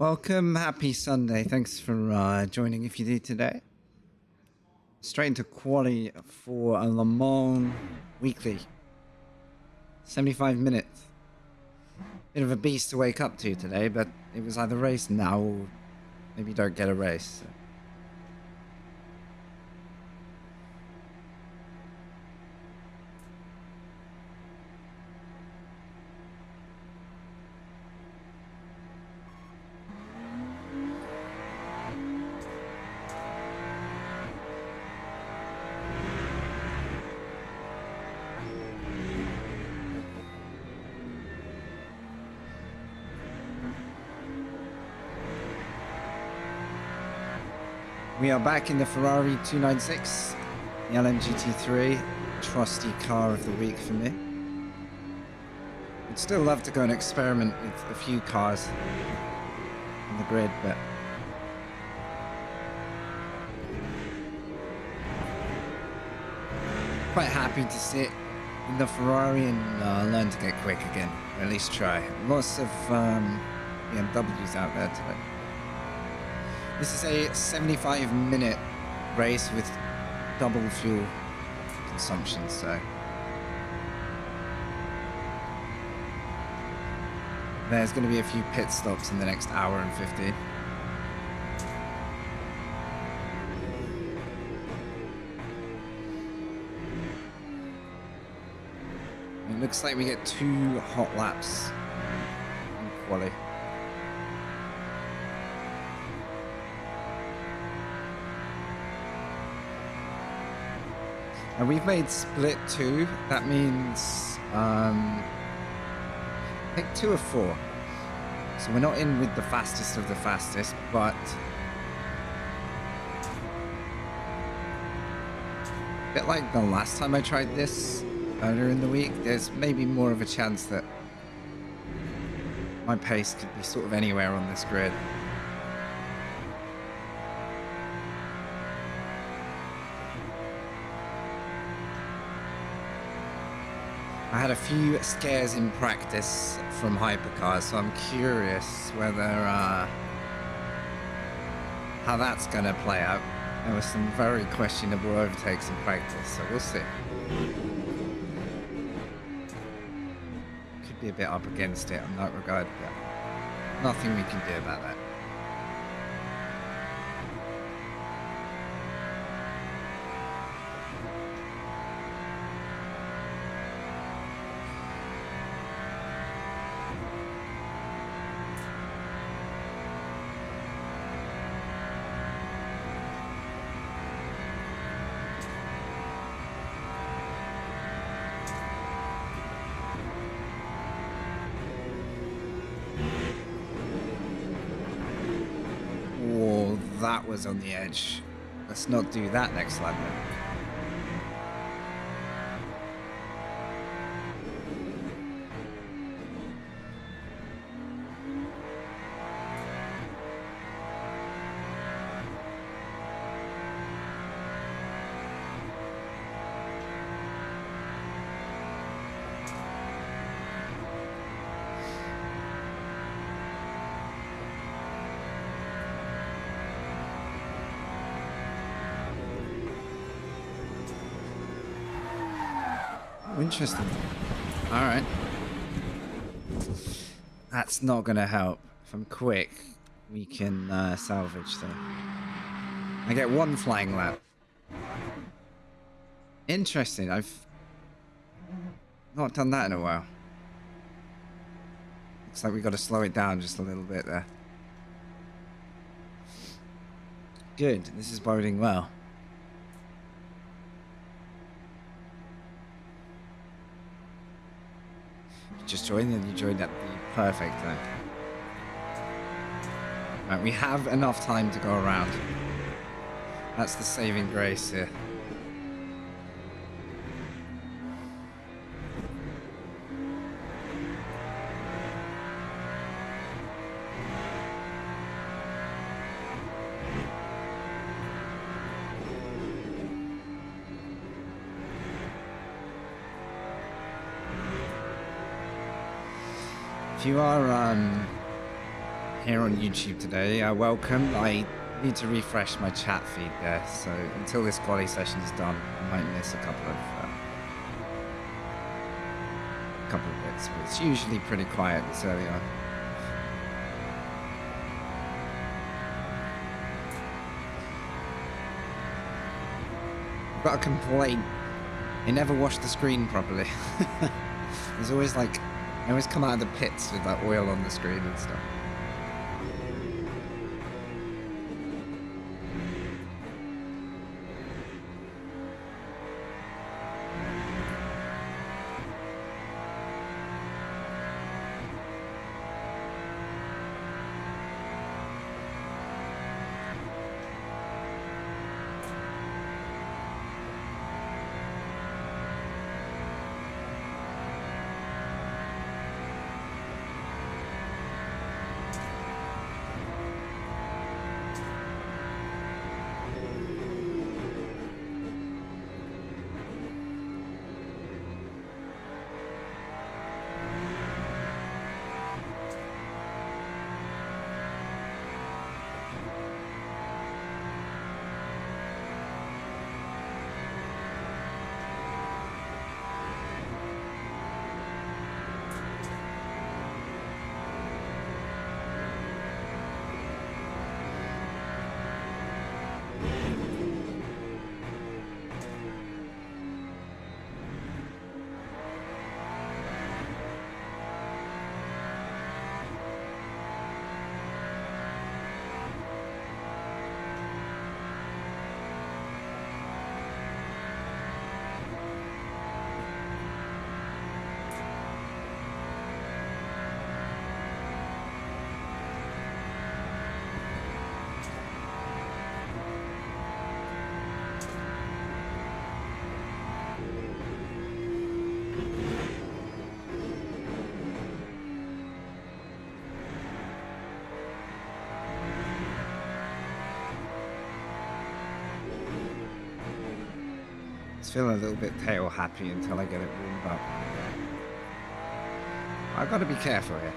Welcome, happy Sunday. Thanks for joining if you did today. Straight into quali for a Le Mans weekly. 75 minutes. Bit of a beast to wake up to today, but it was either race now or maybe you don't get a race. So. We are back in the Ferrari 296, the LMGT3, trusty car of the week for me. I'd still love to go and experiment with a few cars on the grid, but quite happy to sit in the Ferrari and learn to get quick again, or at least try. Lots of BMWs out there today. This is a 75-minute race with double fuel consumption, so there's going to be a few pit stops in the next hour and 15. It looks like we get 2 hot laps in quali. And we've made split 2. That means I think 2 of 4. So we're not in with the fastest of the fastest, but a bit like the last time I tried this earlier in the week, there's maybe more of a chance that my pace could be sort of anywhere on this grid. I had a few scares in practice from hypercars, so I'm curious whether how that's going to play out. There were some very questionable overtakes in practice, so we'll see. Could be a bit up against it in that regard, but nothing we can do about that. That was on the edge. Let's not do that next lap then. Interesting. All right. That's not going to help. If I'm quick, we can salvage though. I get 1 flying lap. Interesting. I've not done that in a while. Looks like we got to slow it down just a little bit there. Good. This is boding well. Just joined and you joined at the perfect time. Right, we have enough time to go around. That's the saving grace here. If you are here on YouTube today, welcome. I need to refresh my chat feed there, so until this quality session is done, I might miss a couple of bits, but it's usually pretty quiet this early on. I've got a complaint. They never wash the screen properly. There's always like, I always come out of the pits with that oil on the screen and stuff. Feeling a little bit tail happy until I get it warmed up. I've got to be careful here.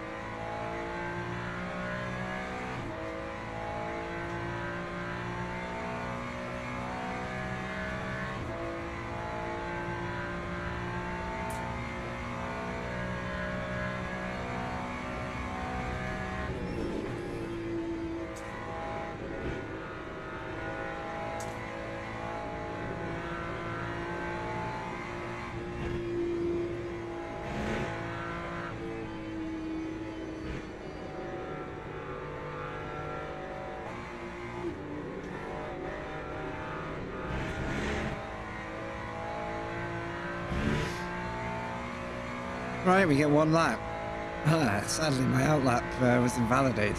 Right, we get one lap. Sadly, my outlap was invalidated.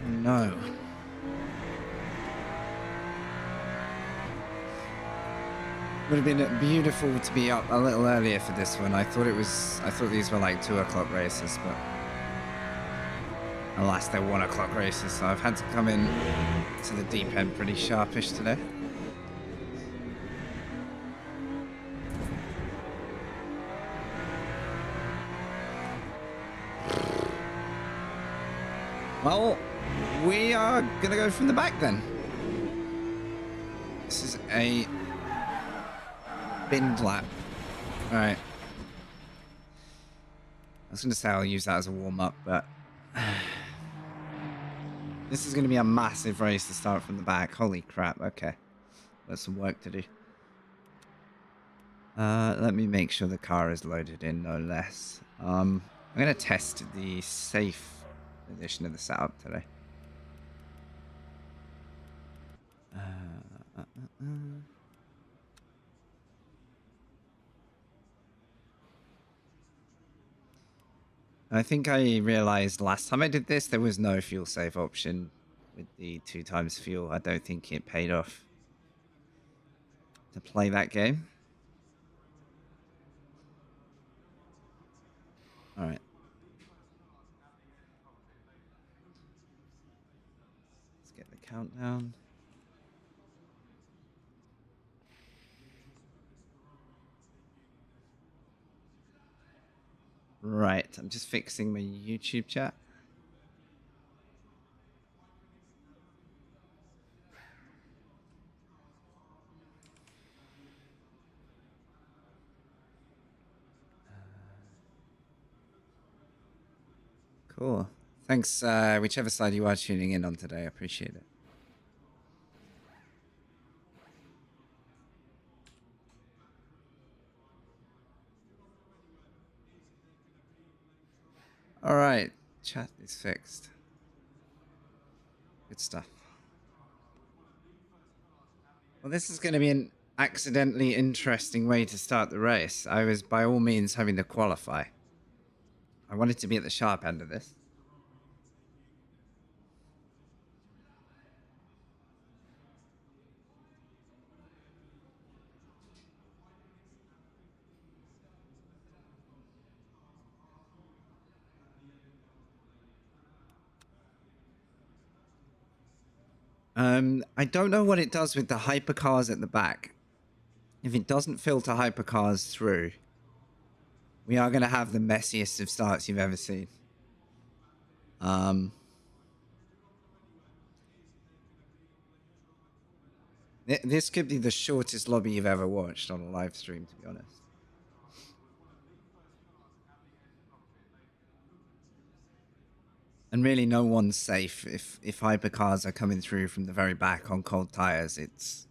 No. Would have been beautiful to be up a little earlier for this one. I thought these were like 2 o'clock races, but alas, they're 1 o'clock races, so I've had to come in to the deep end pretty sharpish today. Well, we are gonna go from the back then. This is a binned lap. All right. I was gonna say I'll use that as a warm-up, but this is going to be a massive race to start from the back. Holy crap. Okay. There's some work to do. Let me make sure the car is loaded in, no less. I'm going to test the safe edition of the setup today. I think I realized last time I did this, there was no fuel save option with the 2 times fuel. I don't think it paid off to play that game. All right. Let's get the countdown. Right, I'm just fixing my YouTube chat. Cool. Thanks, whichever side you are tuning in on today. I appreciate it. All right, chat is fixed. Good stuff. Well, this is going to be an accidentally interesting way to start the race. I was by all means having to qualify. I wanted to be at the sharp end of this. I don't know what it does with the hypercars at the back. If it doesn't filter hypercars through, we are going to have the messiest of starts you've ever seen. This could be the shortest lobby you've ever watched on a live stream, to be honest. And really, no one's safe if hypercars are coming through from the very back on cold tires. It's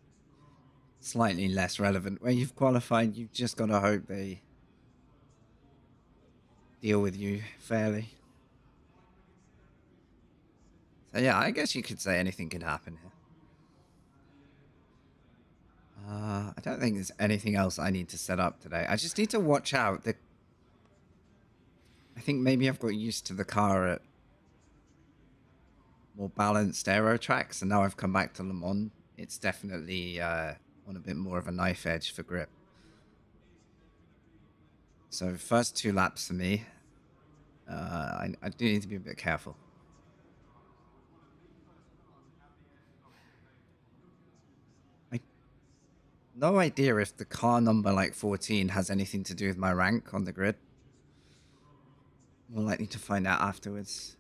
slightly less relevant. Where you've qualified, you've just got to hope they deal with you fairly. So yeah, I guess you could say anything could happen here. I don't think there's anything else I need to set up today. I just need to watch out. I think maybe I've got used to the car at more balanced aero tracks, and now I've come back to Le Mans. It's definitely on a bit more of a knife edge for grip. So first 2 laps for me. I do need to be a bit careful. No idea if the car number like 14 has anything to do with my rank on the grid. More likely to find out afterwards.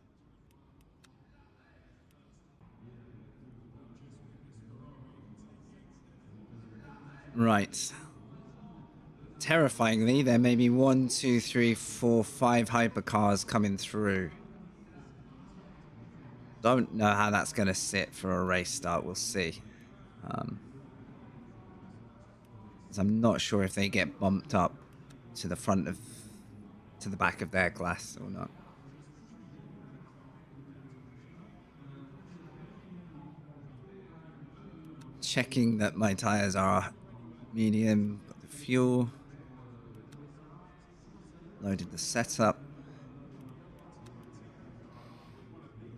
Right. Terrifyingly, there may be 1, 2, 3, 4, 5 hypercars coming through. Don't know how that's going to sit for a race start. We'll see. I'm not sure if they get bumped up to the back of their glass or not. Checking that my tires are medium. Got the fuel. Loaded the setup.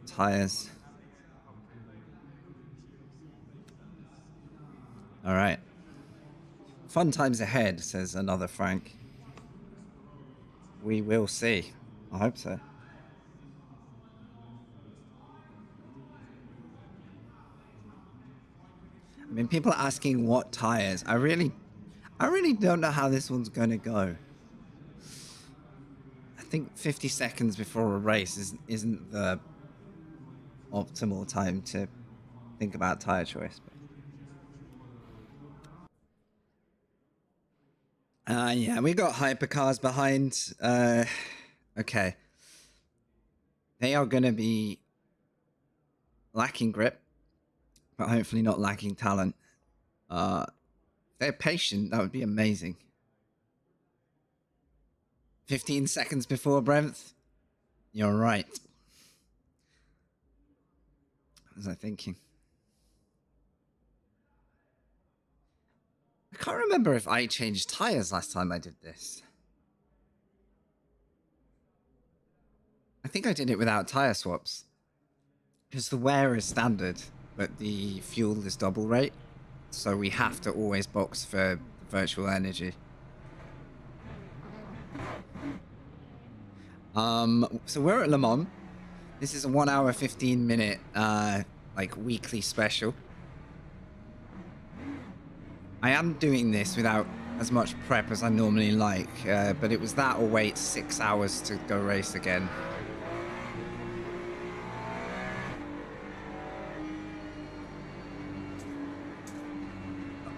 Tires. All right. Fun times ahead, says another Frank. We will see. I hope so. I mean, people are asking what tires. I really don't know how this one's going to go. I think 50 seconds before a race isn't the optimal time to think about tire choice. Yeah, we got hypercars behind. Okay. They are going to be lacking grip, but hopefully not lacking talent. If they're patient, that would be amazing. 15 seconds before Bremth? You're right. What was I thinking? I can't remember if I changed tires last time I did this. I think I did it without tire swaps. Because the wear is standard, but the fuel is double rate. So we have to always box for virtual energy. So we're at Le Mans. This is a 1 hour, 15 minute, like weekly special. I am doing this without as much prep as I normally like, but it was that or wait 6 hours to go race again.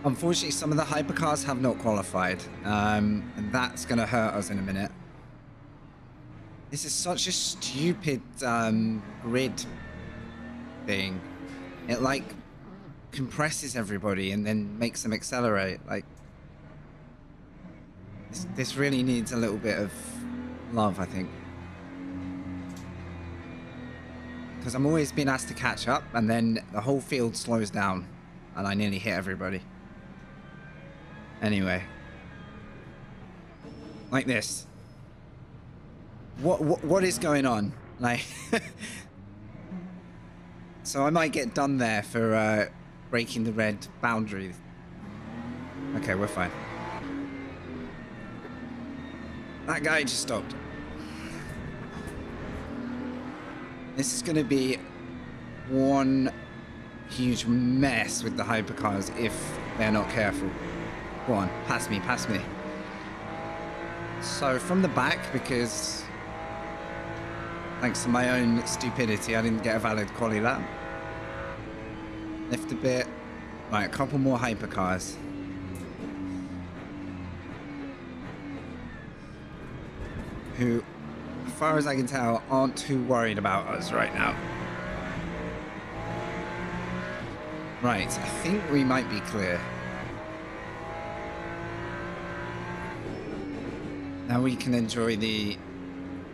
Unfortunately, some of the hypercars have not qualified, and that's going to hurt us in a minute. This is such a stupid grid thing. It like compresses everybody and then makes them accelerate. Like this really needs a little bit of love, I think, because I'm always being asked to catch up and then the whole field slows down and I nearly hit everybody. Anyway, like this. What is going on? Like, so I might get done there for breaking the red boundary. Okay, we're fine. That guy just stopped. This is going to be one huge mess with the hypercars if they're not careful. Go on, pass me, pass me. So from the back, because thanks to my own stupidity, I didn't get a valid quali lap. Lift a bit. Right, a couple more hypercars. Who, as far as I can tell, aren't too worried about us right now. Right, I think we might be clear. Now we can enjoy the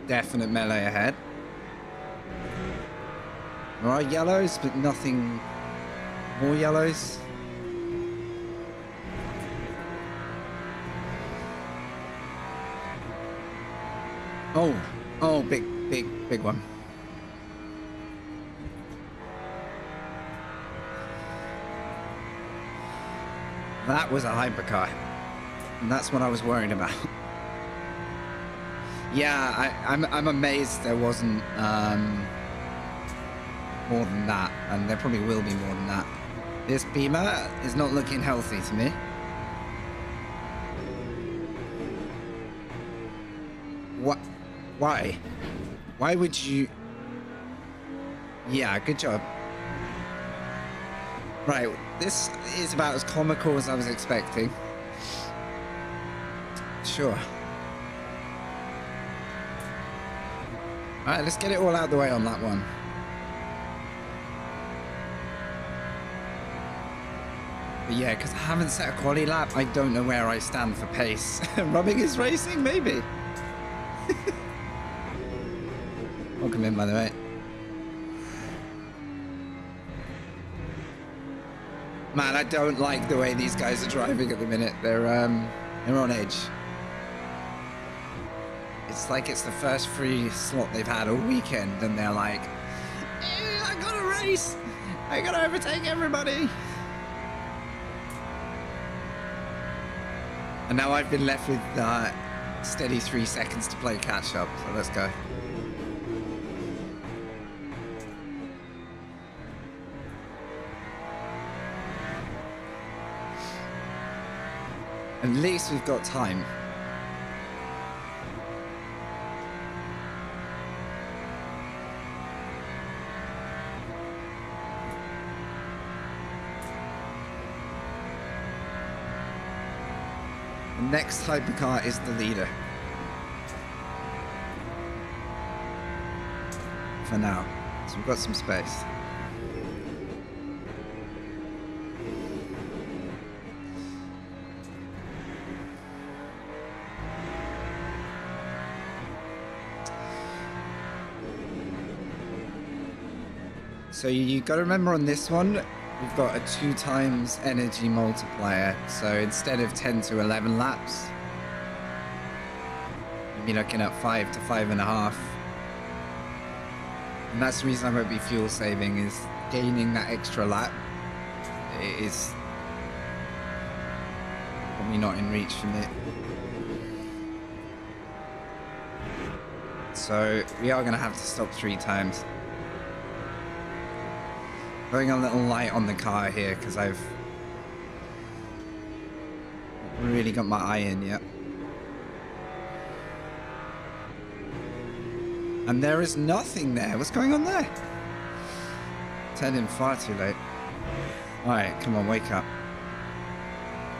definite melee ahead. There are yellows, but nothing more yellows. Oh, big one. That was a hypercar, and that's what I was worried about. Yeah, I'm amazed there wasn't more than that, and there probably will be more than that. This Beamer is not looking healthy to me. What? Why? Why would you? Yeah, good job. Right, this is about as comical as I was expecting. Sure. Alright, let's get it all out of the way on that one. But yeah, because I haven't set a quali lap, I don't know where I stand for pace. Rubbing is racing, maybe. Welcome in, by the way. Man, I don't like the way these guys are driving at the minute. They're on edge. It's like it's the first free slot they've had all weekend, and they're like, I gotta race! I gotta overtake everybody! And now I've been left with steady 3 seconds to play catch up, so let's go. At least we've got time. The next hypercar is the leader. For now. So we've got some space. So you got to remember on this one, we've got a 2 times energy multiplier. So instead of 10 to 11 laps, you'll be looking at 5 to 5.5. And that's the reason I won't be fuel saving, is gaining that extra lap is probably not in reach for me. So we are going to have to stop 3 times. Going a little light on the car here because I've really got my eye in yet. And there is nothing there. What's going on there? Turned in far too late. Alright, come on, wake up.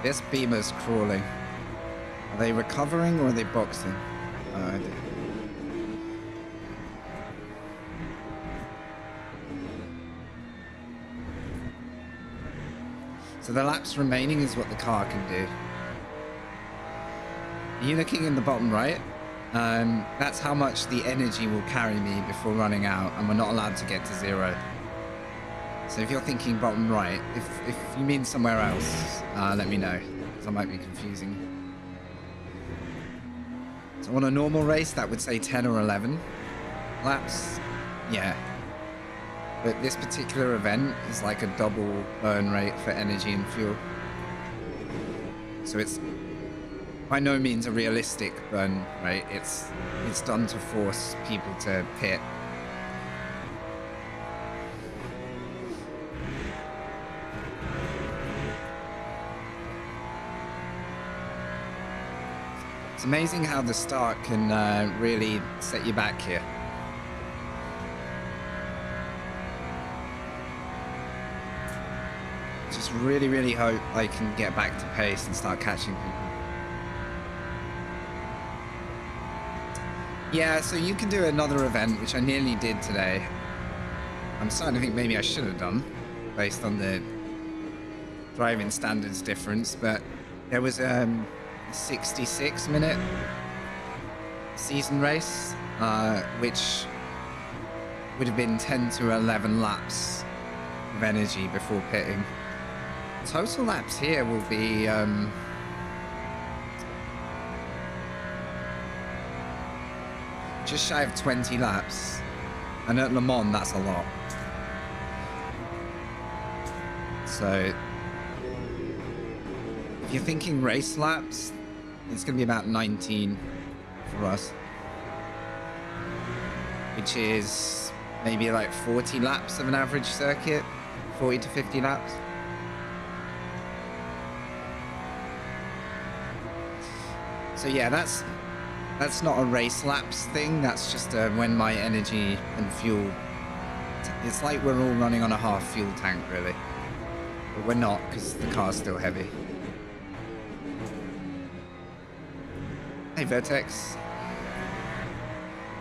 This beamer's crawling. Are they recovering or are they boxing? Oh, so the laps remaining is what the car can do. Are you looking in the bottom right? That's how much the energy will carry me before running out, and we're not allowed to get to 0. So if you're thinking bottom right, if you mean somewhere else, let me know, because I might be confusing. So on a normal race, that would say 10 or 11 laps. Yeah. But this particular event is like a double burn rate for energy and fuel. So it's by no means a realistic burn rate. It's done to force people to pit. It's amazing how the start can really set you back here. Just really, really hope I can get back to pace and start catching people. Yeah, so you can do another event, which I nearly did today. I'm starting to think maybe I should have done, based on the driving standards difference, but there was a 66-minute season race, which would have been 10 to 11 laps of energy before pitting. Total laps here will be just shy of 20 laps, and at Le Mans that's a lot. So if you're thinking race laps, it's going to be about 19 for us, which is maybe like 40 laps of an average circuit, 40 to 50 laps. So yeah, that's not a race laps thing. That's just when my energy and fuel. It's like we're all running on a half fuel tank, really. But we're not, because the car's still heavy. Hey, Vertex.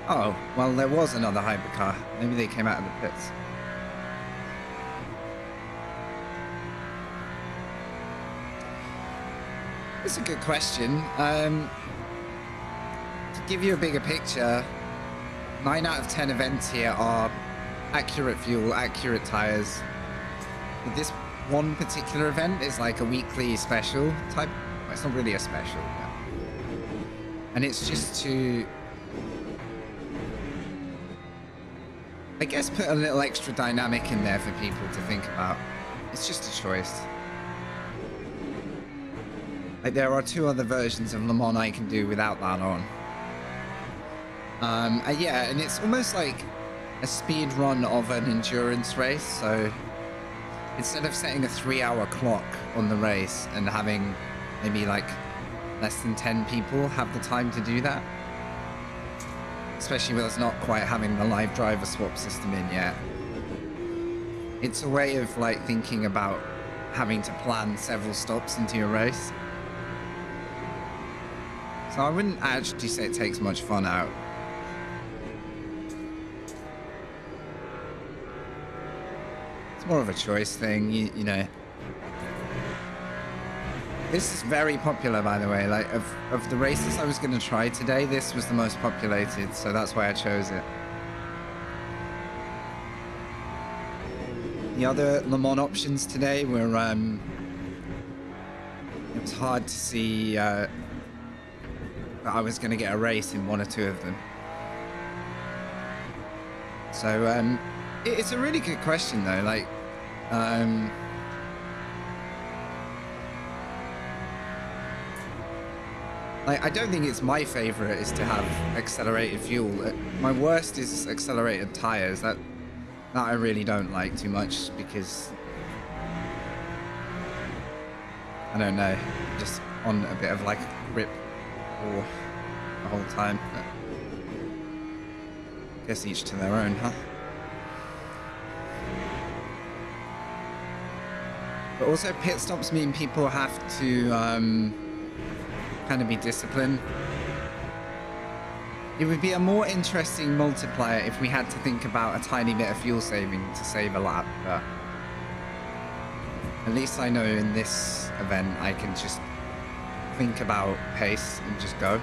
Oh, well, there was another hypercar. Maybe they came out of the pits. It's a good question. To give you a bigger picture, 9 out of 10 events here are accurate fuel, accurate tires. But this one particular event is like a weekly special type. Well, it's not really a special, but... and it's just to, I guess, put a little extra dynamic in there for people to think about. It's just a choice. Like, there are 2 other versions of Le Mans I can do without that on. Yeah, and it's almost like a speed run of an endurance race. So instead of setting a 3-hour clock on the race and having maybe like less than 10 people have the time to do that, especially with us not quite having the live driver swap system in yet, it's a way of like thinking about having to plan several stops into your race. So I wouldn't actually say it takes much fun out. It's more of a choice thing, you know. This is very popular, by the way. Like, of the races I was going to try today, this was the most populated, so that's why I chose it. The other Le Mans options today were, it was hard to see that I was going to get a race in 1 or 2 of them. So, it's a really good question, though. Like, I don't think it's my favorite is to have accelerated fuel. My worst is accelerated tires. That I really don't like too much, because I don't know, just on a bit of like a grip or the whole time. But guess each to their own, huh? But also pit stops mean people have to kind of be disciplined. It would be a more interesting multiplier if we had to think about a tiny bit of fuel saving to save a lap, but at least I know in this event I can just think about pace and just go.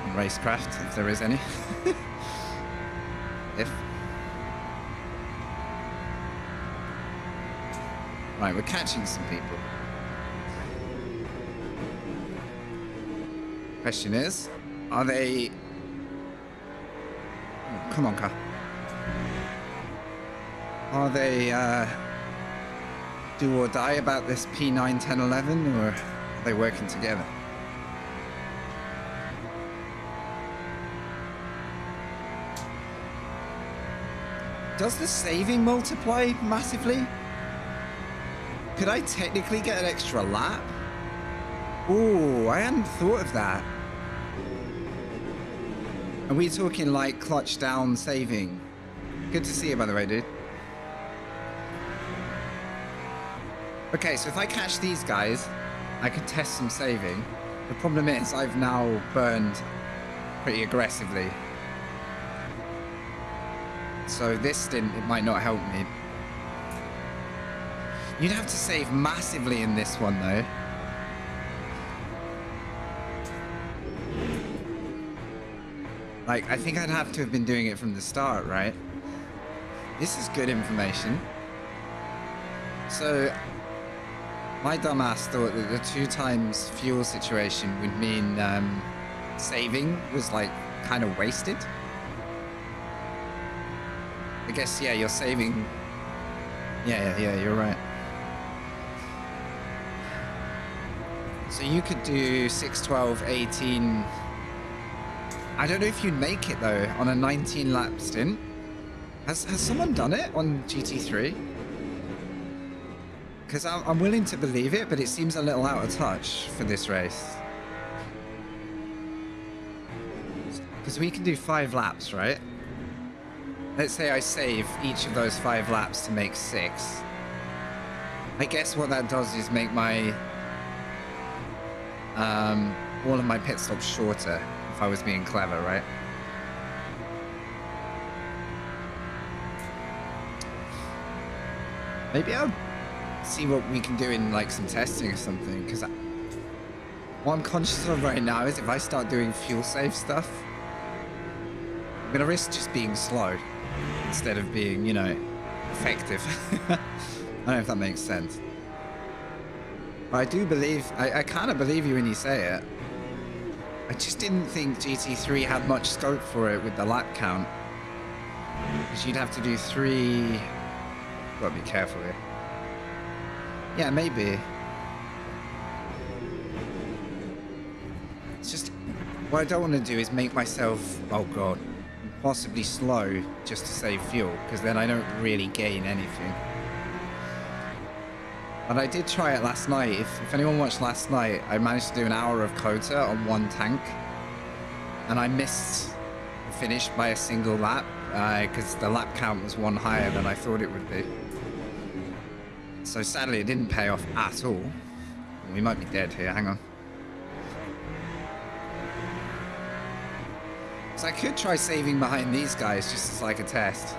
And racecraft, if there is any. If. Right, we're catching some people. Question is, are they... Oh, come on, car. Are they do or die about this P9, 10, 11, or are they working together? Does the saving multiply massively? Could I technically get an extra lap? Oh, I hadn't thought of that. Are we talking like clutch down saving? Good to see you, by the way, dude. Okay, so if I catch these guys, I could test some saving. The problem is I've now burned pretty aggressively. So this stint, it might not help me. You'd have to save massively in this one, though. Like, I think I'd have to have been doing it from the start, right? This is good information. So, my dumbass thought that the 2 times fuel situation would mean saving was, like, kind of wasted. I guess, yeah, you're saving... Yeah, you're right. So you could do 6, 12, 18... I don't know if you'd make it, though, on a 19-lap stint. Has someone done it on GT3? Because I'm willing to believe it, but it seems a little out of touch for this race. Because we can do 5 laps, right? Let's say I save each of those 5 laps to make 6. I guess what that does is make my... all of my pit stops shorter, if I was being clever, right? Maybe I'll see what we can do in like some testing or something, because what I'm conscious of right now is if I start doing fuel save stuff, I'm gonna risk just being slow instead of being, you know, effective. I don't know if that makes sense. But I do believe, I kind of believe you when you say it. I just didn't think GT3 had much scope for it with the lap count. Because you'd have to do 3... Gotta be careful here. Yeah, maybe. It's just... What I don't want to do is make myself, oh god, impossibly slow just to save fuel. Because then I don't really gain anything. But I did try it last night. If anyone watched last night, I managed to do an hour of quota on 1 tank. And I missed the finish by a single lap. Because the lap count was 1 higher than I thought it would be. So sadly, it didn't pay off at all. We might be dead here. Hang on. So I could try saving behind these guys just as like a test.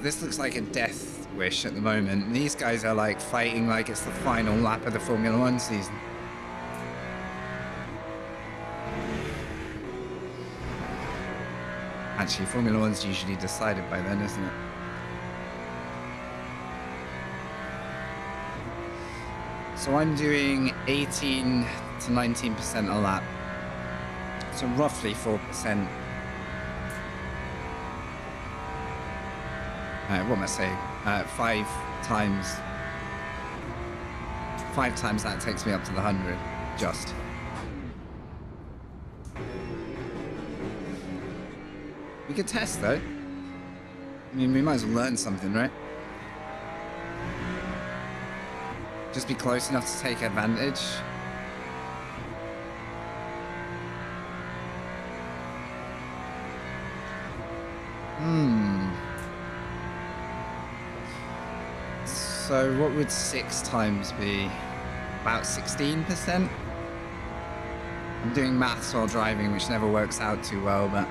This looks like a death wish at the moment. And these guys are like fighting like it's the final lap of the Formula 1 season. Actually, Formula 1's usually decided by then, isn't it? So I'm doing 18 to 19% a lap. So roughly 4%. What am I saying? 5 times that takes me up to the 100, just. We could test though. I mean, we might as well learn something, right? Just be close enough to take advantage. So what would 6 times be? About 16%? I'm doing maths while driving, which never works out too well, but...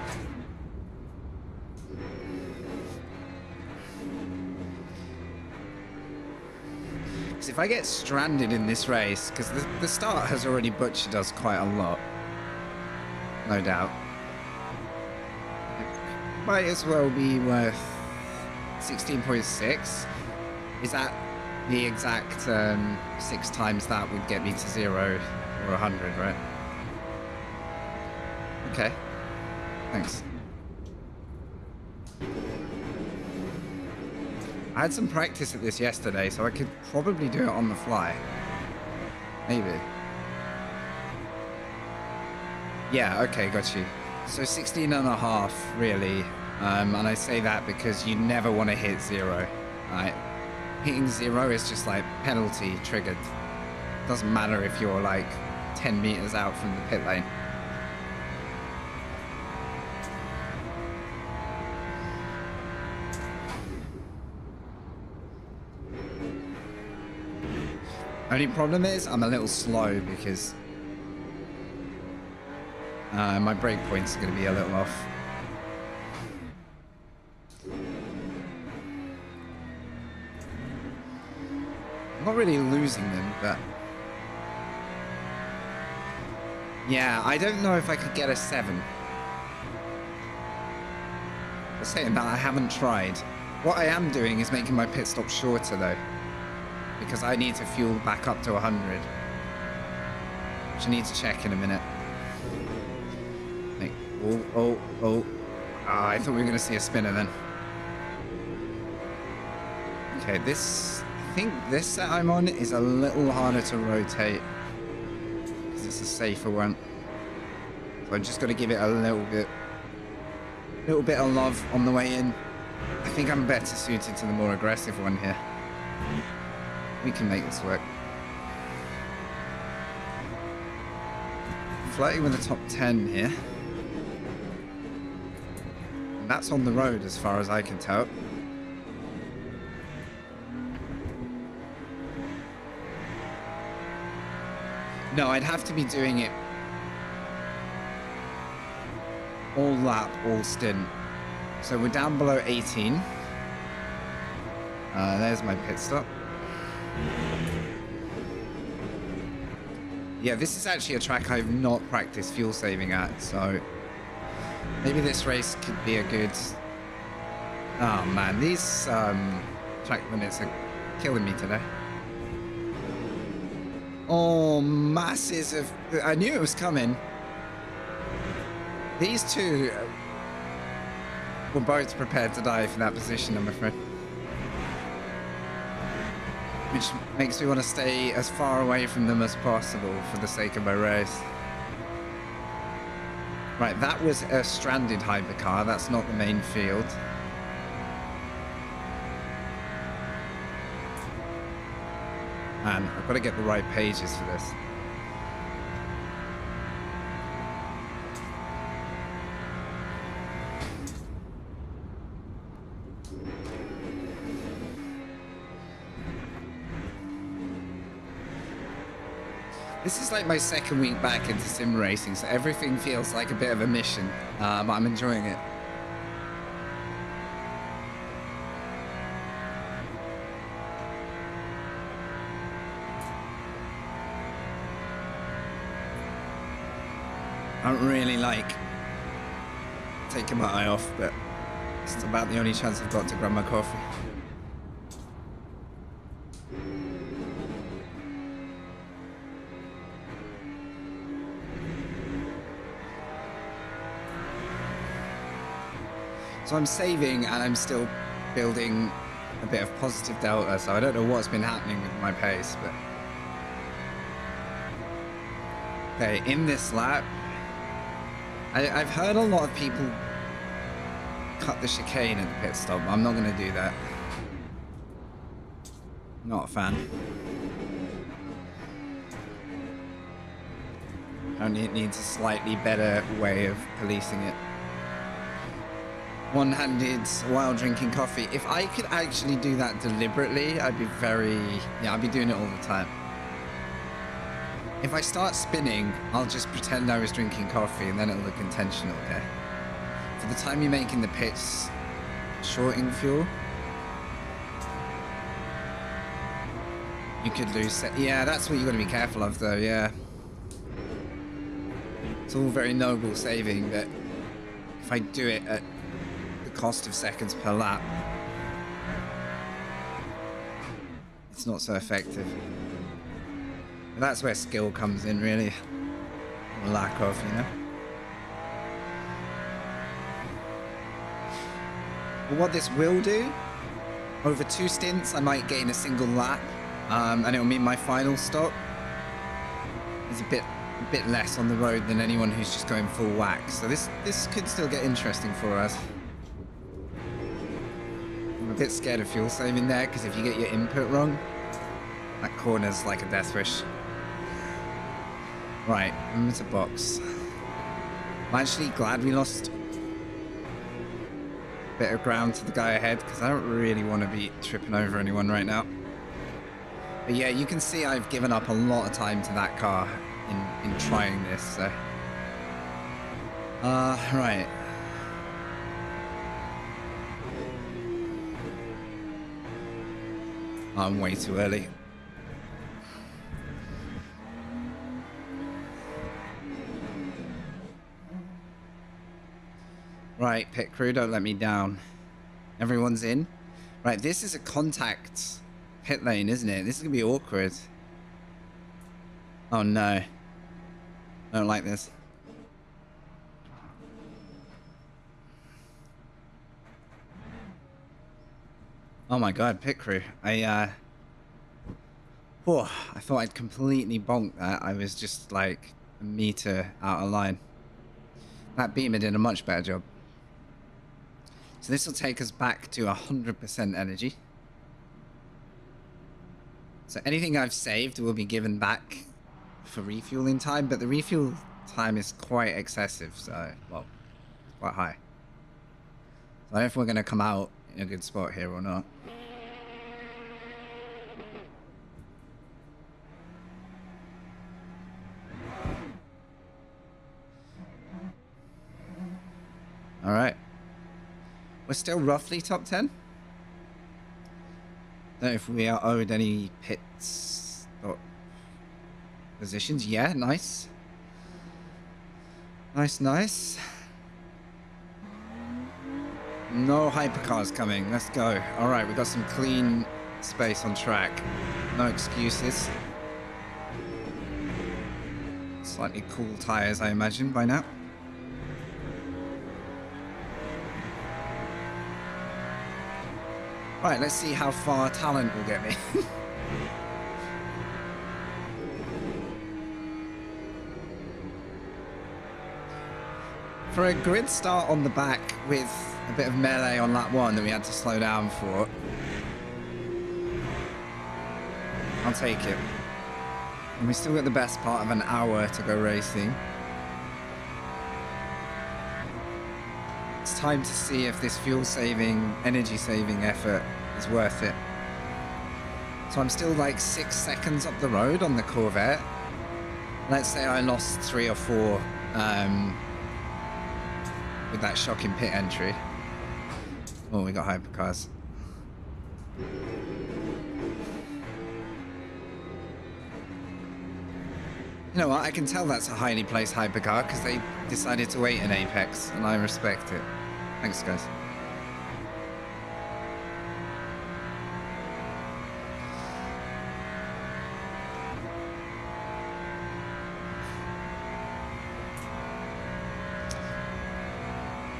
Because if I get stranded in this race, because the start has already butchered us quite a lot. No doubt. It might as well be worth 16.6. Is that the exact 6 times that would get me to 0 or 100, right? Okay. Thanks. I had some practice at this yesterday, so I could probably do it on the fly. Maybe. Yeah, okay, got you. So 16.5, really. And I say that because you never want to hit 0, right? Hitting 0 is just like penalty triggered. Doesn't matter if you're like 10 meters out from the pit lane. Only problem is I'm a little slow because my brake points are going to be a little off. I'm not really losing them, but... Yeah, I don't know if I could get a 7. But saying that, I haven't tried. What I am doing is making my pit stop shorter, though. Because I need to fuel back up to 100. Which I need to check in a minute. Like, oh. I thought we were going to see a spinner then. Okay, this... I think this set I'm on is a little harder to rotate. Because it's a safer one. So I'm just got to give it a little bit of love on the way in. I think I'm better suited to the more aggressive one here. We can make this work. Flirting with the top 10 here. And that's on the road as far as I can tell. No, I'd have to be doing it all lap, all stint. So we're down below 18. There's my pit stop. Yeah, this is actually a track I've not practiced fuel saving at, so maybe this race could be a good... Oh man, these track limits are killing me today. Oh, masses of... I knew it was coming. These two were both prepared to die for that position, I'm afraid. Which makes me want to stay as far away from them as possible for the sake of my race. Right, that was a stranded hypercar. That's not the main field. Man, I've got to get the right pages for this. This is like my second week back into sim racing, so everything feels like a bit of a mission, but I'm enjoying it. I don't really like taking my eye off, but it's about the only chance I've got to grab my coffee. So I'm saving and I'm still building a bit of positive delta, so I don't know what's been happening with my pace, but... Okay, in this lap, I've heard a lot of people cut the chicane at the pit stop. I'm not going to do that. Not a fan. Only it needs a slightly better way of policing it. One-handed while drinking coffee. If I could actually do that deliberately, I'd be I'd be doing it all the time. If I start spinning, I'll just pretend I was drinking coffee and then it'll look intentional, okay? For the time you're making the pits, shorting fuel, you could lose it. Yeah, that's what you got to be careful of though, yeah. It's all very noble saving, but if I do it at the cost of seconds per lap, it's not so effective. And that's where skill comes in, really. Or lack of, you know? But what this will do, over 2 stints, I might gain a single lap, and it'll mean my final stop is a bit less on the road than anyone who's just going full whack. So this could still get interesting for us. I'm a bit scared of fuel saving there, because if you get your input wrong, that corner's like a death wish. Right, I'm to box. I'm actually glad we lost a bit of ground to the guy ahead, because I don't really want to be tripping over anyone right now. But yeah, you can see I've given up a lot of time to that car in trying this, so. Right. I'm way too early. Right, pit crew, don't let me down. Everyone's in. Right, this is a contact pit lane, isn't it? This is gonna be awkward. Oh no. I don't like this. Oh my god, pit crew. I thought I'd completely bonked that. I was just like a meter out of line. That Beamer did a much better job. So this will take us back to 100% energy. So anything I've saved will be given back for refueling time, but the refuel time is quite excessive, so, well, quite high. So I don't know if we're going to come out in a good spot here or not. All right. We're still roughly top 10. Don't know if we are owed any pits or positions. Yeah, nice. Nice. No hypercars coming. Let's go. All right, we got some clean space on track. No excuses. Slightly cool tires, I imagine, by now. Right, let's see how far talent will get me. For a grid start on the back with a bit of melee on lap 1 that we had to slow down for, I'll take it. And we still got the best part of an hour to go racing. It's time to see if this fuel saving, energy saving effort is worth it. So I'm still like 6 seconds up the road on the Corvette. Let's say I lost 3 or 4 with that shocking pit entry. Oh, we got hypercars. You know what, I can tell that's a highly placed hypercar because they decided to wait in Apex, and I respect it. Thanks, guys.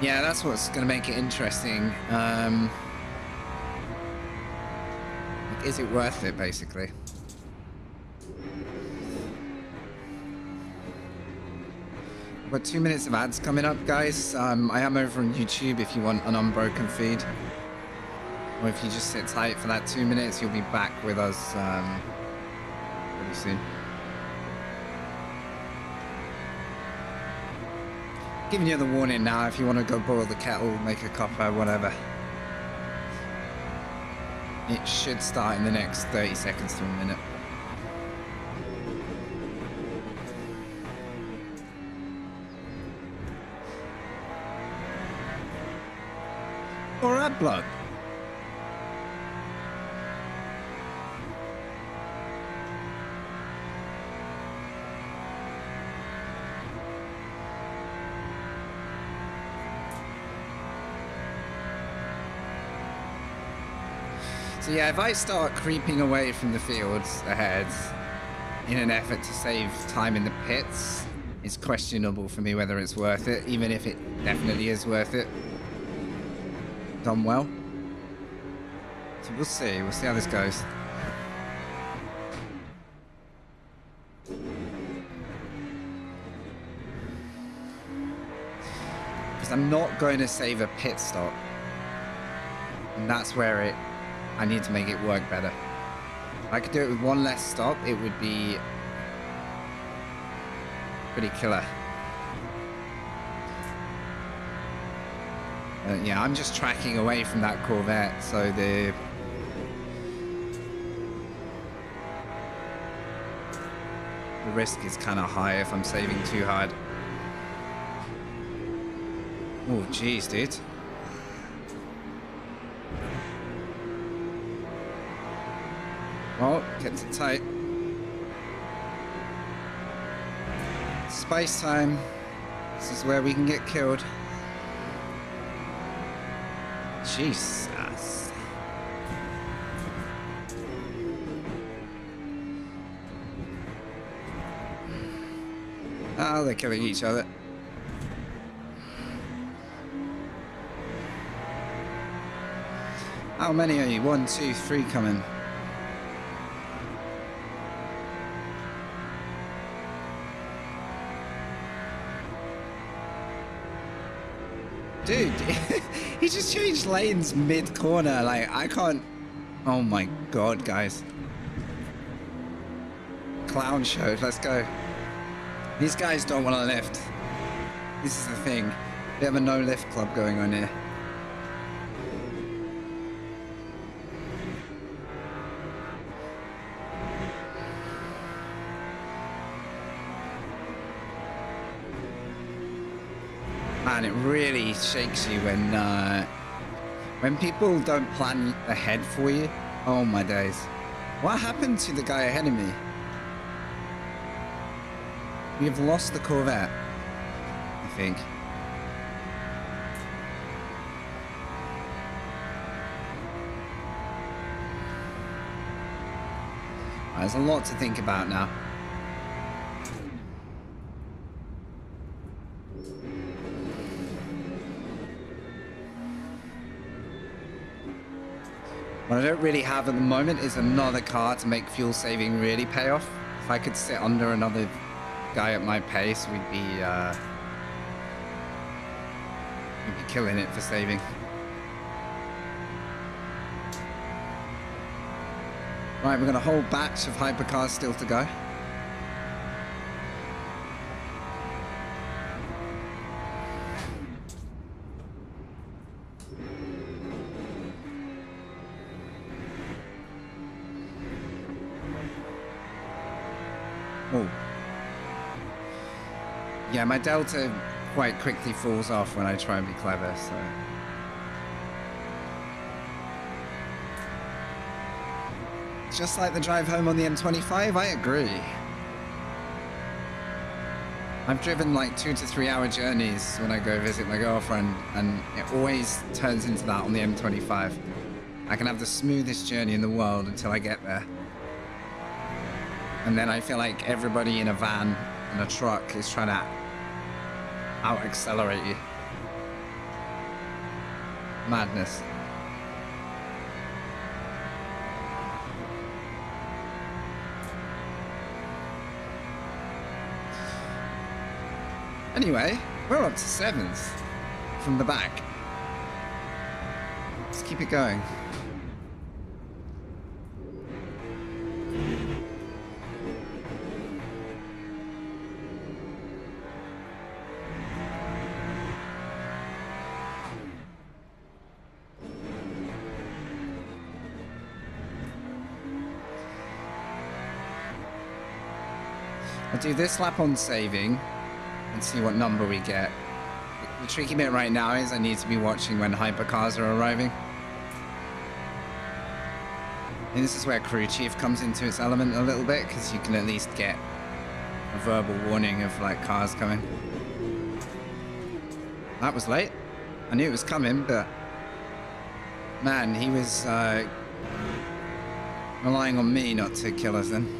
Yeah, that's what's going to make it interesting. Is it worth it, basically? I've got 2 minutes of ads coming up, guys. I am over on YouTube if you want an unbroken feed. Or if you just sit tight for that 2 minutes, you'll be back with us pretty soon. Giving you the warning now if you want to go boil the kettle, make a cuppa, whatever. It should start in the next 30 seconds to a minute. Or add blood. So yeah, if I start creeping away from the fields ahead in an effort to save time in the pits, it's questionable for me whether it's worth it, even if it definitely is worth it. Done well. So we'll see how this goes. Because I'm not going to save a pit stop. And that's where I need to make it work better. If I could do it with one less stop, it would be pretty killer. Yeah, I'm just tracking away from that Corvette, so the risk is kind of high if I'm saving too hard. Oh, jeez, dude. Oh, gets it tight. Space time. This is where we can get killed. Jesus. Oh, they're killing each other. How many are you? 1, 2, 3 coming. Dude, he just changed lanes mid-corner. Like, I can't... Oh my god, guys. Clown show, let's go. These guys don't want to lift. This is the thing. We have a no-lift club going on here. Man, it really shakes you when people don't plan ahead for you. Oh my days. What happened to the guy ahead of me? We have lost the Corvette, I think. There's a lot to think about now. What I don't really have at the moment is another car to make fuel saving really pay off. If I could sit under another guy at my pace, we'd be killing it for saving. Right, we've got a whole batch of hypercars still to go. Oh. Yeah, my delta quite quickly falls off when I try and be clever, so... Just like the drive home on the M25, I agree. I've driven like 2 to 3 hour journeys when I go visit my girlfriend, and it always turns into that on the M25. I can have the smoothest journey in the world until I get there. And then I feel like everybody in a van and a truck is trying to out-accelerate you. Madness. Anyway, we're up to 7th from the back. Let's keep it going. I'll do this lap on saving and see what number we get. The tricky bit right now is I need to be watching when hypercars are arriving. And this is where crew chief comes into its element a little bit, because you can at least get a verbal warning of like cars coming. That was late. I knew it was coming, but man, he was relying on me not to kill us then.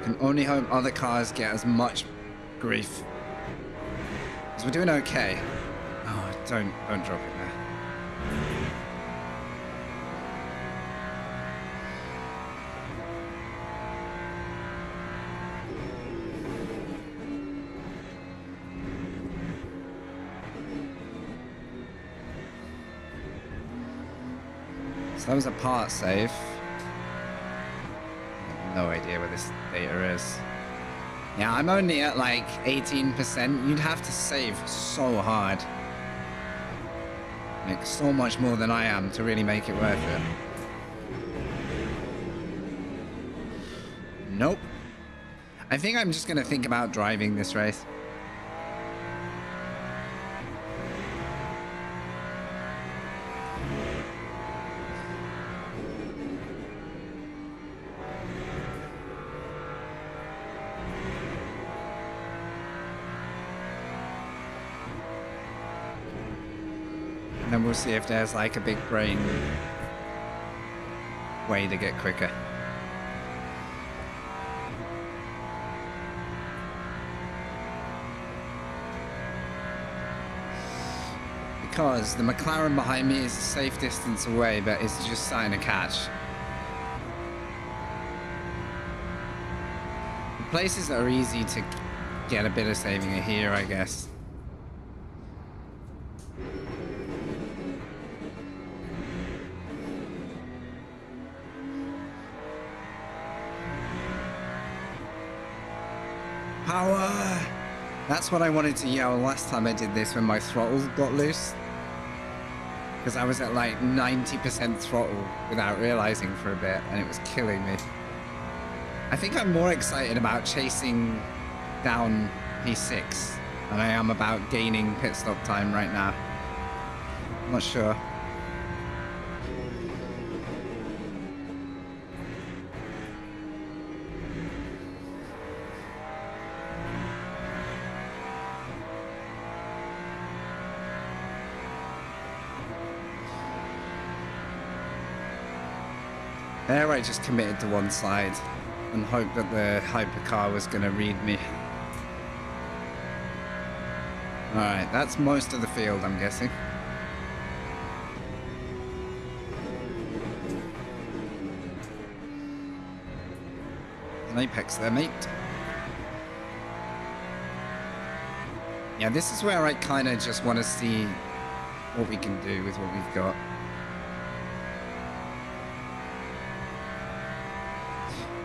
Can only hope other cars get as much grief. Because we're doing okay. Oh, don't drop it there. So that was a part save. No idea where this data is. Yeah, I'm only at like 18%. You'd have to save so hard. Like so much more than I am to really make it worth it. Nope. I think I'm just gonna think about driving this race. Then we'll see if there's like a big brain way to get quicker. Because the McLaren behind me is a safe distance away, but it's just starting to catch. The places that are easy to get a bit of saving are here, I guess. Power! That's what I wanted to yell last time I did this when my throttle got loose. Because I was at like 90% throttle without realizing for a bit, and it was killing me. I think I'm more excited about chasing down P6 than I am about gaining pit stop time right now. I'm not sure. There I just committed to one side and hoped that the hypercar was going to read me. Alright, that's most of the field, I'm guessing. An apex there, mate. Yeah, this is where I kind of just want to see what we can do with what we've got.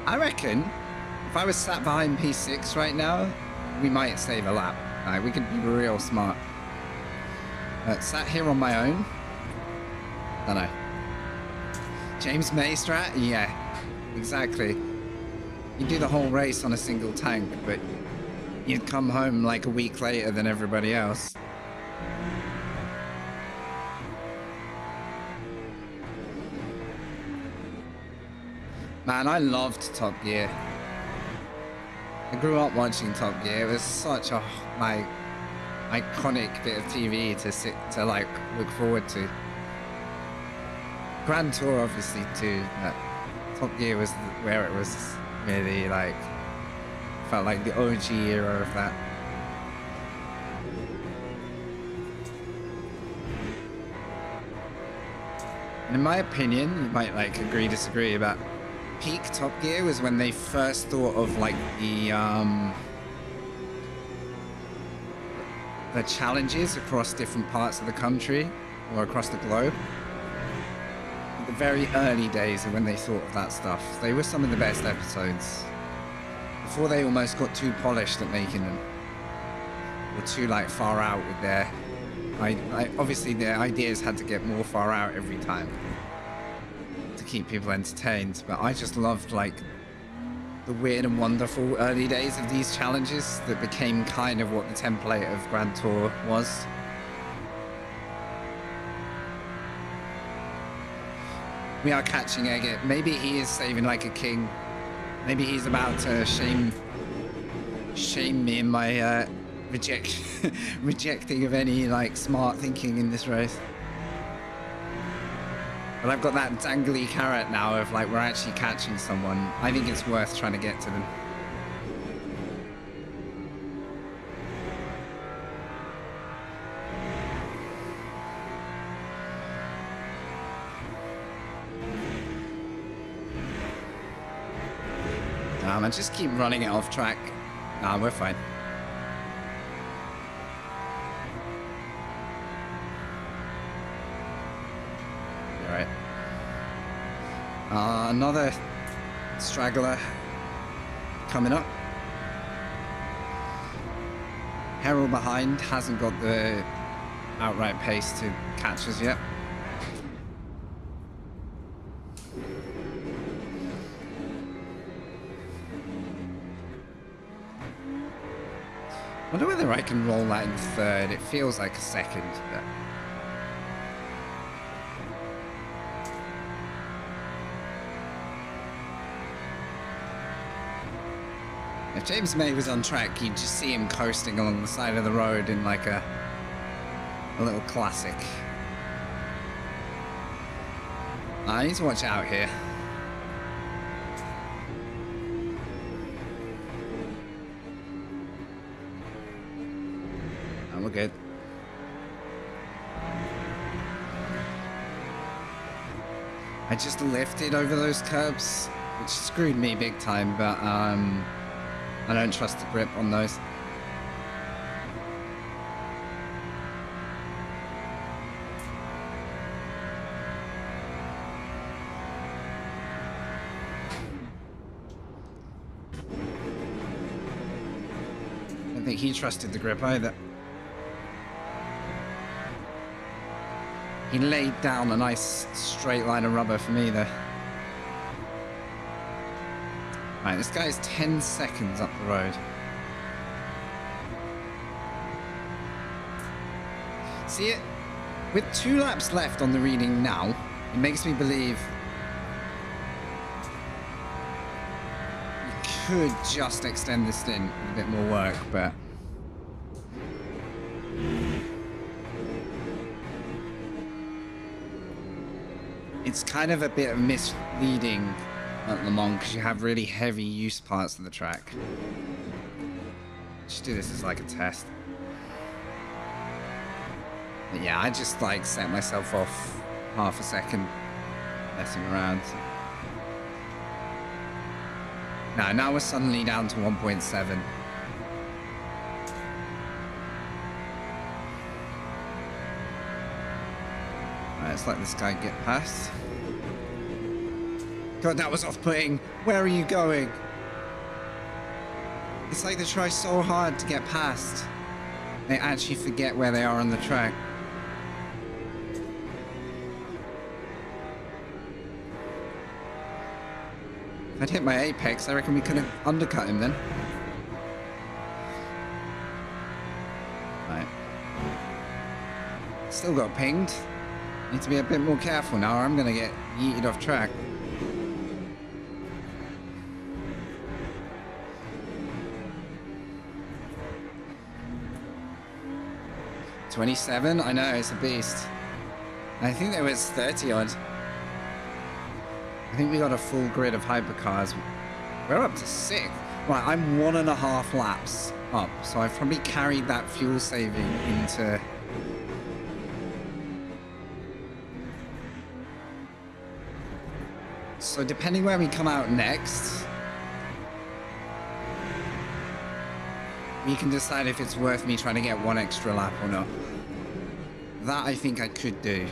I reckon if I was sat behind P6 right now, we might save a lap. Like, we could be real smart. Sat here on my own? Dunno. James May strat? Yeah, exactly. You do the whole race on a single tank, but you'd come home like a week later than everybody else. Man, I loved Top Gear. I grew up watching Top Gear. It was such a like iconic bit of TV to sit to like look forward to. Grand Tour obviously too, but Top Gear was where it was really like felt like the OG era of that. And in my opinion, you might like agree, disagree, but peak Top Gear was when they first thought of like the challenges across different parts of the country or across the globe. The very early days of when they thought of that stuff, they were some of the best episodes before they almost got too polished at making them, or too like far out with their obviously their ideas had to get more far out every time to keep people entertained, but I just loved like the weird and wonderful early days of these challenges that became kind of what the template of Grand Tour was. We are catching Eggert. Maybe he is saving like a king. Maybe he's about to shame me in my rejecting of any like smart thinking in this race. But I've got that dangly carrot now of like we're actually catching someone. I think it's worth trying to get to them. I just keep running it off track. Nah, we're fine. Alright. Another straggler coming up. Herald behind, hasn't got the outright pace to catch us yet. I wonder whether I can roll that in third. It feels like a second, but... If James May was on track, you'd just see him coasting along the side of the road in like a little classic. I need to watch out here. We're good. I just lifted over those curbs, which screwed me big time, but I don't trust the grip on those. I don't think he trusted the grip either. He laid down a nice straight line of rubber for me there. Right, this guy's 10 seconds up the road. See it? With 2 laps left on the reading now, it makes me believe you could just extend the stint with a bit more work, but... It's kind of a bit misleading at Le Mans because you have really heavy use parts of the track. Just do this as like a test. But yeah, I just like set myself off half a second messing around. Now we're suddenly down to 1.7. Let's let this guy get past. God, that was off-putting. Where are you going? It's like they try so hard to get past. They actually forget where they are on the track. If I'd hit my apex, I reckon we could have undercut him then. Right. Still got pinged. Need to be a bit more careful now or I'm gonna get yeeted off track. $27? I know, it's a beast. I think there was 30 odd. I think we got a full grid of hypercars. We're up to 6. Right, I'm 1.5 laps up, so I've probably carried that fuel saving into... So depending where we come out next, we can decide if it's worth me trying to get 1 extra lap or not. That I think I could do.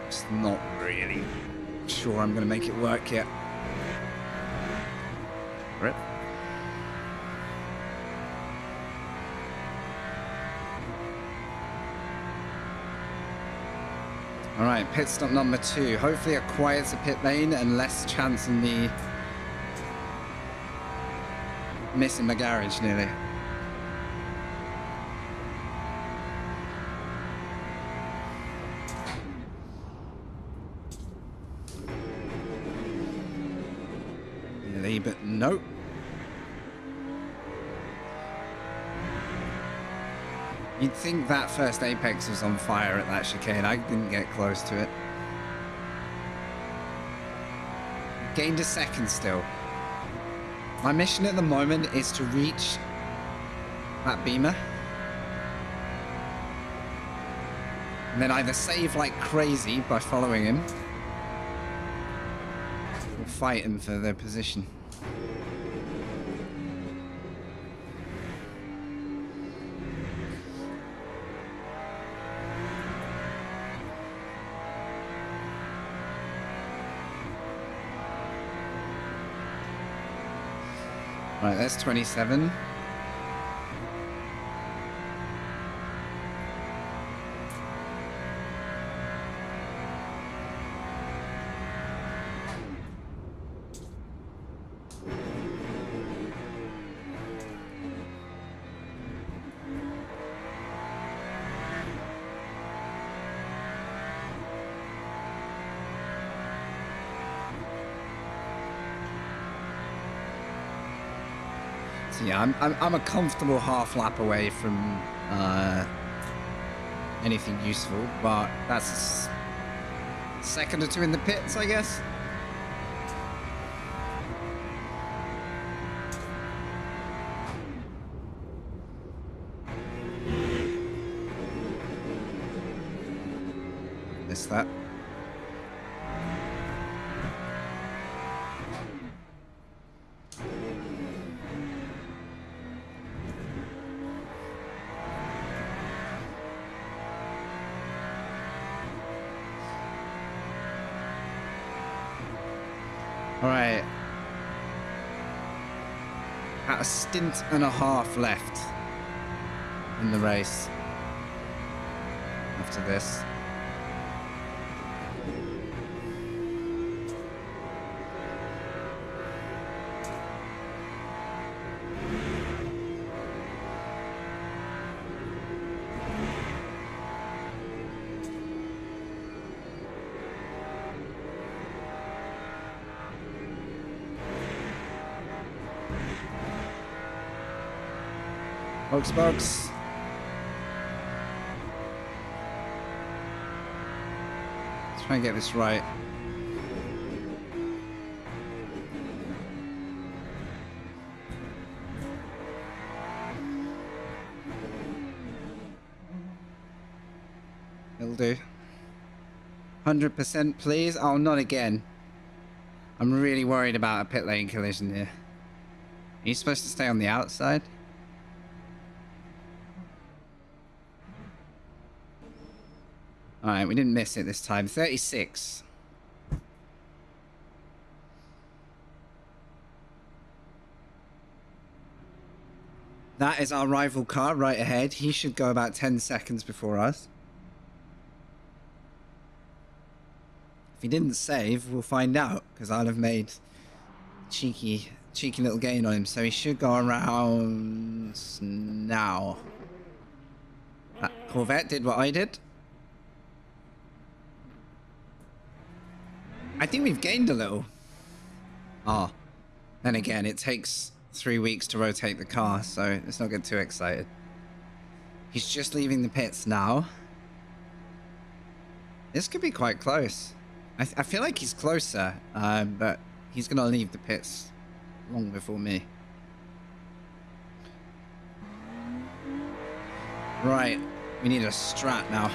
Just not really sure I'm going to make it work yet. Rip. All right, pit stop number 2. Hopefully a quieter pit lane and less chance of me missing the garage nearly. Nearly, but nope. You'd think that first apex was on fire at that chicane. I didn't get close to it. Gained a second still. My mission at the moment is to reach that beamer. And then either save like crazy by following him, or fight him for their position. Right, that's 27. Yeah, I'm a comfortable half lap away from anything useful, but that's a second or two in the pits, I guess. Missed that. Alright. At a stint and a half left in the race after this. Box. Let's try and get this right. It'll do. 100% please. Oh, not again. I'm really worried about a pit lane collision here. Are you supposed to stay on the outside? Alright, we didn't miss it this time. 36. That is our rival car right ahead. He should go about 10 seconds before us. If he didn't save, we'll find out, because I'll have made cheeky little gain on him. So he should go around now. That Corvette did what I did. I think we've gained a little. Ah. Then again, it takes 3 weeks to rotate the car, so let's not get too excited. He's just leaving the pits now. This could be quite close. I feel like he's closer, but he's going to leave the pits long before me. Right. We need a strat now.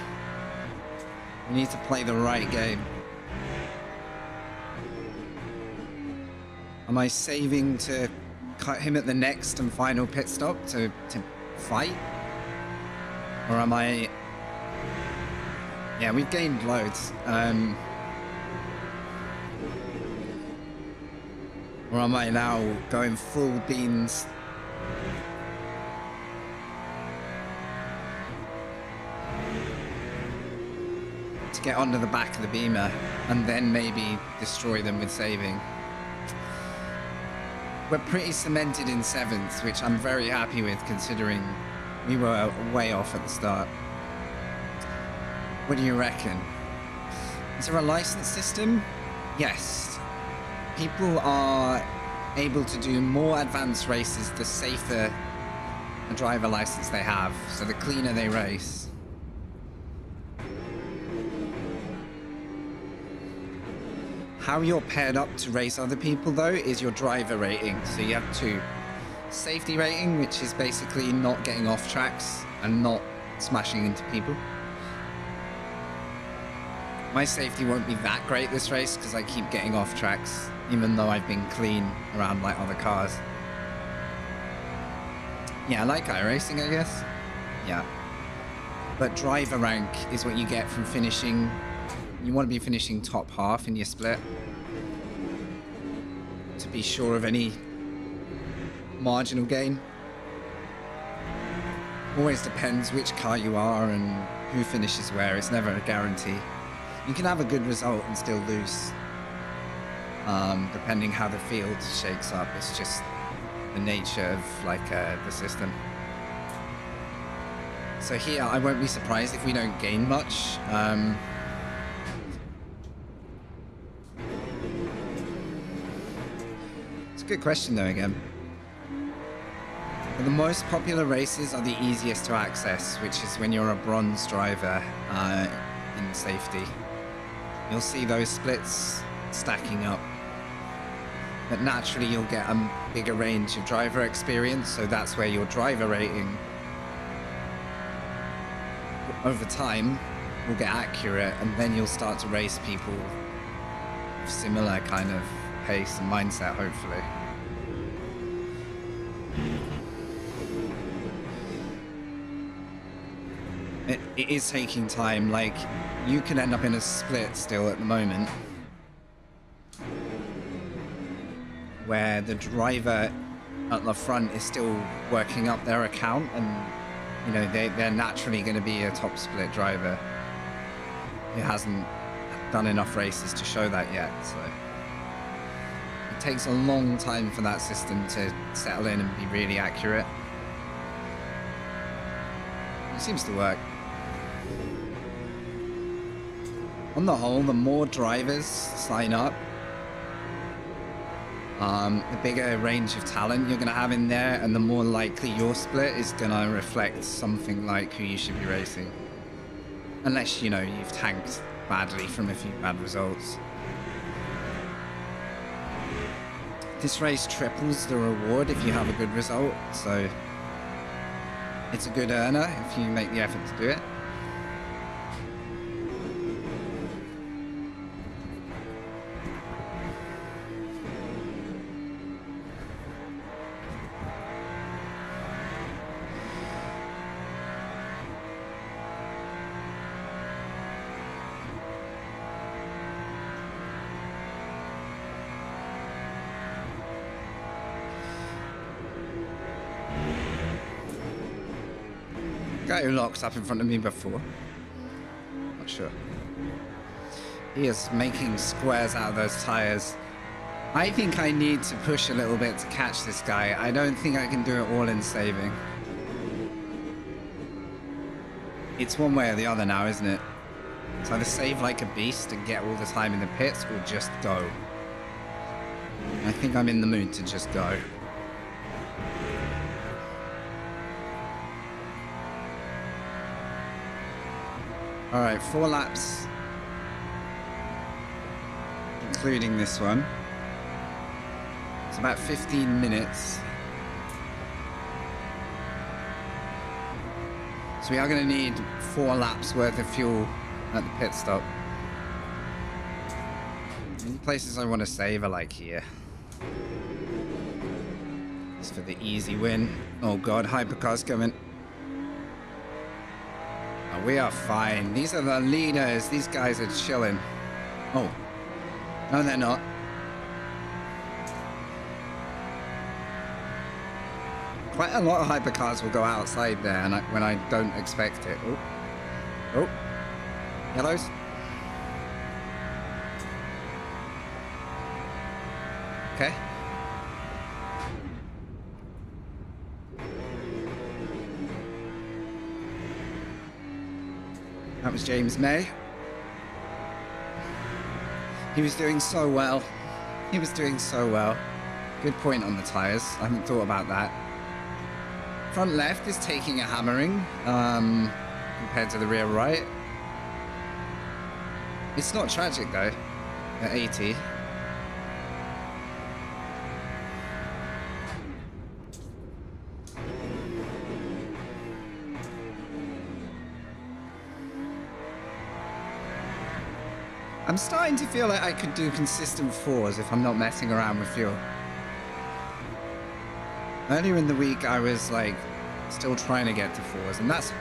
We need to play the right game. Am I saving to cut him at the next and final pit stop to fight? Or am I... Yeah, we've gained loads. Or am I now going full beans? to get onto the back of the Beamer and then maybe destroy them with saving. We're pretty cemented in 7th, which I'm very happy with considering we were way off at the start. What do you reckon? Is there a license system? Yes. People are able to do more advanced races the safer a driver license they have, so the cleaner they race. How you're paired up to race other people though is your driver rating. So you have 2. Safety rating, which is basically not getting off tracks and not smashing into people. My safety won't be that great this race because I keep getting off tracks, even though I've been clean around like other cars. Yeah, I like iRacing, I guess. Yeah. But driver rank is what you get from finishing. You want to be finishing top half in your split to be sure of any marginal gain. Always depends which car you are and who finishes where. It's never a guarantee. You can have a good result and still lose, depending how the field shakes up. It's just the nature of like the system. So here, I won't be surprised if we don't gain much. It's a good question though again. But the most popular races are the easiest to access, which is when you're a bronze driver in safety. You'll see those splits stacking up. But naturally you'll get a bigger range of driver experience, so that's where your driver rating over time will get accurate, and then you'll start to race people with similar kind of pace and mindset, hopefully. It is taking time. Like, you can end up in a split still at the moment where the driver at the front is still working up their account, and you know they're naturally going to be a top split driver. It hasn't done enough races to show that yet, so it takes a long time for that system to settle in and be really accurate. It seems to work. On the whole, the more drivers sign up, the bigger range of talent you're going to have in there, and the more likely your split is going to reflect something like who you should be racing. Unless, you know, you've tanked badly from a few bad results. This race triples the reward if you have a good result, so it's a good earner if you make the effort to do it. Guy who locks up in front of me before. Not sure. He is making squares out of those tires. I think I need to push a little bit to catch this guy. I don't think I can do it all in saving. It's one way or the other now, isn't it? It's either save like a beast and get all the time in the pits, or just go. I think I'm in the mood to just go. Alright, 4 laps, including this one. It's about 15 minutes. So we are going to need 4 laps worth of fuel at the pit stop. The places I want to save are like here. It's for the easy win. Oh god, hypercar's coming. We are fine. These are the leaders. These guys are chilling. Oh. No, they're not. Quite a lot of hypercars will go outside there and when I don't expect it. Oh. Oh. Yellows. Okay. That was James May. He was doing so well. He was doing so well. Good point on the tyres. I hadn't thought about that. Front left is taking a hammering compared to the rear right. It's not tragic though, at 80. I'm starting to feel like I could do consistent fours if I'm not messing around with fuel. Earlier in the week, I was like still trying to get to fours, and that's,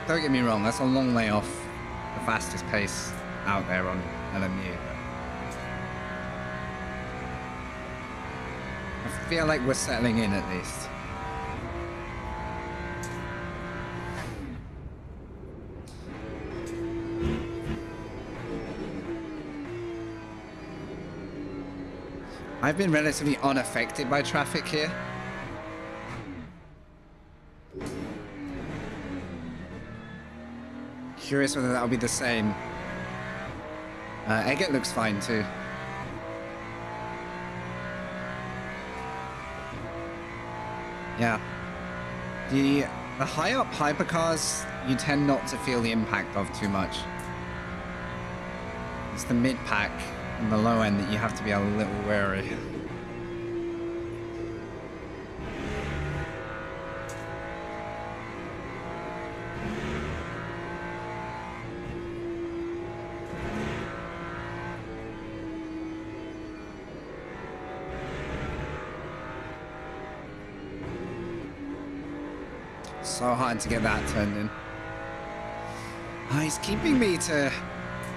don't get me wrong, that's a long way off the fastest pace out there on LMU. I feel like we're settling in at least. I've been relatively unaffected by traffic here. Curious whether that'll be the same. Eggert looks fine too. Yeah. The high up hypercars, you tend not to feel the impact of too much. It's the mid pack and the low end that you have to be a little wary. So hard to get that turned in. Oh, he's keeping me to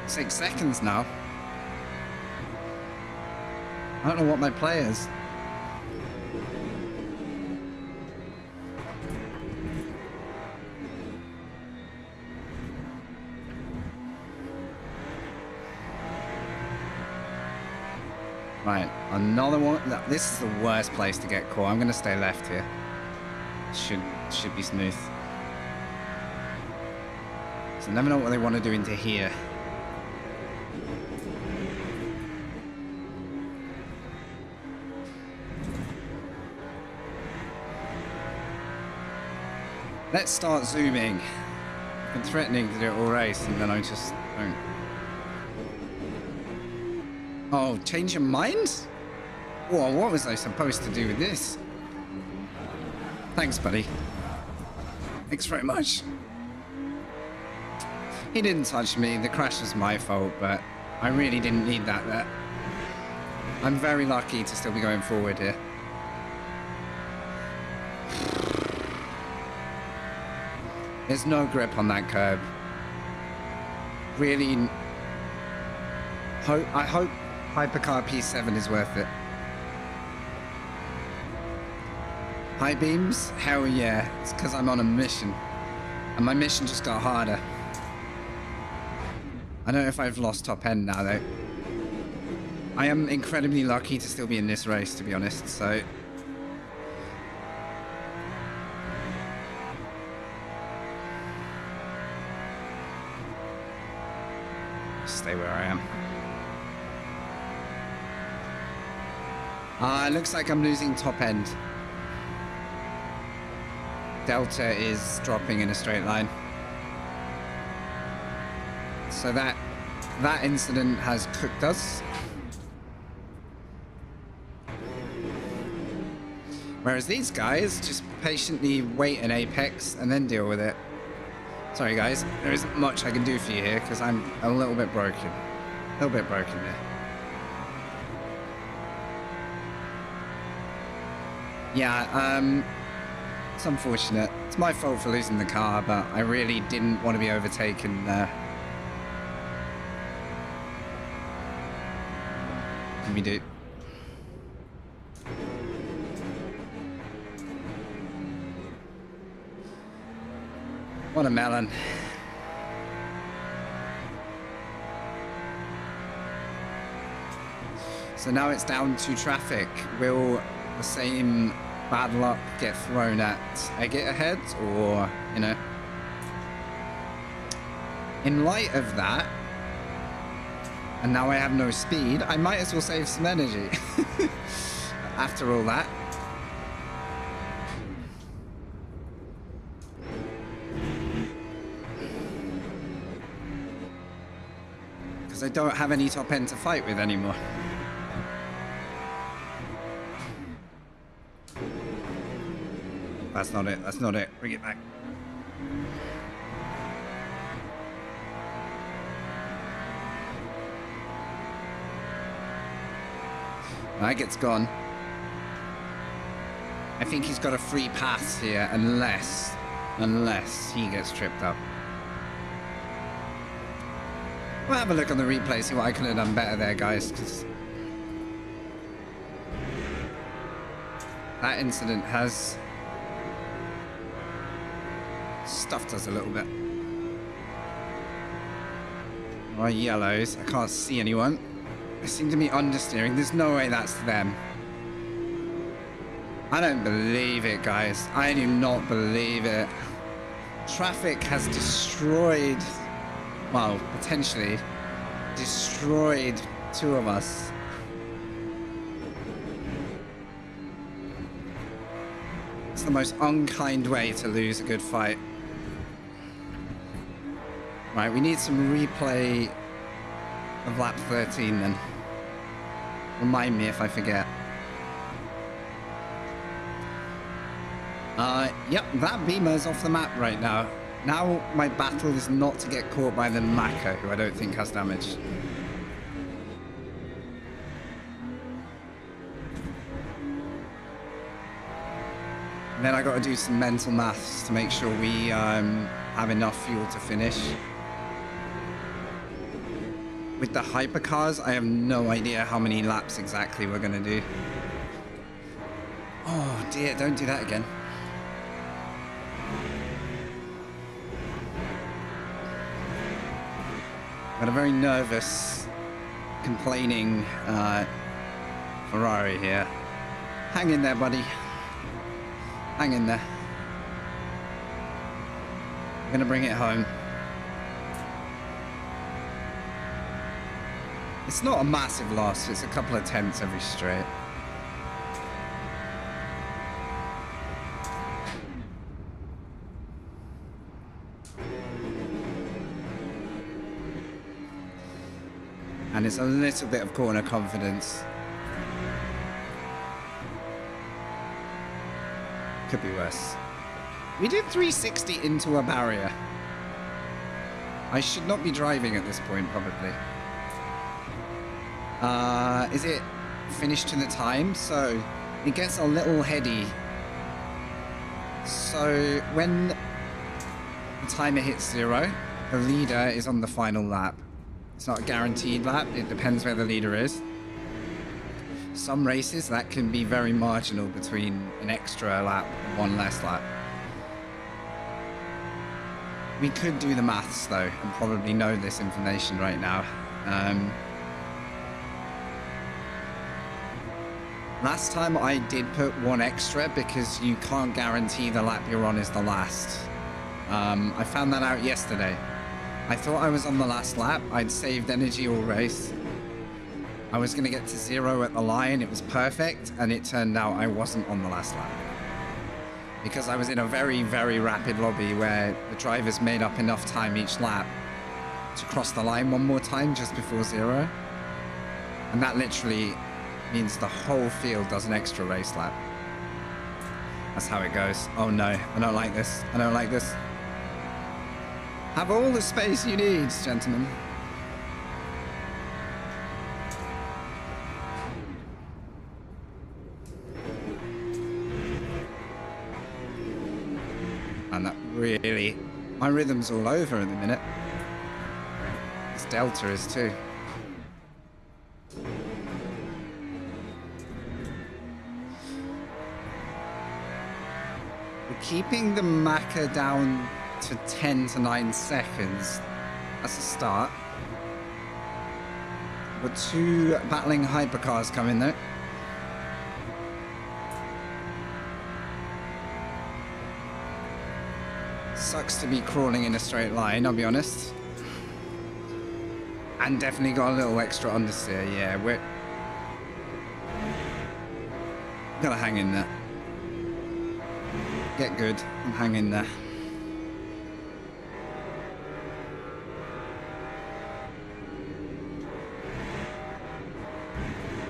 6 seconds now. I don't know what my play is. Right, another one. This is the worst place to get caught. I'm going to stay left here. Should be smooth. So never know what they want to do into here. Let's start zooming. I've been threatening to do it all race and then I just don't. Oh, change your mind? Whoa, what was I supposed to do with this? Thanks, buddy. Thanks very much. He didn't touch me. The crash was my fault, but I really didn't need that there. I'm very lucky to still be going forward here. There's no grip on that curb. Really, I hope Hypercar P7 is worth it. High beams? Hell yeah. It's because I'm on a mission. And my mission just got harder. I don't know if I've lost top end now though. I am incredibly lucky to still be in this race, to be honest, so... Stay where I am. It looks like I'm losing top end. Delta is dropping in a straight line. So that incident has cooked us. Whereas these guys just patiently wait in apex and then deal with it. Sorry guys, there isn't much I can do for you here because I'm a little bit broken. A little bit broken there. Yeah, it's unfortunate. It's my fault for losing the car, but I really didn't want to be overtaken there. What we do? What a melon. So now it's down to traffic. Will the same bad luck get thrown at Egget ahead, or, you know? In light of that, and now I have no speed, I might as well save some energy. After all that. Because I don't have any top end to fight with anymore. That's not it. That's not it. Bring it back. Egget's gone. I think he's got a free pass here, unless he gets tripped up. We'll have a look on the replay, see what I could have done better there, guys, because that incident has stuffed us a little bit. Our yellows, I can't see anyone. They seem to be understeering. There's no way that's them. I don't believe it, guys. I do not believe it. Traffic has destroyed, well, potentially destroyed two of us. It's the most unkind way to lose a good fight. Right, we need some replay of lap 13 then. Remind me if I forget. Yep, that Beamer's off the map right now. Now my battle is not to get caught by the Maka, who I don't think has damage. And then I got to do some mental maths to make sure we have enough fuel to finish. With the hypercars, I have no idea how many laps exactly we're going to do. Oh dear, don't do that again. Got a very nervous, complaining Ferrari here. Hang in there, buddy. Hang in there. I'm gonna bring it home. It's not a massive loss, it's a couple of tenths every straight. And it's a little bit of corner confidence. Could be worse. We did 360 into a barrier. I should not be driving at this point, probably. Is it finished to the time? So it gets a little heady. So when the timer hits 0, the leader is on the final lap. It's not a guaranteed lap, it depends where the leader is. Some races that can be very marginal between an extra lap and one less lap. We could do the maths though, and probably know this information right now. Last time I did put one extra because you can't guarantee the lap you're on is the last. I found that out yesterday. I thought I was on the last lap. I'd saved energy all race. I was going to get to 0 at the line. It was perfect. And it turned out I wasn't on the last lap. Because I was in a very, very rapid lobby where the drivers made up enough time each lap to cross the line one more time just before 0. And that literally means the whole field does an extra race lap. That's how it goes. Oh no, I don't like this. I don't like this. Have all the space you need, gentlemen. And that really... my rhythm's all over at the minute. This Delta is too. We're keeping the Maka down to 10 to 9 seconds. That's a start. Got two battling hypercars coming though. Sucks to be crawling in a straight line, I'll be honest. And definitely got a little extra understeer. Yeah, we're gotta hang in there. Get good and hang in there.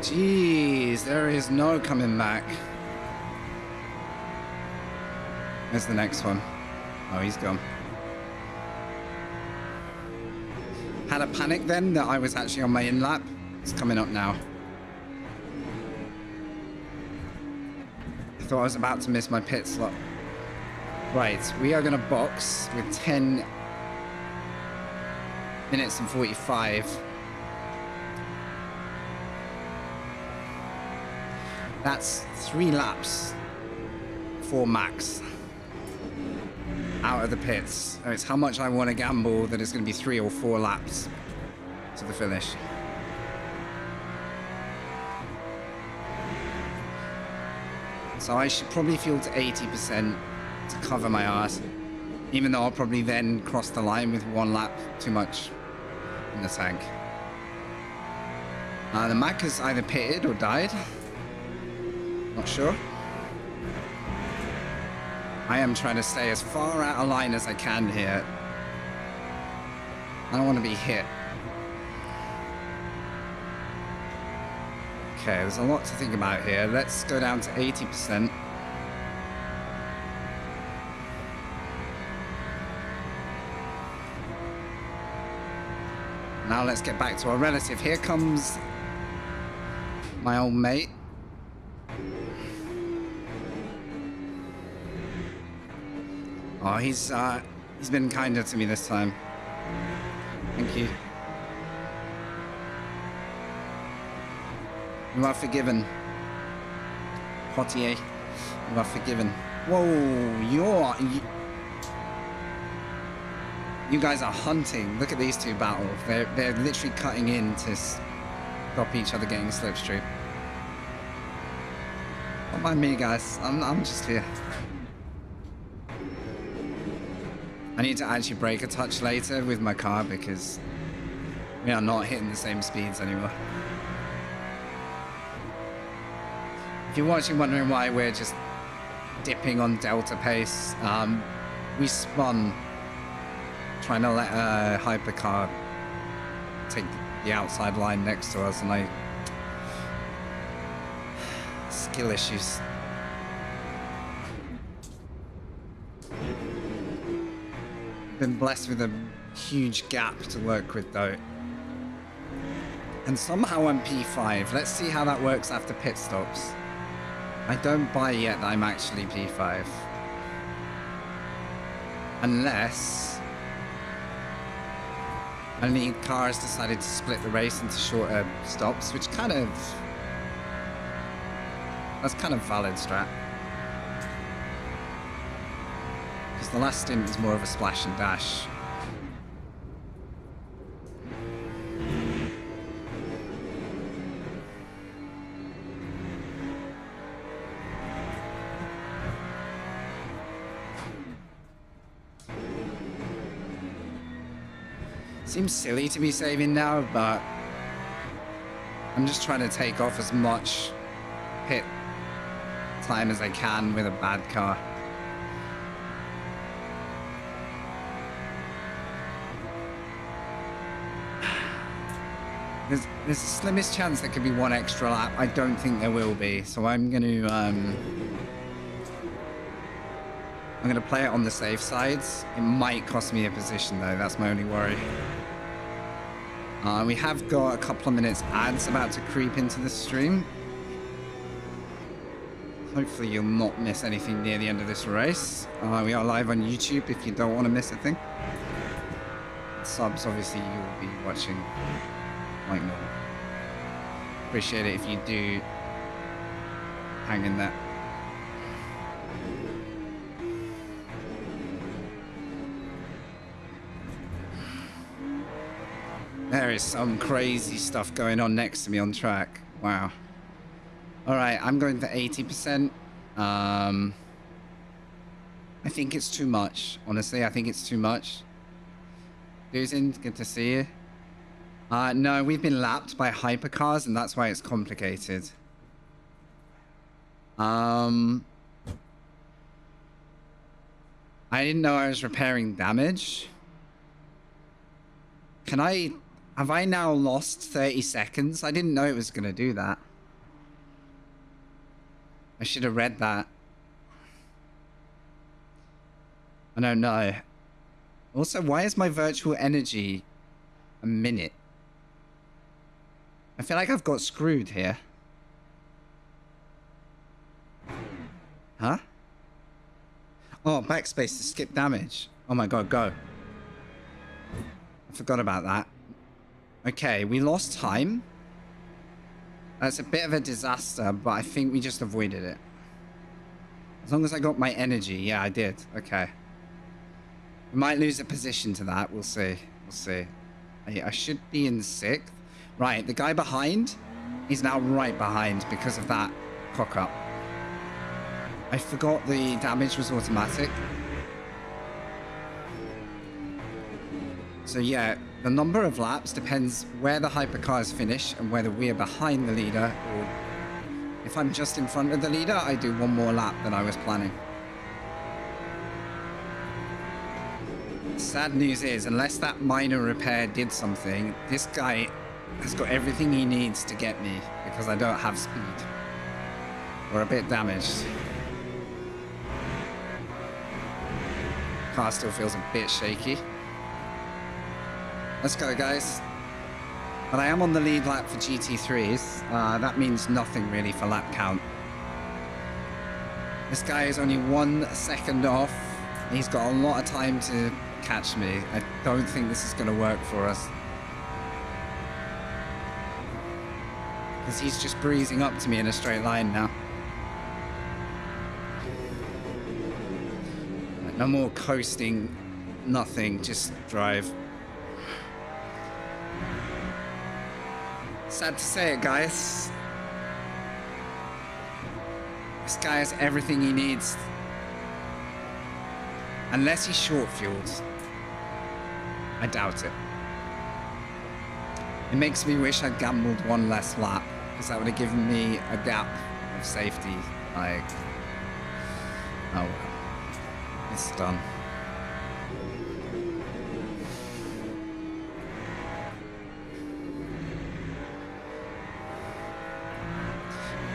Jeez, there is no coming back. There's the next one. Oh, he's gone. Had a panic then that I was actually on my in lap. It's coming up now. I thought I was about to miss my pit slot. Right, we are going to box with 10 minutes and 45. That's 3 laps for max out of the pits. So it's how much I want to gamble that it's going to be 3 or 4 laps to the finish. So I should probably fuel to 80% to cover my arse, even though I'll probably then cross the line with 1 lap too much in the tank. The Mac has either pitted or died. Not sure. I am trying to stay as far out of line as I can here. I don't want to be hit. Okay, there's a lot to think about here. Let's go down to 80%. Now let's get back to our relative. Here comes my old mate. Oh, he's been kinder to me this time. Thank you. You are forgiven. Potier, you are forgiven. Whoa, you guys are hunting. Look at these two battle. They're literally cutting in to stop each other getting a slipstream. Don't mind me, guys. I'm just here. I need to actually brake a touch later with my car because we are not hitting the same speeds anymore. If you're watching wondering why we're just dipping on delta pace, we spun trying to let a hypercar take the outside line next to us, and skill issues. Been blessed with a huge gap to work with though. And somehow I'm P5. Let's see how that works after pit stops. I don't buy yet that I'm actually P5. Unless only cars decided to split the race into shorter stops, which that's kind of valid strat. Because the last stint was more of a splash and dash. Seems silly to be saving now, but I'm just trying to take off as much pit time as I can with a bad car. There's the slimmest chance there could be 1 extra lap. I don't think there will be, so I'm gonna play it on the safe sides. It might cost me a position though, that's my only worry. We have got a couple of minutes ads about to creep into the stream. Hopefully you'll not miss anything near the end of this race. We are live on YouTube if you don't want to miss a thing. Subs, obviously you'll be watching like normal. Appreciate it if you do hang in there. There is some crazy stuff going on next to me on track. Wow. All right, I'm going for 80%. I think it's too much. Honestly, I think it's too much. Susan, good to see you. No, we've been lapped by hypercars, and that's why it's complicated. I didn't know I was repairing damage. Have I now lost 30 seconds? I didn't know it was going to do that. I should have read that. I don't know. Also, why is my virtual energy a minute? I feel like I've got screwed here. Huh? Oh, backspace to skip damage. Oh my god, go. I forgot about that. Okay, we lost time. That's a bit of a disaster, but I think we just avoided it. As long as I got my energy. Yeah, I did. Okay. We might lose a position to that. We'll see. We'll see. I should be in 6th. Right, the guy behind is now right behind because of that cock-up. I forgot the damage was automatic. So yeah, the number of laps depends where the hypercars finish and whether we're behind the leader, or if I'm just in front of the leader, I do one more lap than I was planning. Sad news is, unless that minor repair did something, this guy has got everything he needs to get me because I don't have speed. We're a bit damaged. Car still feels a bit shaky. Let's go, guys. But I am on the lead lap for GT3s. That means nothing really for lap count. This guy is only 1 second off. He's got a lot of time to catch me. I don't think this is going to work for us. Because he's just breezing up to me in a straight line now. No more coasting, nothing, just drive. Sad to say it, guys. This guy has everything he needs. Unless he's short-fueled. I doubt it. It makes me wish I'd gambled one less lap, because that would have given me a gap of safety. Like, oh well. It's done.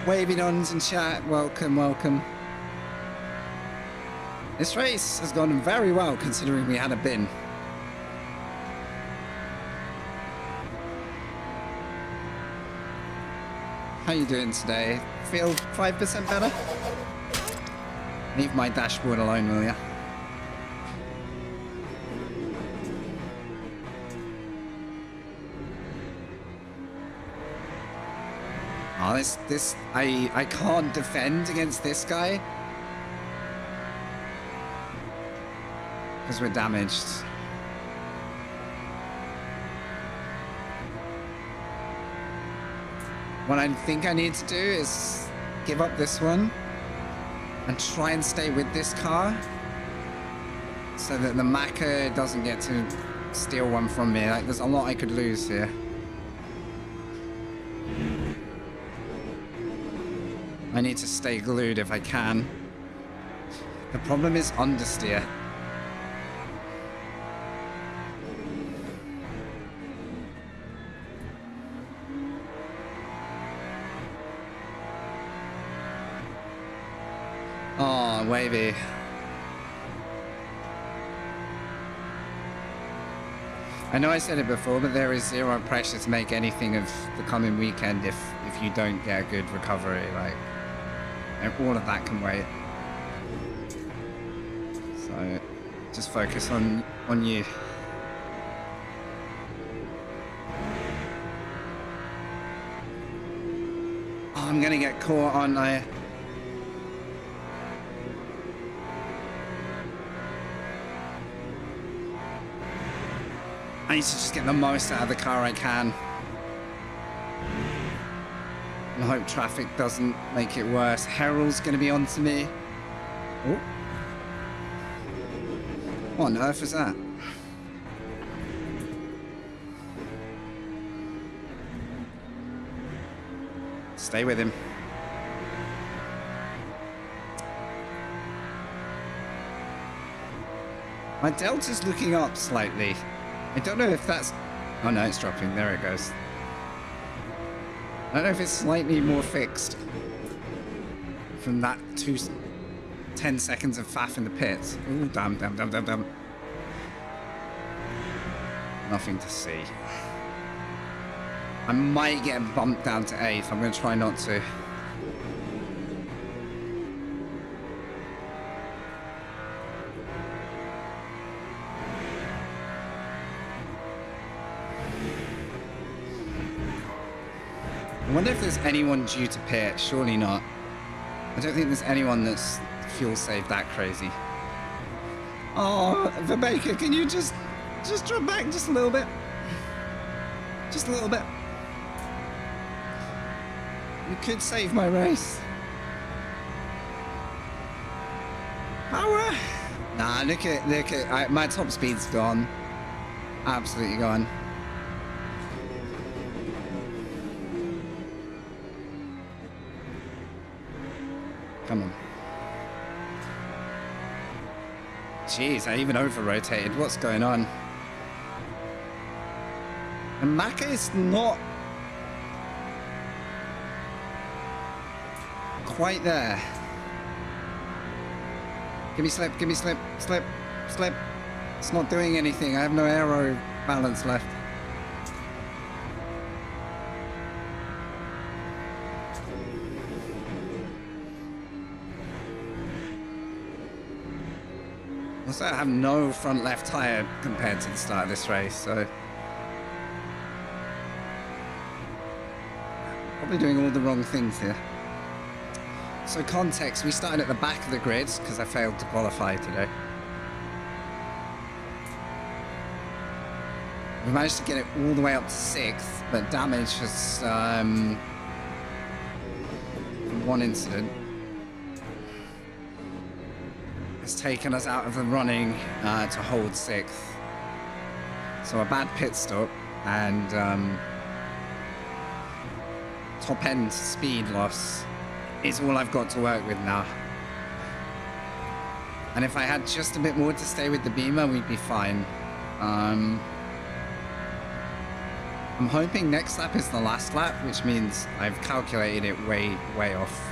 Waving ons in chat, welcome, welcome. This race has gone very well considering we had a bin. How you doing today? Feel 5% better? Leave my dashboard alone, will ya? Oh, I can't defend against this guy. Because we're damaged. What I think I need to do is give up this one and try and stay with this car so that the Macca doesn't get to steal one from me. Like, there's a lot I could lose here. I need to stay glued if I can. The problem is understeer. Oh, wavy. I know I said it before, but there is zero pressure to make anything of the coming weekend if you don't get a good recovery. Like, all of that can wait. So, just focus on you. Oh, I'm gonna get caught, aren't I? I need to just get the most out of the car I can. And hope traffic doesn't make it worse. Herald's going to be on to me. Oh. What on earth is that? Stay with him. My delta's looking up slightly. I don't know if that's... Oh no, it's dropping. There it goes. I don't know if it's slightly more fixed from that 10 seconds of faff in the pits. Ooh, damn. Nothing to see. I might get bumped down to 8th. I'm going to try not to. I wonder if there's anyone due to pit. Surely not. I don't think there's anyone that's fuel saved that crazy. Oh, Vibeka, can you just drop back just a little bit? Just a little bit. You could save my race. Power. Nah, look at my top speed's gone. Absolutely gone. Come on. Jeez, I even over-rotated. What's going on? And Maka is not quite there. Give me slip, give me slip, slip, slip. It's not doing anything. I have no aero balance left. Also, I have no front left tyre compared to the start of this race, so probably doing all the wrong things here. So context, we started at the back of the grid because I failed to qualify today. We managed to get it all the way up to 6th, but damage has, from one incident, has taken us out of the running to hold 6th. So a bad pit stop and top end speed loss is all I've got to work with now. And if I had just a bit more to stay with the Beamer, we'd be fine. I'm hoping next lap is the last lap, which means I've calculated it way off.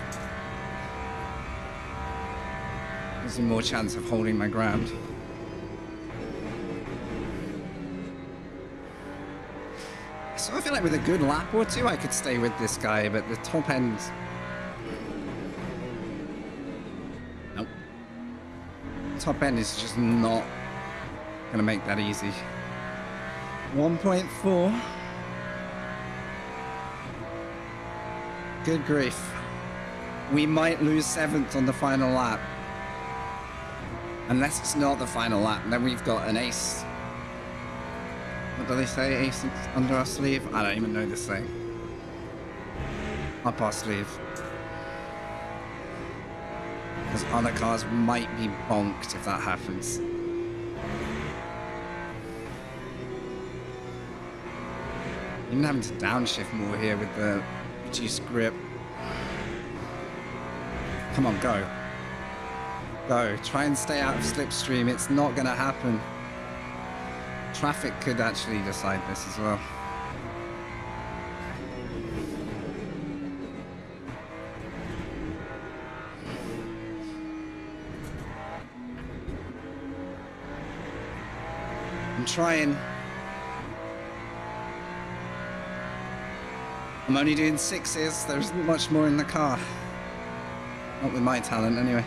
Gives me more chance of holding my ground. So I feel like with a good lap or two, I could stay with this guy, but the top end... Nope. Top end is just not gonna make that easy. 1.4. Good grief. We might lose 7th on the final lap. Unless it's not the final lap, and then we've got an ace. What do they say? Ace under our sleeve? I don't even know this thing. Up our sleeve. Because other cars might be bonked if that happens. Even having to downshift more here with the reduced grip. Come on, go. Go. Try and stay out of slipstream. It's not going to happen. Traffic could actually decide this as well. I'm trying. I'm only doing 6s. There isn't much more in the car. Not with my talent, anyway.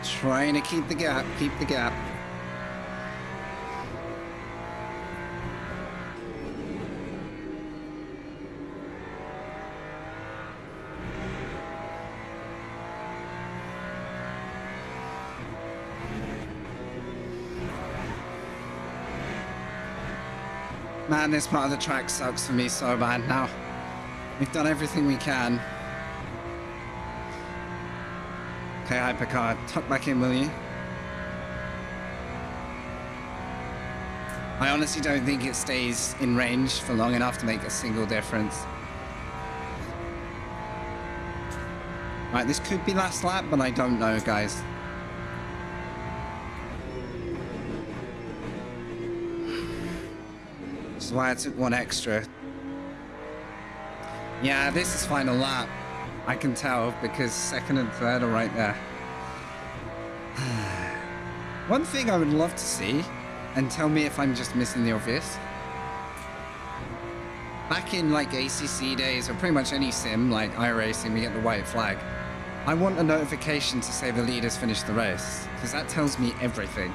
Trying to keep the gap, keep the gap. Man, this part of the track sucks for me so bad now. We've done everything we can. Okay, Hypercar, tuck back in, will you? I honestly don't think it stays in range for long enough to make a single difference. Right, this could be last lap, but I don't know, guys. This is why I took one extra. Yeah, this is final lap. I can tell because second and third are right there. One thing I would love to see, and tell me if I'm just missing the obvious. Back in like ACC days, or pretty much any sim, like iRacing, we get the white flag. I want a notification to say the leader's finished the race, because that tells me everything.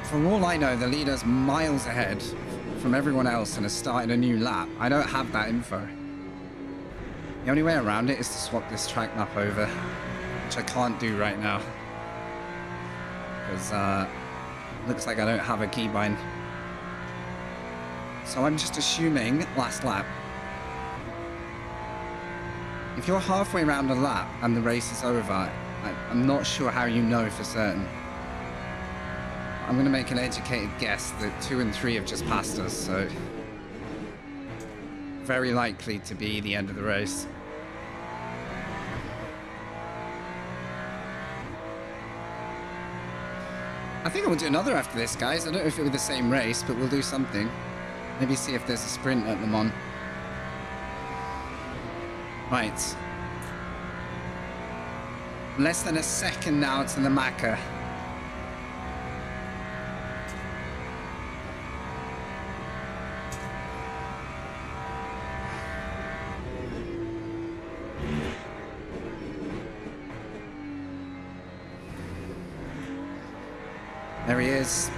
For all I know, the leader's miles ahead from everyone else and has started a new lap. I don't have that info. The only way around it is to swap this track map over, which I can't do right now. Because looks like I don't have a keybind. So I'm just assuming last lap. If you're halfway around a lap and the race is over, I'm not sure how you know for certain. I'm going to make an educated guess that 2 and 3 have just passed us, so very likely to be the end of the race. I think we'll do another after this, guys. I don't know if it'll be the same race, but we'll do something. Maybe see if there's a sprint at Le Mans. Right. Less than a second now to the Macca. There he is.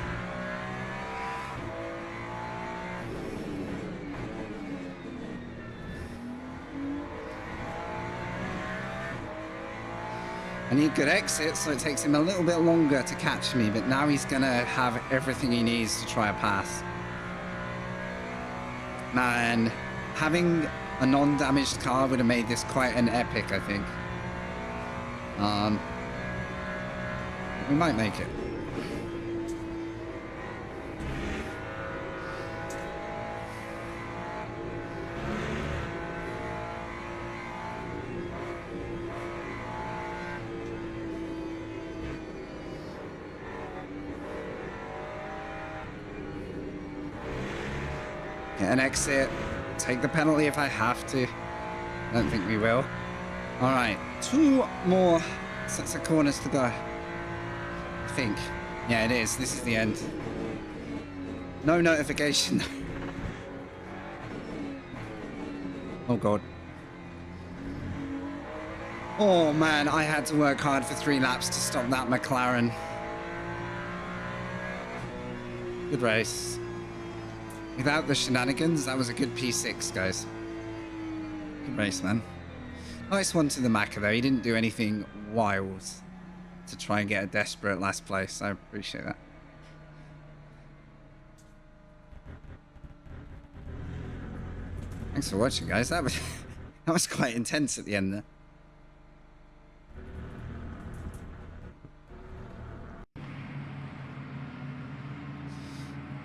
I need good exits, so it takes him a little bit longer to catch me, but now he's going to have everything he needs to try a pass. Man, having a non-damaged car would have made this quite an epic, I think. We might make it. Get an exit. Take the penalty if I have to. I don't think we will. All right, 2 more sets of corners to go. I think. Yeah, it is. This is the end. No notification. Oh, God. Oh, man, I had to work hard for 3 laps to stop that McLaren. Good race. Without the shenanigans, that was a good P6, guys. Good race, man. Nice one to the Macca, though. He didn't do anything wild to try and get a desperate last place. I appreciate that. Thanks for watching, guys. That was quite intense at the end there.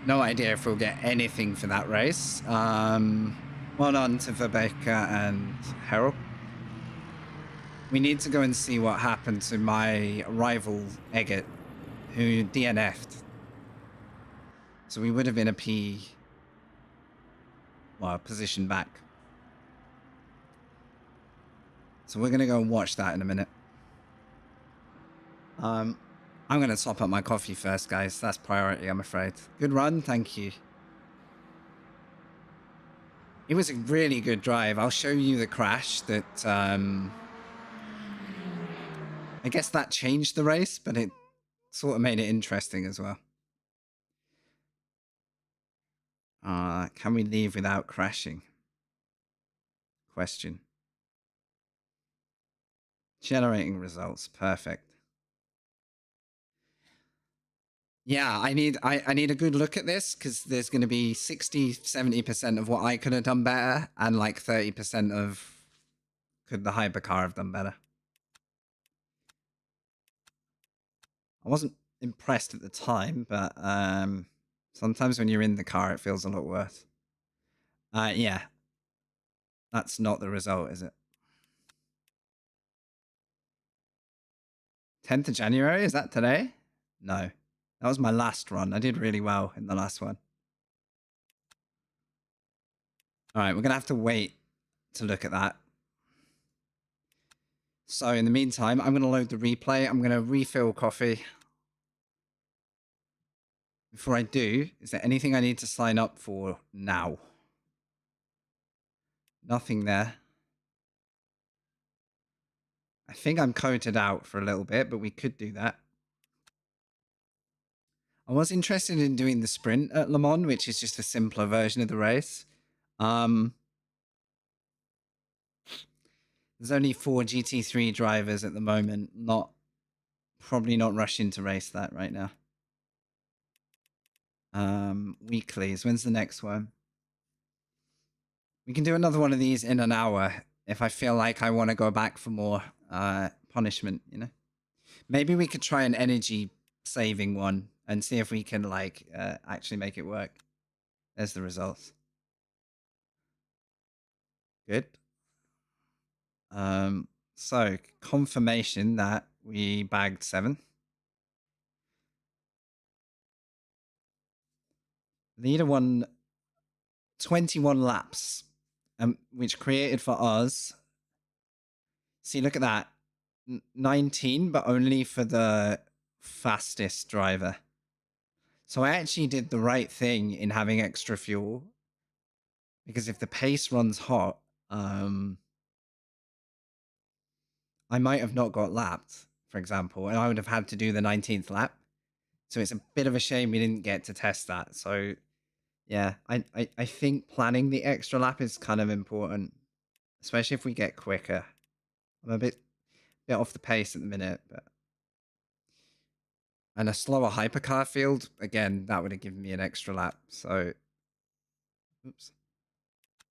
No idea if we'll get anything for that race. Well done to Verbeka and Harold. We need to go and see what happened to my rival Eggert, who DNF'd. So we would have been a position back. So we're going to go and watch that in a minute. I'm going to top up my coffee first, guys. That's priority, I'm afraid. Good run. Thank you. It was a really good drive. I'll show you the crash that... I guess that changed the race, but it sort of made it interesting as well. Can we leave without crashing? Question. Generating results. Perfect. Yeah, I need a good look at this because there's going to be 60-70% of what I could have done better and like 30% of could the hypercar have done better. I wasn't impressed at the time, but sometimes when you're in the car, it feels a lot worse. Yeah, that's not the result, is it? 10th of January, is that today? No, that was my last run. I did really well in the last one. All right, we're going to have to wait to look at that. So in the meantime, I'm going to load the replay. I'm going to refill coffee. Before I do, is there anything I need to sign up for now? Nothing there. I think I'm coded out for a little bit, but we could do that. I was interested in doing the sprint at Le Mans, which is just a simpler version of the race. There's only 4 GT3 drivers at the moment. Probably not rushing to race that right now. Weeklies. When's the next one? We can do another one of these in an hour if I feel like I want to go back for more punishment, you know? Maybe we could try an energy saving one and see if we can like actually make it work. There's the results. Good. So confirmation that we bagged 7. Leader won 21 laps, which created for us. See, look at that. 19, but only for the fastest driver. So I actually did the right thing in having extra fuel. Because if the pace runs hot, I might have not got lapped, for example, and I would have had to do the 19th lap. So it's a bit of a shame we didn't get to test that. So yeah, I think planning the extra lap is kind of important, especially if we get quicker. I'm a bit off the pace at the minute, but and a slower hypercar field, again, that would have given me an extra lap. So oops.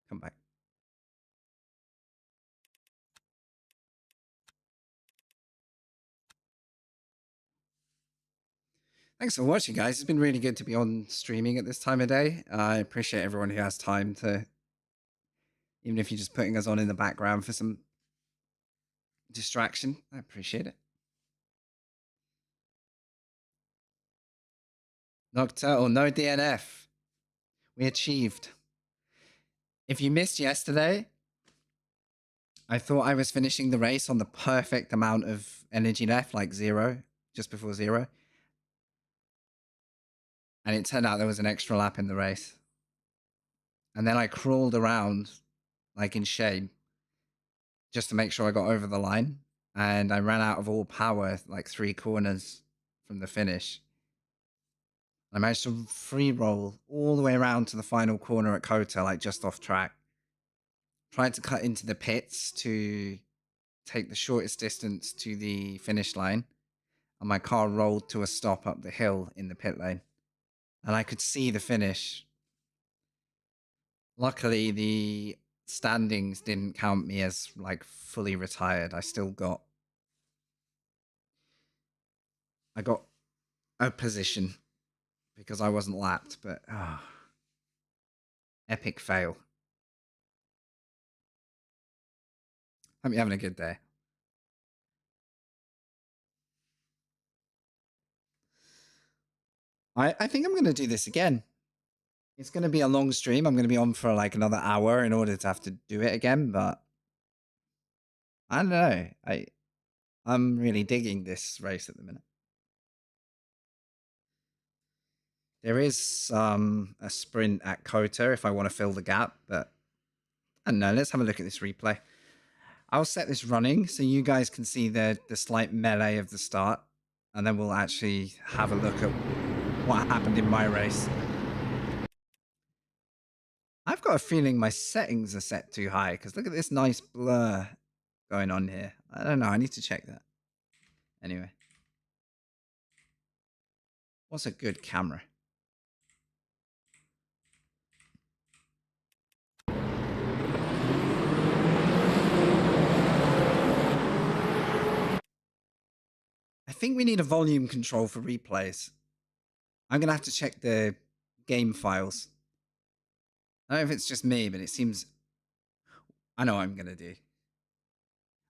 Come back. Thanks for watching, guys. It's been really good to be on streaming at this time of day. I appreciate everyone who has time to, even if you're just putting us on in the background for some distraction. I appreciate it. Nocturne, no DNF. We achieved. If you missed yesterday, I thought I was finishing the race on the perfect amount of energy left, like 0, just before 0. And it turned out there was an extra lap in the race. And then I crawled around, like in shame, just to make sure I got over the line. And I ran out of all power, like 3 corners from the finish. I managed to free roll all the way around to the final corner at Kota, like just off track. Tried to cut into the pits to take the shortest distance to the finish line. And my car rolled to a stop up the hill in the pit lane. And I could see the finish. Luckily, the standings didn't count me as like fully retired. I got a position because I wasn't lapped, but epic fail. Hope you're having a good day. I think I'm going to do this again. It's going to be a long stream. I'm going to be on for like another hour in order to have to do it again, but I don't know. I'm really digging this race at the minute. There is a sprint at Kota if I want to fill the gap, but I don't know. Let's have a look at this replay. I'll set this running so you guys can see the slight melee of the start, and then we'll actually have a look at what happened in my race. I've got a feeling my settings are set too high because look at this nice blur going on here. I don't know. I need to check that. Anyway. What's a good camera? I think we need a volume control for replays. I'm going to have to check the game files. I don't know if it's just me, but it seems... I know what I'm going to do.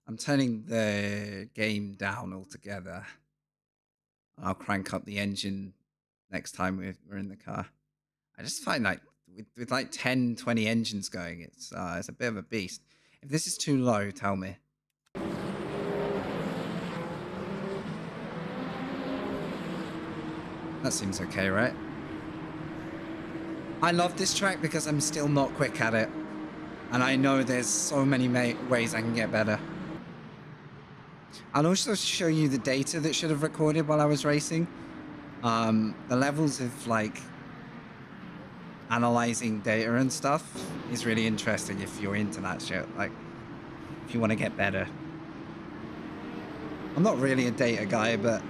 I'm turning the game down altogether. I'll crank up the engine next time we're in the car. I just find like with like 10, 20 engines going, it's a bit of a beast. If this is too low, tell me. That seems okay, right? I love this track because I'm still not quick at it. And I know there's so many ways I can get better. I'll also show you the data that should have recorded while I was racing. The levels of like analyzing data and stuff is really interesting if you're into that shit. Like, if you want to get better. I'm not really a data guy, but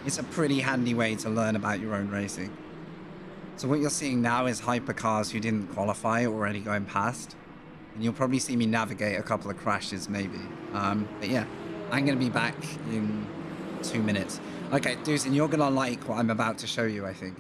it's a pretty handy way to learn about your own racing. So what you're seeing now is hypercars who didn't qualify already going past. And you'll probably see me navigate a couple of crashes maybe. But yeah, I'm going to be back in 2 minutes. Okay, Duzin, you're going to like what I'm about to show you, I think.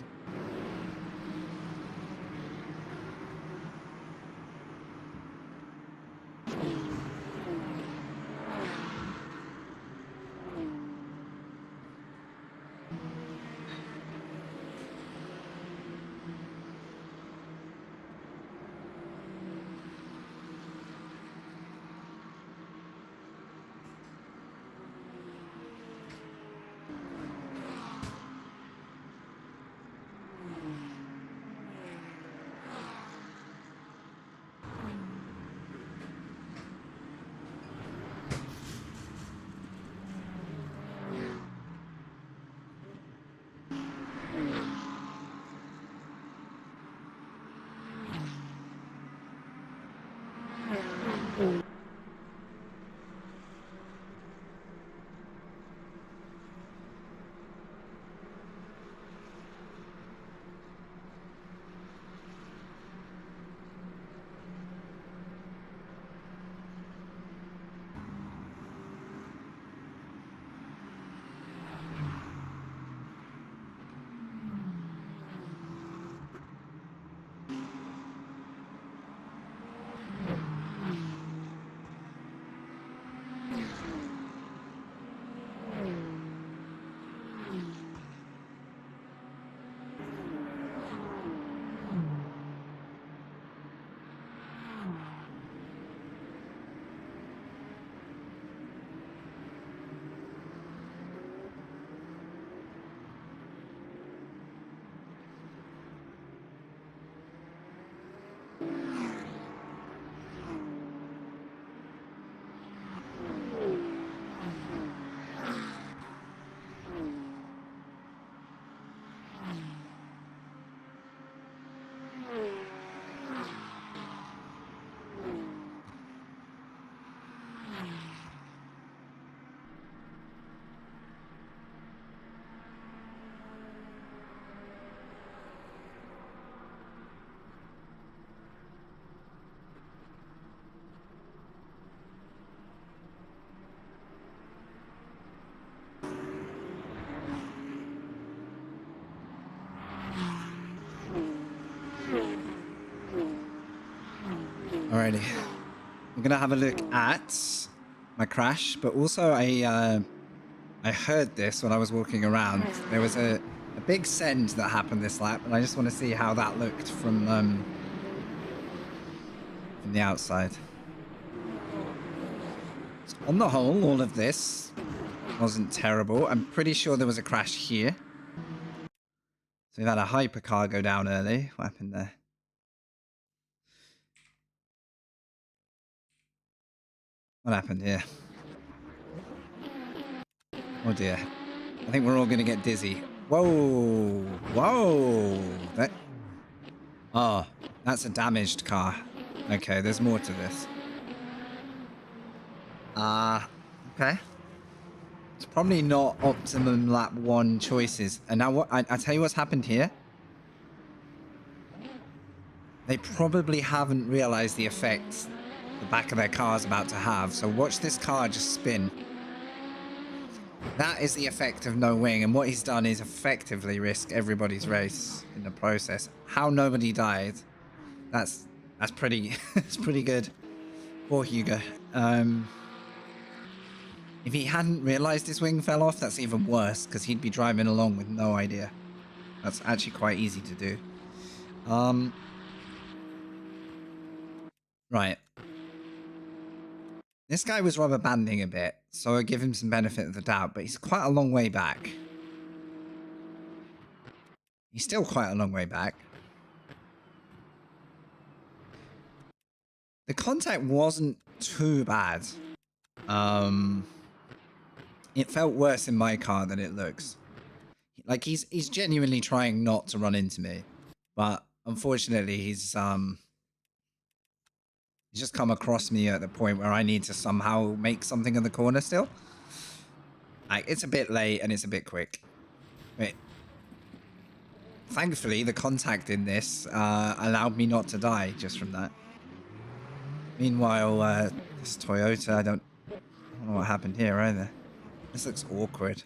Alrighty, we're gonna have a look at my crash, but also I heard this when I was walking around. There was a big send that happened this lap, and I just want to see how that looked from the outside. So on the whole, all of this wasn't terrible. I'm pretty sure there was a crash here. So we've had a hypercar go down early. What happened there? What happened here? Oh dear. I think we're all going to get dizzy. Whoa. Whoa. Oh, that's a damaged car. Okay, there's more to this. Okay. It's Probably not optimum lap 1 choices. And now what I tell you what's happened here. They probably haven't realized the effects the back of their car is about to have. So watch this car just spin. That is the effect of no wing. And what he's done is effectively risk everybody's race in the process. How nobody died. That's pretty that's pretty good. Poor Hugo. If he hadn't realized his wing fell off, that's even worse, because he'd be driving along with no idea. That's actually quite easy to do. Right. This guy was rubber banding a bit, so I give him some benefit of the doubt, but he's quite a long way back. He's still quite a long way back. The contact wasn't too bad. It felt worse in my car than it looks. Like, he's genuinely trying not to run into me, but unfortunately he's just come across me at the point where I need to somehow make something in the corner still. Like, it's a bit late and it's a bit quick. Wait. Thankfully, the contact in this allowed me not to die just from that. Meanwhile, this Toyota, I don't know what happened here either. This looks awkward.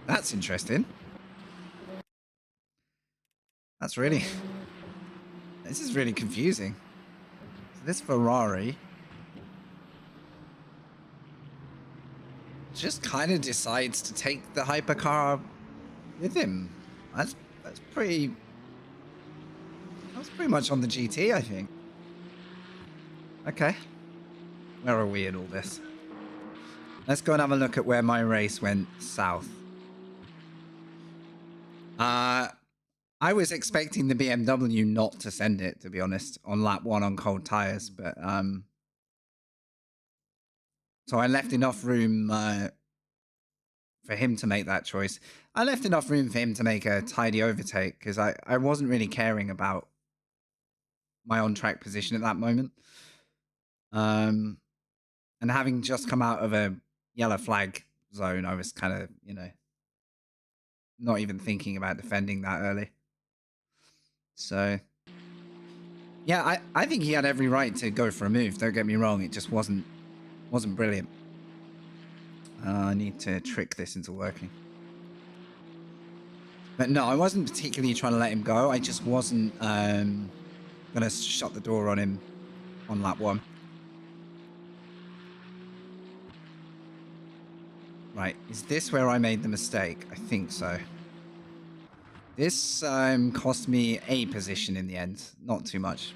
That's interesting. That's really... This is really confusing. So this Ferrari just kind of decides to take the hypercar with him. That's pretty... That's pretty much on the GT, I think. Okay. Where are we in all this? Let's go and have a look at where my race went south. I was expecting the BMW not to send it, to be honest, on lap 1 on cold tires, but so I left enough room for him to make that choice. I left enough room for him to make a tidy overtake because I wasn't really caring about my on-track position at that moment. And having just come out of a yellow flag zone, I was kind of, you know, not even thinking about defending that early. So, yeah, I think he had every right to go for a move. Don't get me wrong. It just wasn't brilliant. I need to trick this into working. But no, I wasn't particularly trying to let him go. I just wasn't going to shut the door on him on lap 1. Right, is this where I made the mistake? I think so. This cost me a position in the end, not too much.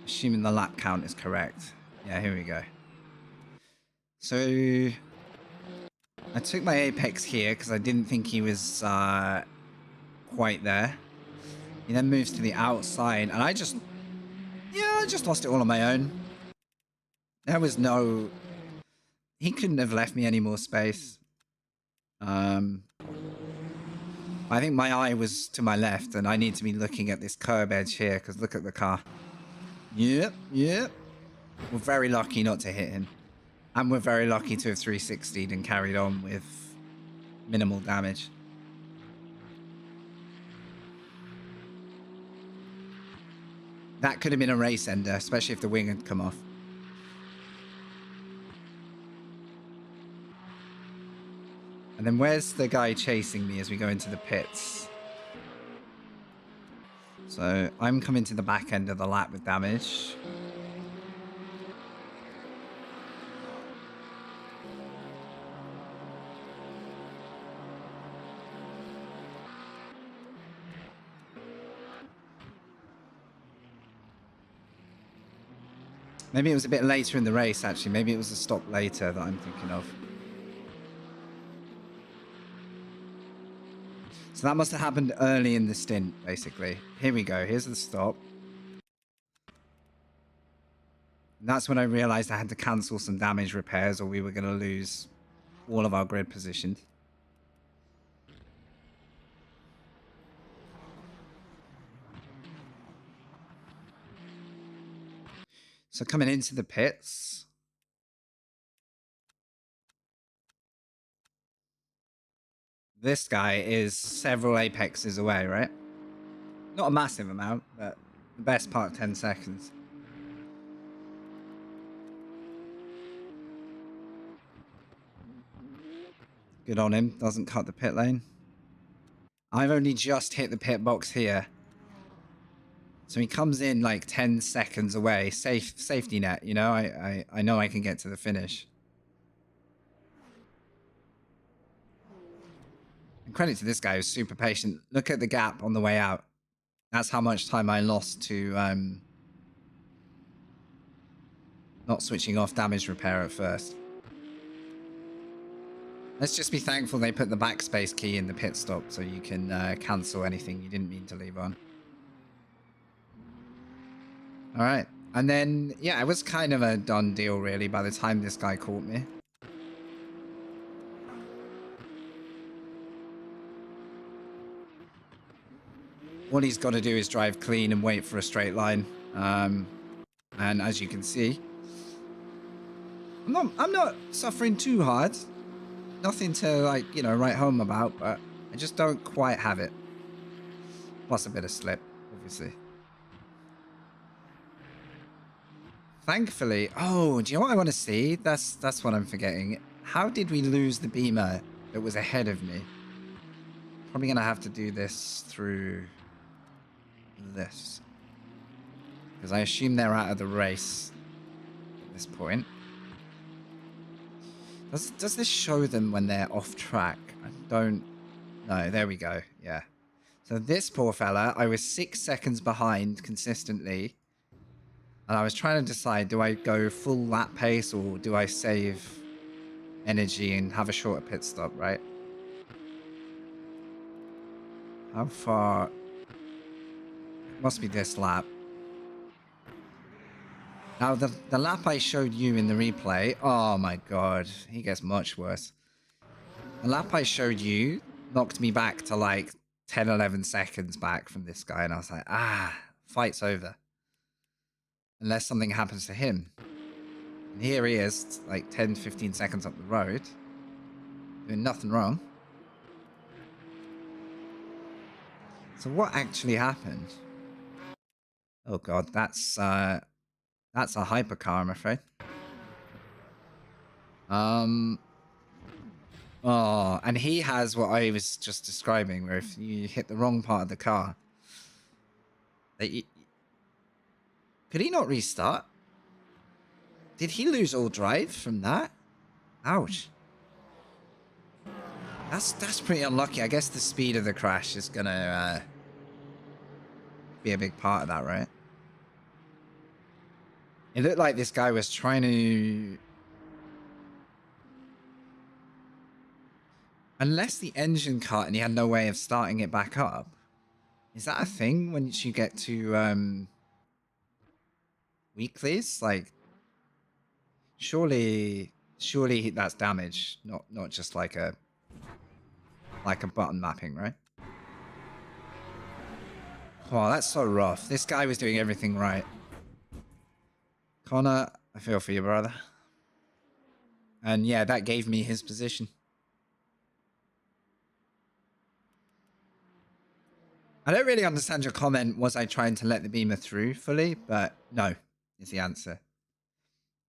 Assuming the lap count is correct. Yeah, here we go. So I took my apex here because I didn't think he was quite there. He then moves to the outside, and I just lost it all on my own. There was no... He couldn't have left me any more space. I think my eye was to my left, and I need to be looking at this curb edge here, because look at the car. Yep. We're very lucky not to hit him. And we're very lucky to have 360'd and carried on with minimal damage. That could have been a race ender, especially if the wing had come off. And then where's the guy chasing me as we go into the pits? So I'm coming to the back end of the lap with damage. Maybe it was a bit later in the race, actually. Maybe it was a stop later that I'm thinking of. So that must have happened early in the stint, basically. Here we go. Here's the stop. And that's when I realized I had to cancel some damage repairs or we were going to lose all of our grid positions. So coming into the pits, this guy is several apexes away, right? Not a massive amount, but the best part, 10 seconds. Good on him. Doesn't cut the pit lane. I've only just hit the pit box here. So he comes in like 10 seconds away. Safety net, you know? I know I can get to the finish. And credit to this guy who's super patient. Look at the gap on the way out. That's how much time I lost to not switching off damage repair at first. Let's just be thankful they put the backspace key in the pit stop so you can cancel anything you didn't mean to leave on. All right. And then, yeah, it was kind of a done deal, really, by the time this guy caught me. All he's got to do is drive clean and wait for a straight line. And as you can see, I'm not suffering too hard. Nothing to, like, you know, write home about, but I just don't quite have it. Plus a bit of slip, obviously. Thankfully, oh, do you know what I want to see? That's what I'm forgetting. How did we lose the beamer that was ahead of me? Probably going to have to do this through this. Because I assume they're out of the race at this point. Does this show them when they're off track? I don't know. There we go. Yeah. So this poor fella, I was 6 seconds behind consistently. And I was trying to decide, do I go full lap pace or do I save energy and have a shorter pit stop, right? How far? It must be this lap. Now, the lap I showed you in the replay, oh my god, he gets much worse. The lap I showed you knocked me back to like 10, 11 seconds back from this guy, and I was like, fight's over. Unless something happens to him. And here he is, like 10, 15 seconds up the road, doing nothing wrong. So what actually happened? Oh god, that's a hypercar, I'm afraid. Oh, and he has what I was just describing, where if you hit the wrong part of the car, could he not restart? Did he lose all drive from that? Ouch. That's pretty unlucky. I guess the speed of the crash is gonna be a big part of that, right? It looked like this guy was trying to... Unless the engine cut and he had no way of starting it back up. Is that a thing once you get to weeklies? Like, surely that's damage, not just like a button mapping, right? Oh, that's so rough. This guy was doing everything right. Connor, I feel for you, brother. And yeah, that gave me his position. I don't really understand your comment, was I trying to let the beamer through fully? But no, is the answer.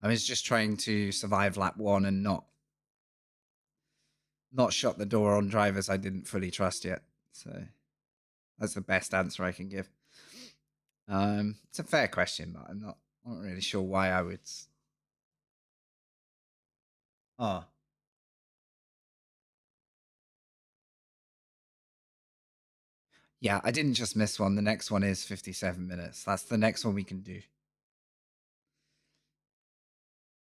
I was just trying to survive lap 1 and not shut the door on drivers I didn't fully trust yet. So that's the best answer I can give. It's a fair question, but I'm not really sure why I would... Oh. Yeah, I didn't just miss one. The next one is 57 minutes. That's the next one we can do.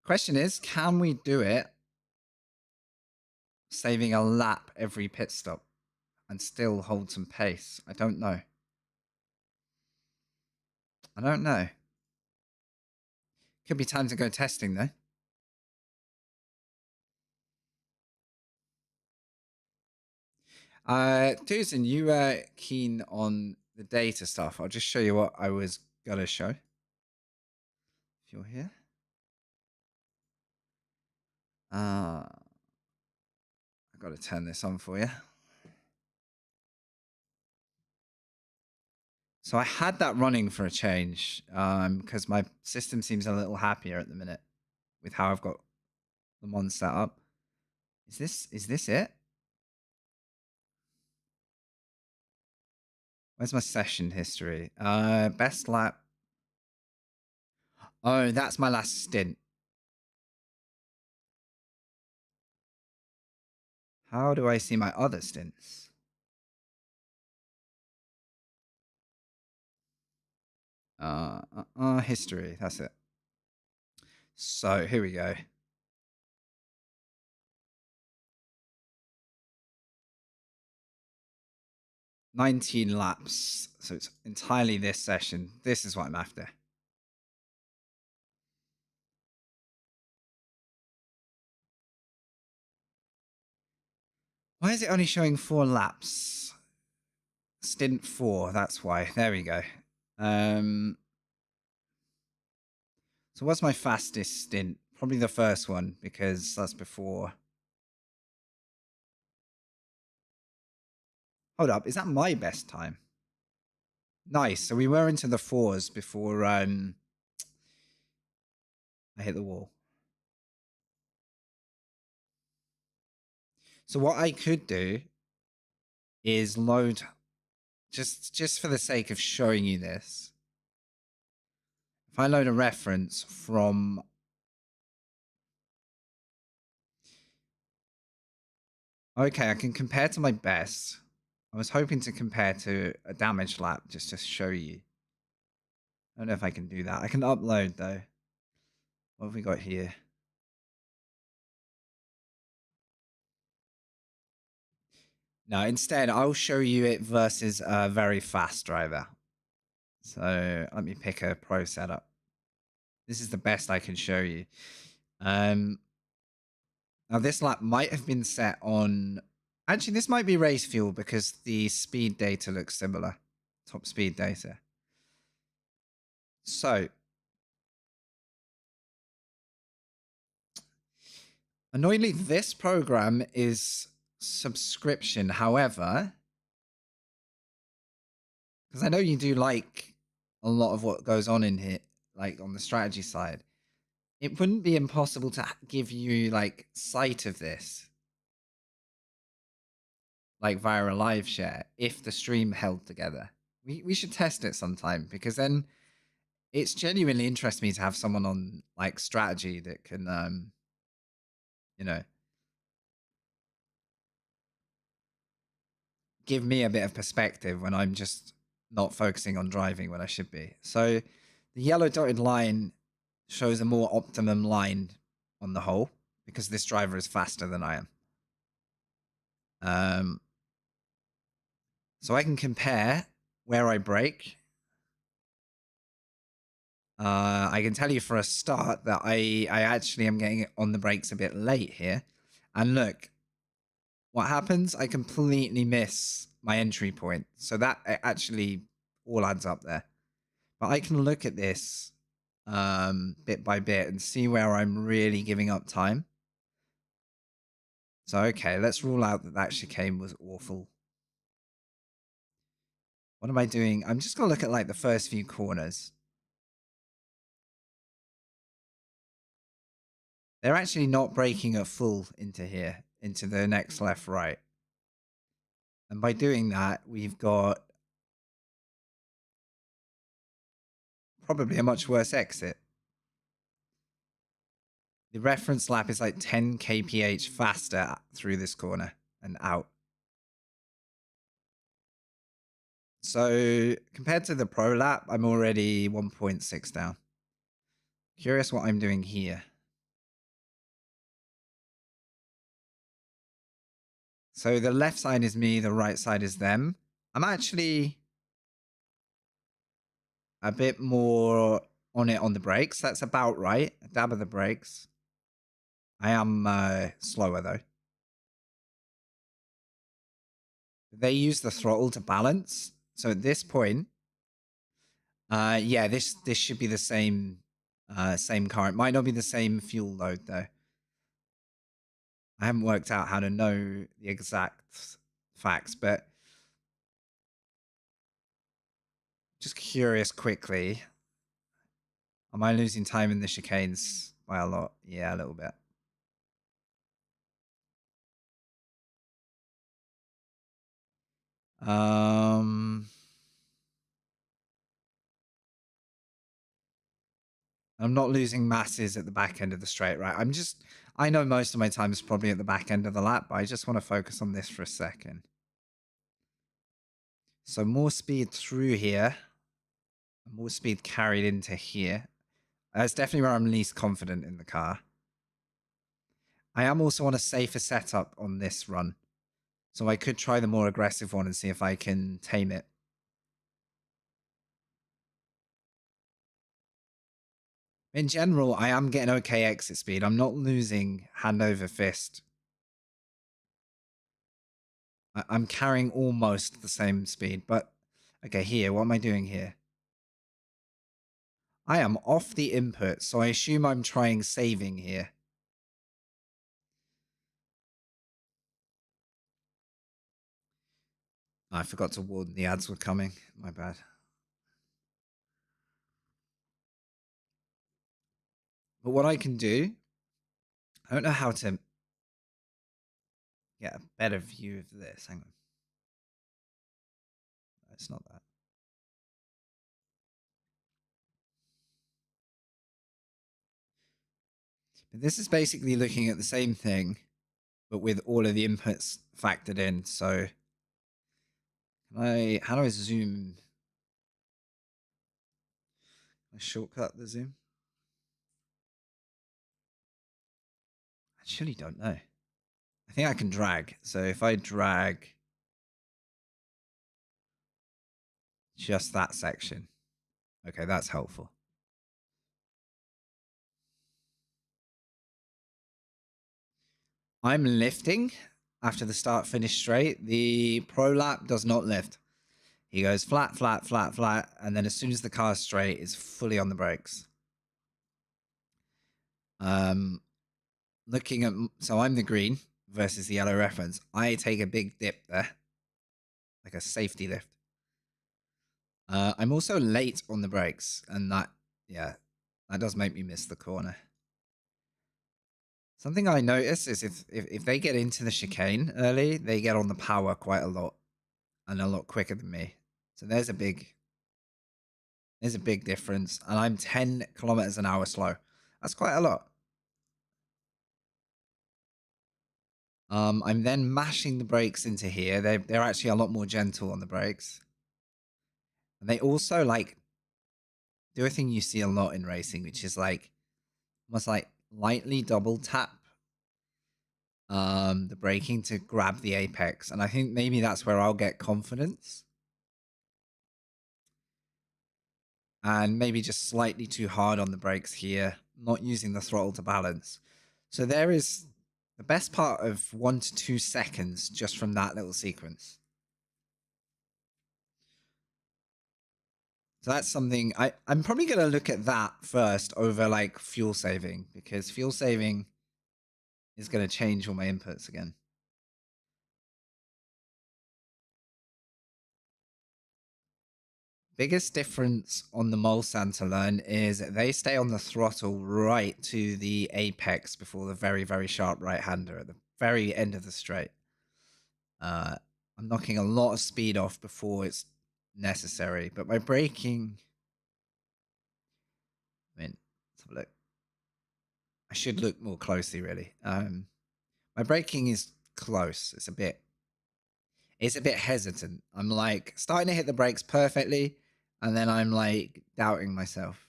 Question is, can we do it saving a lap every pit stop and still hold some pace? I don't know. I don't know. Could be time to go testing, though. Dusan, you were keen on the data stuff. I'll just show you what I was going to show. If if you're here. I got to turn this on for you. So I had that running for a change because my system seems a little happier at the minute with how I've got the mon set up. Is this it? Where's my session history? Best lap. Oh, that's my last stint. How do I see my other stints? History. That's it. So here we go. 19 laps. So it's entirely this session. This is what I'm after. Why is it only showing 4 laps? Stint 4, that's why. There we go. So what's my fastest stint? Probably the first one, because that's before. Hold up, is that my best time? Nice. So we were into the 4s before I hit the wall. So what I could do is load, just for the sake of showing you this, if I load a reference from... Okay, I can compare to my best. I was hoping to compare to a damage lap just to show you. I don't know if I can do that. I can upload though. What have we got here? No, instead I'll show you it versus a very fast driver. So let me pick a pro setup. This is the best I can show you. Now this lap might have been set on... Actually, this might be race fuel because the speed data looks similar. Top speed data. So... Annoyingly, this program is subscription. However, because I know you do like a lot of what goes on in here, like on the strategy side, it wouldn't be impossible to give you like sight of this, like via a live share, if the stream held together. We should test it sometime, because then it's genuinely interesting me to have someone on like strategy that can, you know, give me a bit of perspective when I'm just not focusing on driving when I should be. So the yellow dotted line shows a more optimum line on the whole, because this driver is faster than I am. So I can compare where I brake. I can tell you for a start that I actually am getting on the brakes a bit late here. And look, what happens? I completely miss my entry point. So that actually all adds up there. But I can look at this bit by bit and see where I'm really giving up time. So, okay, let's rule out that that chicane was awful. What am I doing? I'm just going to look at like the first few corners. They're actually not braking at full into here, into the next left, right. And by doing that, we've got probably a much worse exit. The reference lap is like 10 kph faster through this corner and out. So compared to the pro lap, I'm already 1.6 down. Curious what I'm doing here. So the left side is me, the right side is them. I'm actually a bit more on it on the brakes. That's about right. A dab of the brakes. I am slower though. They use the throttle to balance. So at this point, yeah, this should be the same Same car. It might not be the same fuel load though. I haven't worked out how to know the exact facts, but just curious quickly. Am I losing time in the chicanes by a lot? Yeah, a little bit. I'm not losing masses at the back end of the straight, right? I know most of my time is probably at the back end of the lap, but I just want to focus on this for a second. So more speed through here, more speed carried into here. That's definitely where I'm least confident in the car. I am also on a safer setup on this run. So I could try the more aggressive one and see if I can tame it. In general, I am getting okay exit speed. I'm not losing hand over fist. I'm carrying almost the same speed, but okay, here, what am I doing here? I am off the input, so I assume I'm trying saving here. I forgot to warn the ads were coming. My bad. But what I can do, I don't know how to get a better view of this. Hang on. No, it's not that. But this is basically looking at the same thing, but with all of the inputs factored in. So how do I zoom? I shortcut the zoom? I actually don't know. I think I can drag. So if I drag just that section, okay, that's helpful. I'm lifting after the start finish straight. The pro lap does not lift. He goes flat, flat, flat, flat, and then as soon as the car's straight, it's fully on the brakes. Looking at, so I'm the green versus the yellow reference. I take a big dip there, like a safety lift. I'm also late on the brakes, and that does make me miss the corner. Something I notice is if they get into the chicane early, they get on the power quite a lot and a lot quicker than me. So there's a big difference, and I'm 10 kilometers an hour slow. That's quite a lot. I'm then mashing the brakes into here. They're actually a lot more gentle on the brakes. And they also like do a thing you see a lot in racing, which is like almost like lightly double tap the braking to grab the apex. And I think maybe that's where I'll get confidence. And maybe just slightly too hard on the brakes here, not using the throttle to balance. So there is the best part of 1 to 2 seconds just from that little sequence. So that's something I'm probably going to look at that first over like fuel saving, because fuel saving is going to change all my inputs again. Biggest difference on the Mulsanne to learn is they stay on the throttle right to the apex before the very, very sharp right-hander at the very end of the straight. I'm knocking a lot of speed off before it's necessary, but my braking... I mean, let's have a look. I should look more closely, really. My braking is close. It's a bit hesitant. I'm like starting to hit the brakes perfectly, and then I'm like doubting myself.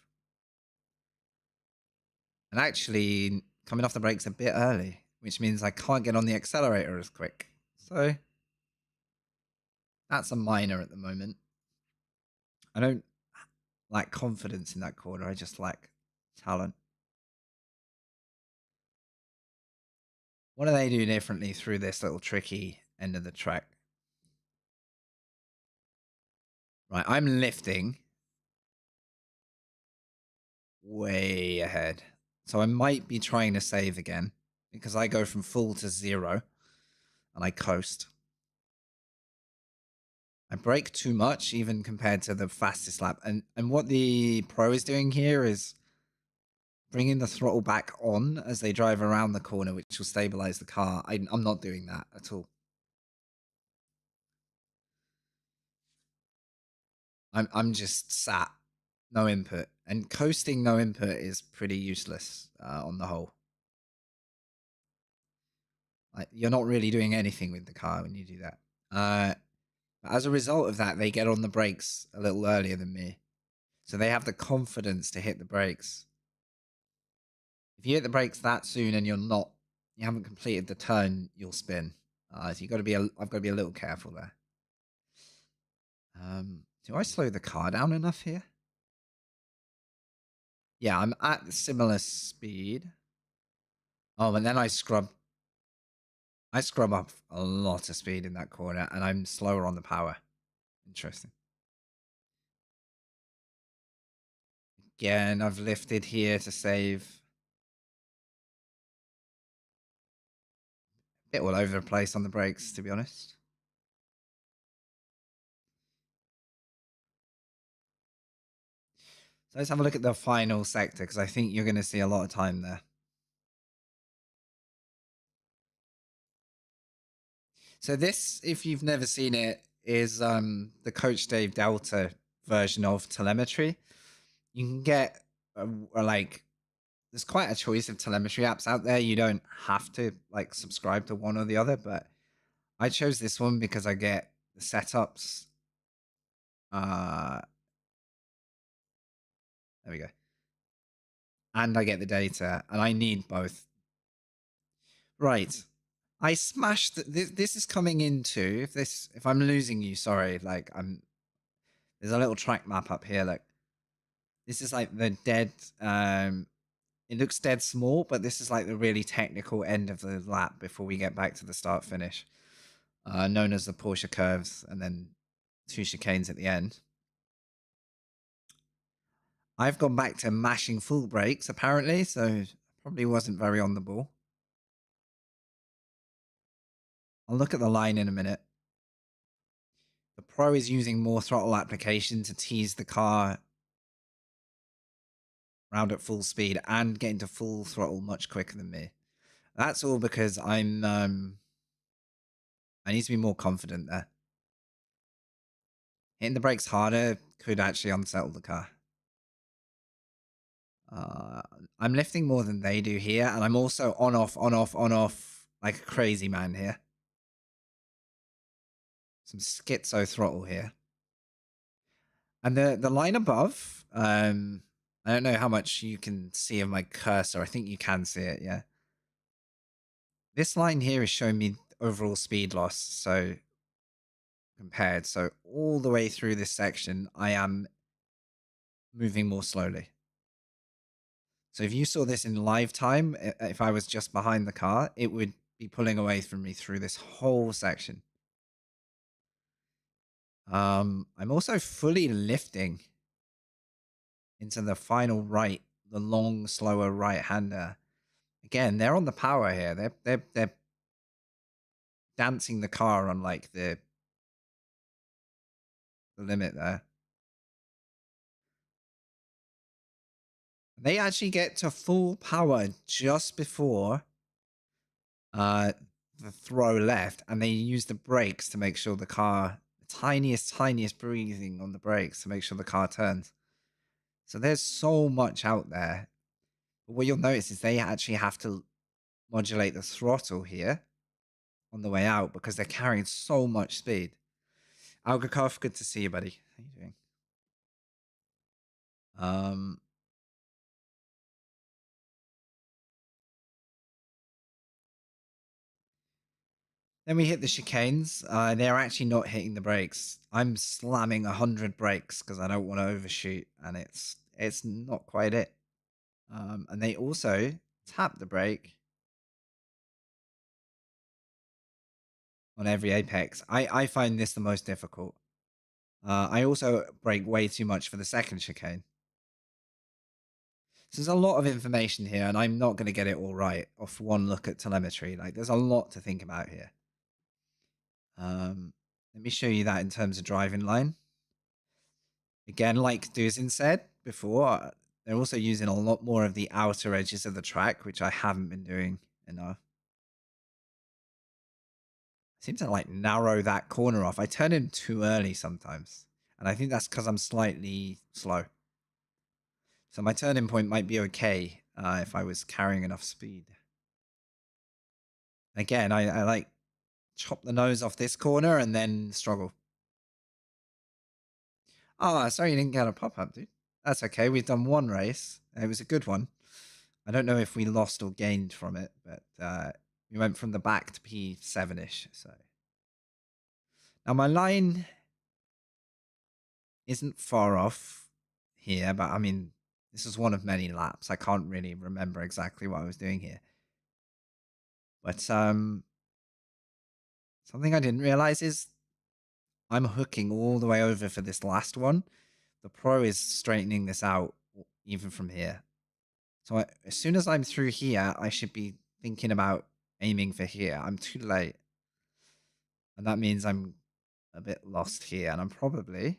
And actually coming off the brakes a bit early, which means I can't get on the accelerator as quick. So that's a minor at the moment. I don't lack confidence in that corner. I just lack talent. What do they do differently through this little tricky end of the track? Right, I'm lifting. way ahead. So I might be trying to save again because I go from full to 0 and I coast. I brake too much even compared to the fastest lap. And what the pro is doing here is bringing the throttle back on as they drive around the corner, which will stabilize the car. I'm not doing that at all. I'm just sat, no input. And coasting no input is pretty useless on the whole. Like, you're not really doing anything with the car when you do that. As a result of that, they get on the brakes a little earlier than me. So they have the confidence to hit the brakes. If you hit the brakes that soon and you haven't completed the turn, you'll spin. So I've got to be a little careful there. Do I slow the car down enough here? Yeah, I'm at similar speed. Oh, and then I scrub up a lot of speed in that corner, and I'm slower on the power. Interesting. Again, I've lifted here to save. Bit all over the place on the brakes, to be honest. So let's have a look at the final sector, because I think you're going to see a lot of time there. So this, if you've never seen it, is the Coach Dave Delta version of telemetry. You can get there's quite a choice of telemetry apps out there. You don't have to like subscribe to one or the other, but I chose this one because I get the setups. There we go. And I get the data, and I need both. Right. I smashed this is coming into if I'm losing you, sorry, like there's a little track map up here, like this is like the dead it looks dead small, but this is like the really technical end of the lap before we get back to the start finish. Known as the Porsche curves, and then 2 chicanes at the end. I've gone back to mashing full brakes apparently, so probably wasn't very on the ball. I'll look at the line in a minute. The Pro is using more throttle application to tease the car around at full speed and getting to full throttle much quicker than me. That's all because I need to be more confident there. Hitting the brakes harder could actually unsettle the car. I'm lifting more than they do here, and I'm also on off like a crazy man here. Some schizo throttle here. And the line above, I don't know how much you can see of my cursor. I think you can see it, yeah. This line here is showing me overall speed loss, so compared. So all the way through this section, I am moving more slowly. So if you saw this in live time, if I was just behind the car, it would be pulling away from me through this whole section. I'm also fully lifting into the final right, the long, slower right-hander. Again, they're on the power here. They're dancing the car on like the limit there. They actually get to full power just before the throw left, and they use the brakes to make sure the car, the tiniest breathing on the brakes to make sure the car turns. So there's so much out there. But what you'll notice is they actually have to modulate the throttle here on the way out because they're carrying so much speed. Algakov, good to see you, buddy. How you doing? Then we hit the chicanes. They're actually not hitting the brakes. I'm slamming 100 brakes because I don't want to overshoot, and it's not quite it. And they also tap the brake on every apex. I find this the most difficult. I also brake way too much for the second chicane. So there's a lot of information here, and I'm not going to get it all right off one look at telemetry. Like, there's a lot to think about here. Let me show you that in terms of driving line. Again, like Duzin said before, they're also using a lot more of the outer edges of the track, which I haven't been doing enough. I seem to like narrow that corner off. I turn in too early sometimes, and I think that's because I'm slightly slow. So my turning point might be okay if I was carrying enough speed. Again, I like chop the nose off this corner and then struggle. Oh, sorry you didn't get a pop-up, dude. That's okay. We've done one race. It was a good one. I don't know if we lost or gained from it, but we went from the back to P7-ish. So now my line isn't far off here, but I mean, this is one of many laps. I can't really remember exactly what I was doing here. But something I didn't realize is I'm hooking all the way over for this last one. The pro is straightening this out even from here. So as soon as I'm through here, I should be thinking about aiming for here. I'm too late. And that means I'm a bit lost here. And I'm probably...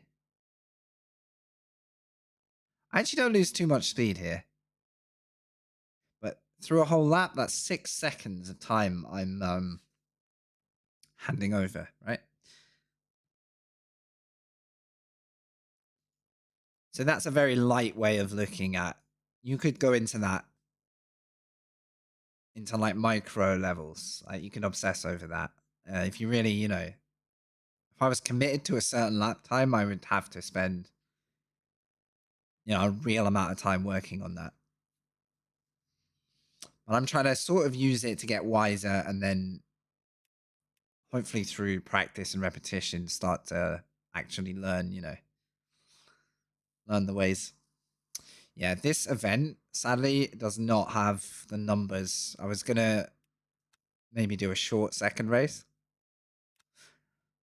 I actually don't lose too much speed here. But through a whole lap, that's 6 seconds of time I'm handing over, right? So that's a very light way of looking at... You could go into that into like micro levels. Like you can obsess over that. If you really, you know, if I was committed to a certain lap time, I would have to spend, you know, a real amount of time working on that. But I'm trying to sort of use it to get wiser and then hopefully through practice and repetition start to actually learn, you know, learn the ways. Yeah, this event sadly does not have the numbers. I was going to maybe do a short second race.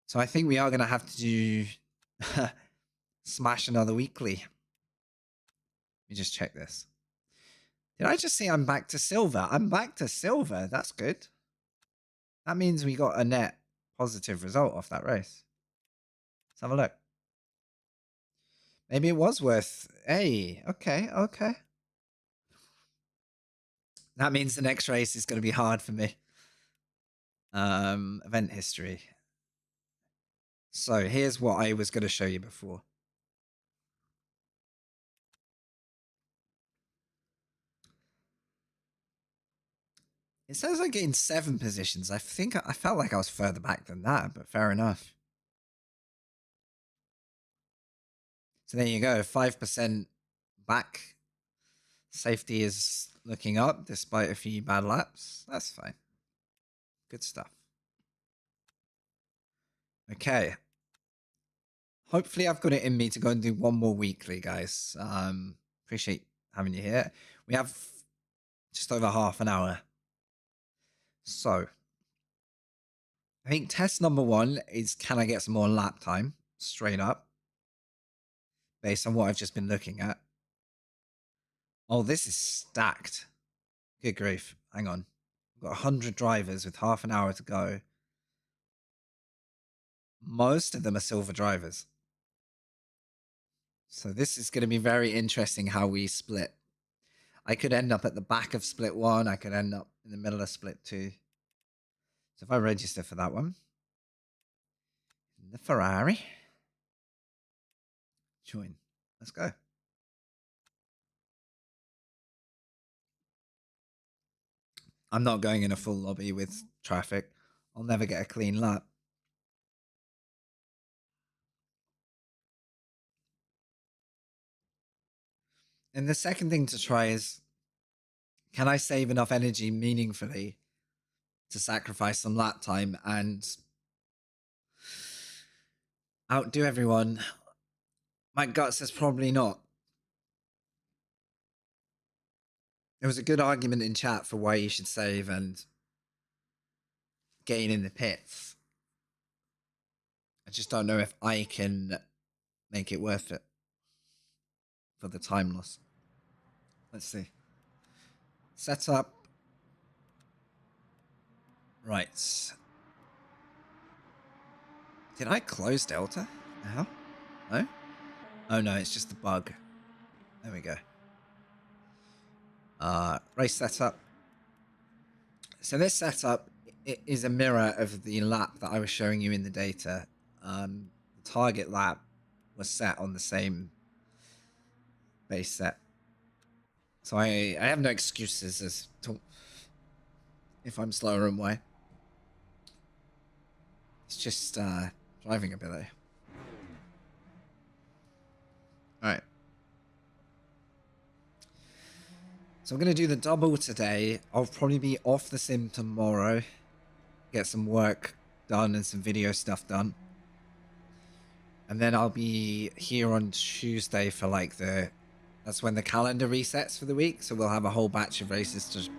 So I think we are going to have to do smash another weekly. Let me just check this. Did I just say I'm back to silver? I'm back to silver. That's good. That means we got a net positive result off that race. Let's have a look. Maybe it was worth... Hey, okay, okay. That means the next race is going to be hard for me. Event history. So here's what I was going to show you before. It says I gained 7 positions. I think I felt like I was further back than that, but fair enough. So there you go, 5% back. Safety is looking up despite a few bad laps. That's fine. Good stuff. Okay. Hopefully I've got it in me to go and do one more weekly, guys. Appreciate having you here. We have just over half an hour. So I think test number 1 is, can I get some more lap time? Straight up. Based on what I've just been looking at. Oh, this is stacked. Good grief. Hang on. We've got 100 drivers with half an hour to go. Most of them are silver drivers. So this is going to be very interesting how we split. I could end up at the back of split 1. I could end up in the middle of split 2. So if I register for that one, the Ferrari, join. Let's go. I'm not going in a full lobby with traffic. I'll never get a clean lap. And the second thing to try is, can I save enough energy meaningfully to sacrifice some lap time and outdo everyone? My gut says probably not. There was a good argument in chat for why you should save and gain in the pits. I just don't know if I can make it worth it for the time loss. Let's see. Set up. Right. Did I close Delta? The hell? No? Oh no, it's just a bug. There we go. Race setup. So this setup is a mirror of the lap that I was showing you in the data. The target lap was set on the same base set. So I have no excuses as to if I'm slower and why. It's just driving ability. Alright. So I'm going to do the double today. I'll probably be off the sim tomorrow. Get some work done and some video stuff done. And then I'll be here on Tuesday for like that's when the calendar resets for the week. So we'll have a whole batch of races to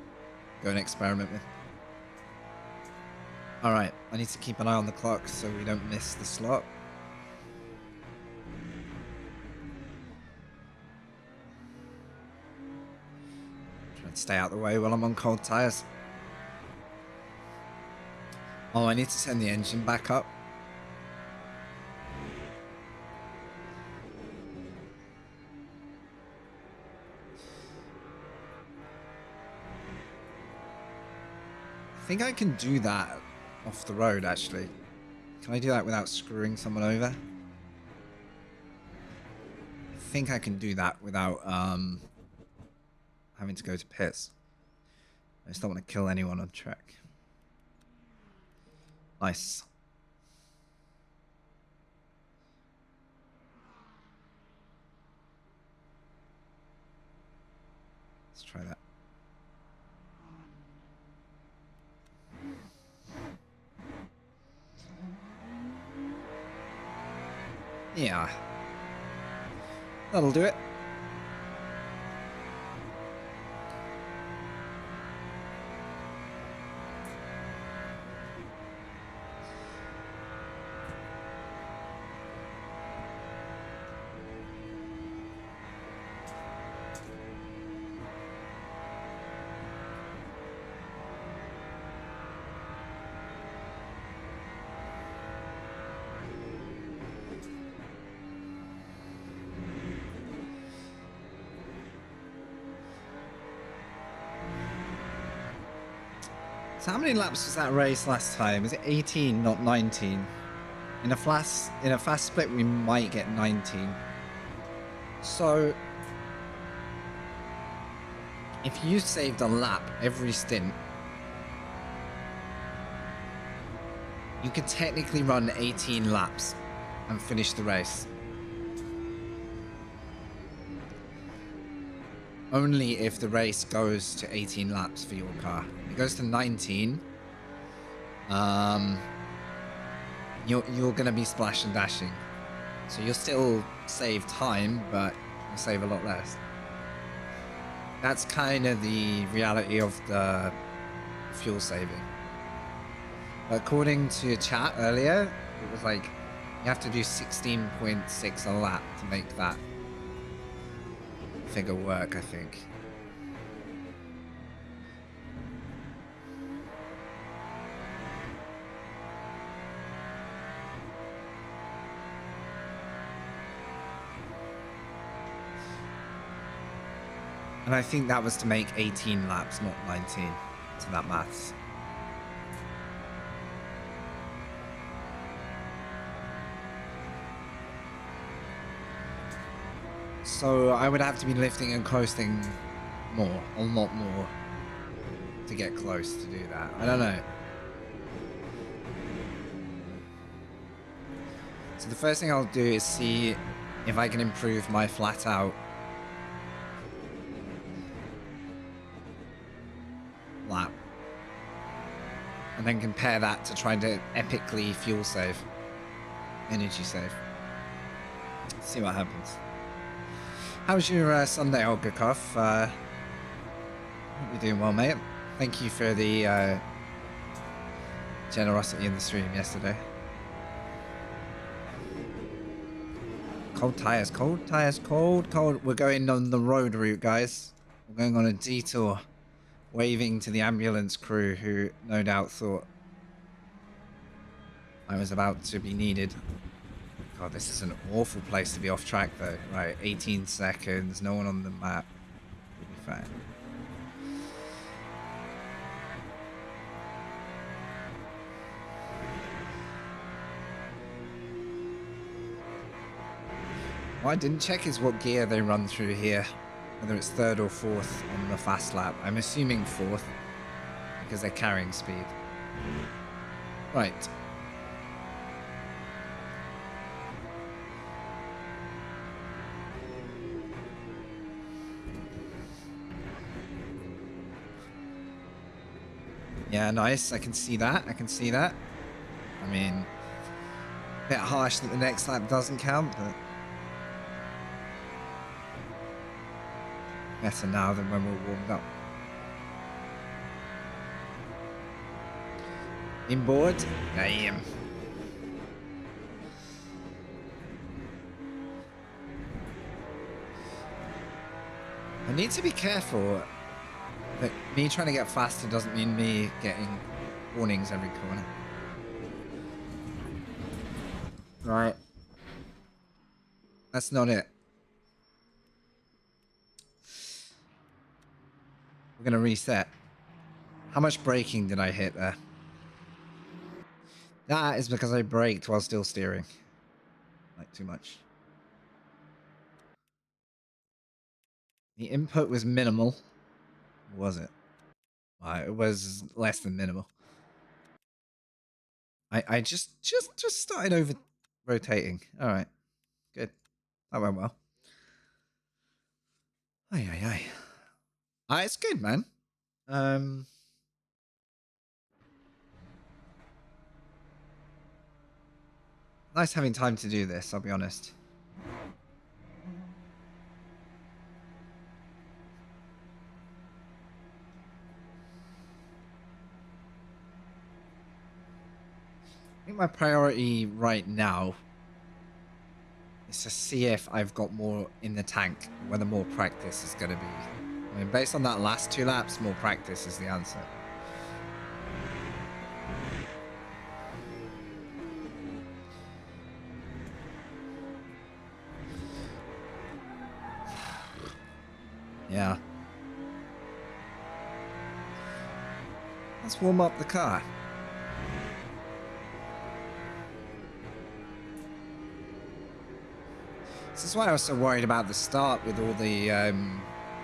go and experiment with. Alright, I need to keep an eye on the clock so we don't miss the slot. Try and stay out of the way while I'm on cold tires. Oh, I need to send the engine back up. I think I can do that off the road, actually. Can I do that without screwing someone over? I think I can do that without having to go to pits. I just don't want to kill anyone on track. Nice. Let's try that. Yeah. That'll do it. So how many laps was that race last time? Was it 18, not 19? In a fast split, we might get 19. So if you saved a lap every stint, you could technically run 18 laps and finish the race. Only if the race goes to 18 laps for your car. If it goes to 19, you're gonna be splash and dashing. So you'll still save time, but you'll save a lot less. That's kind of the reality of the fuel saving. But according to chat earlier, it was like you have to do 16.6 a lap to make that figure work, I think. And I think that was to make 18 laps, not 19, to that maths. So I would have to be lifting and coasting more, a lot more, to get close to do that. I don't know. So the first thing I'll do is see if I can improve my flat out lap. And then compare that to trying to epically fuel save, energy save. See what happens. How's your Sunday, Olgakov? Hope you're doing well, mate. Thank you for the generosity in the stream yesterday. Cold tires, cold tires, cold. We're going on the road route, guys. We're going on a detour, waving to the ambulance crew who no doubt thought I was about to be needed. God, this is an awful place to be off track though. Right, 18 seconds, no one on the map. We'll be fine. What I didn't check is what gear they run through here. Whether it's third or fourth on the fast lap. I'm assuming fourth, because they're carrying speed. Right. Yeah, nice. I can see that. I can see that. I mean, a bit harsh that the next lap doesn't count, but better now than when we're warmed up. Inboard? Damn. I need to be careful. But me trying to get faster doesn't mean me getting warnings every corner. Right. That's not it. We're going to reset. How much braking did I hit there? That is because I braked while still steering. Like, too much. The input was minimal. Was it? It was less than minimal. I just started over rotating. All right, good. That went well. Aye. It's good, man. Nice having time to do this, I'll be honest. I think my priority right now is to see if I've got more in the tank, whether more practice is going to be. I mean, based on that last 2 laps, more practice is the answer. Yeah. Let's warm up the car. This is why I was so worried about the start with all the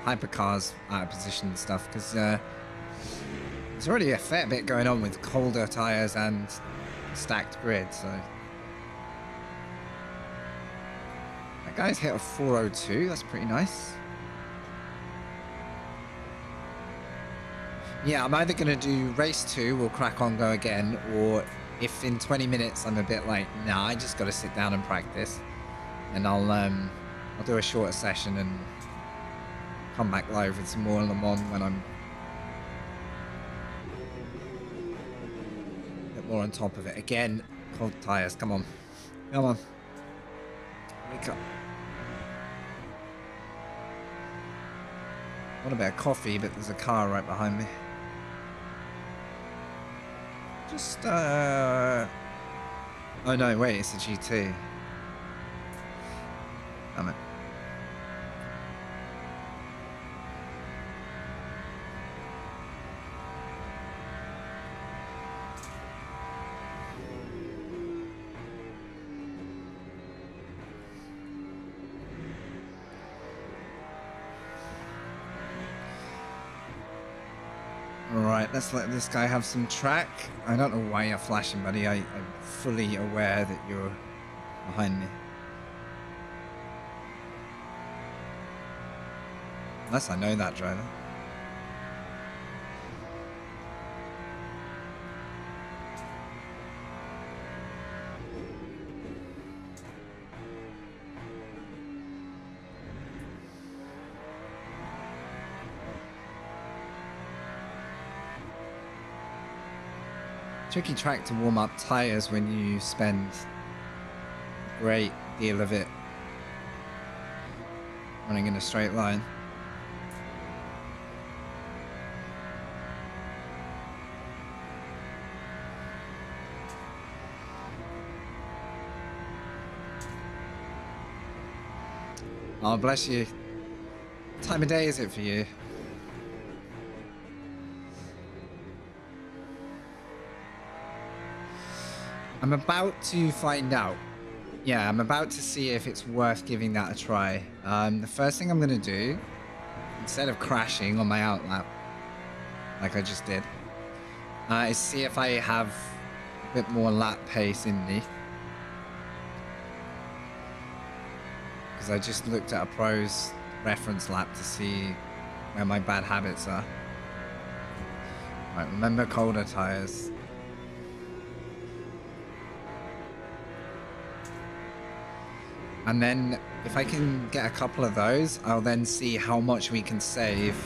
hypercars out of position and stuff, because there's already a fair bit going on with colder tyres and stacked grid, so... That guy's hit a 402, that's pretty nice. Yeah, I'm either going to do race 2, we'll crack on, go again, or if in 20 minutes I'm a bit like, nah, I just got to sit down and practice, and I'll do a shorter session and come back live with some more Le Mans when I'm a bit more on top of it. Again, cold tyres, come on. Come on. Wake up. I want a bit of coffee, but there's a car right behind me. Just, oh no, wait, it's a GT. Damn it. Alright, let's let this guy have some track. I don't know why you're flashing, buddy. I'm fully aware that you're behind me. Unless I know that driver. Tricky track to warm up tyres when you spend a great deal of it running in a straight line. Oh, bless you. What time of day is it for you? I'm about to find out. Yeah, I'm about to see if it's worth giving that a try. The first thing I'm going to do, instead of crashing on my outlap, like I just did, is see if I have a bit more lap pace in me. Because I just looked at a pro's reference lap to see where my bad habits are. Right, remember colder tires. And then if I can get a couple of those, I'll then see how much we can save.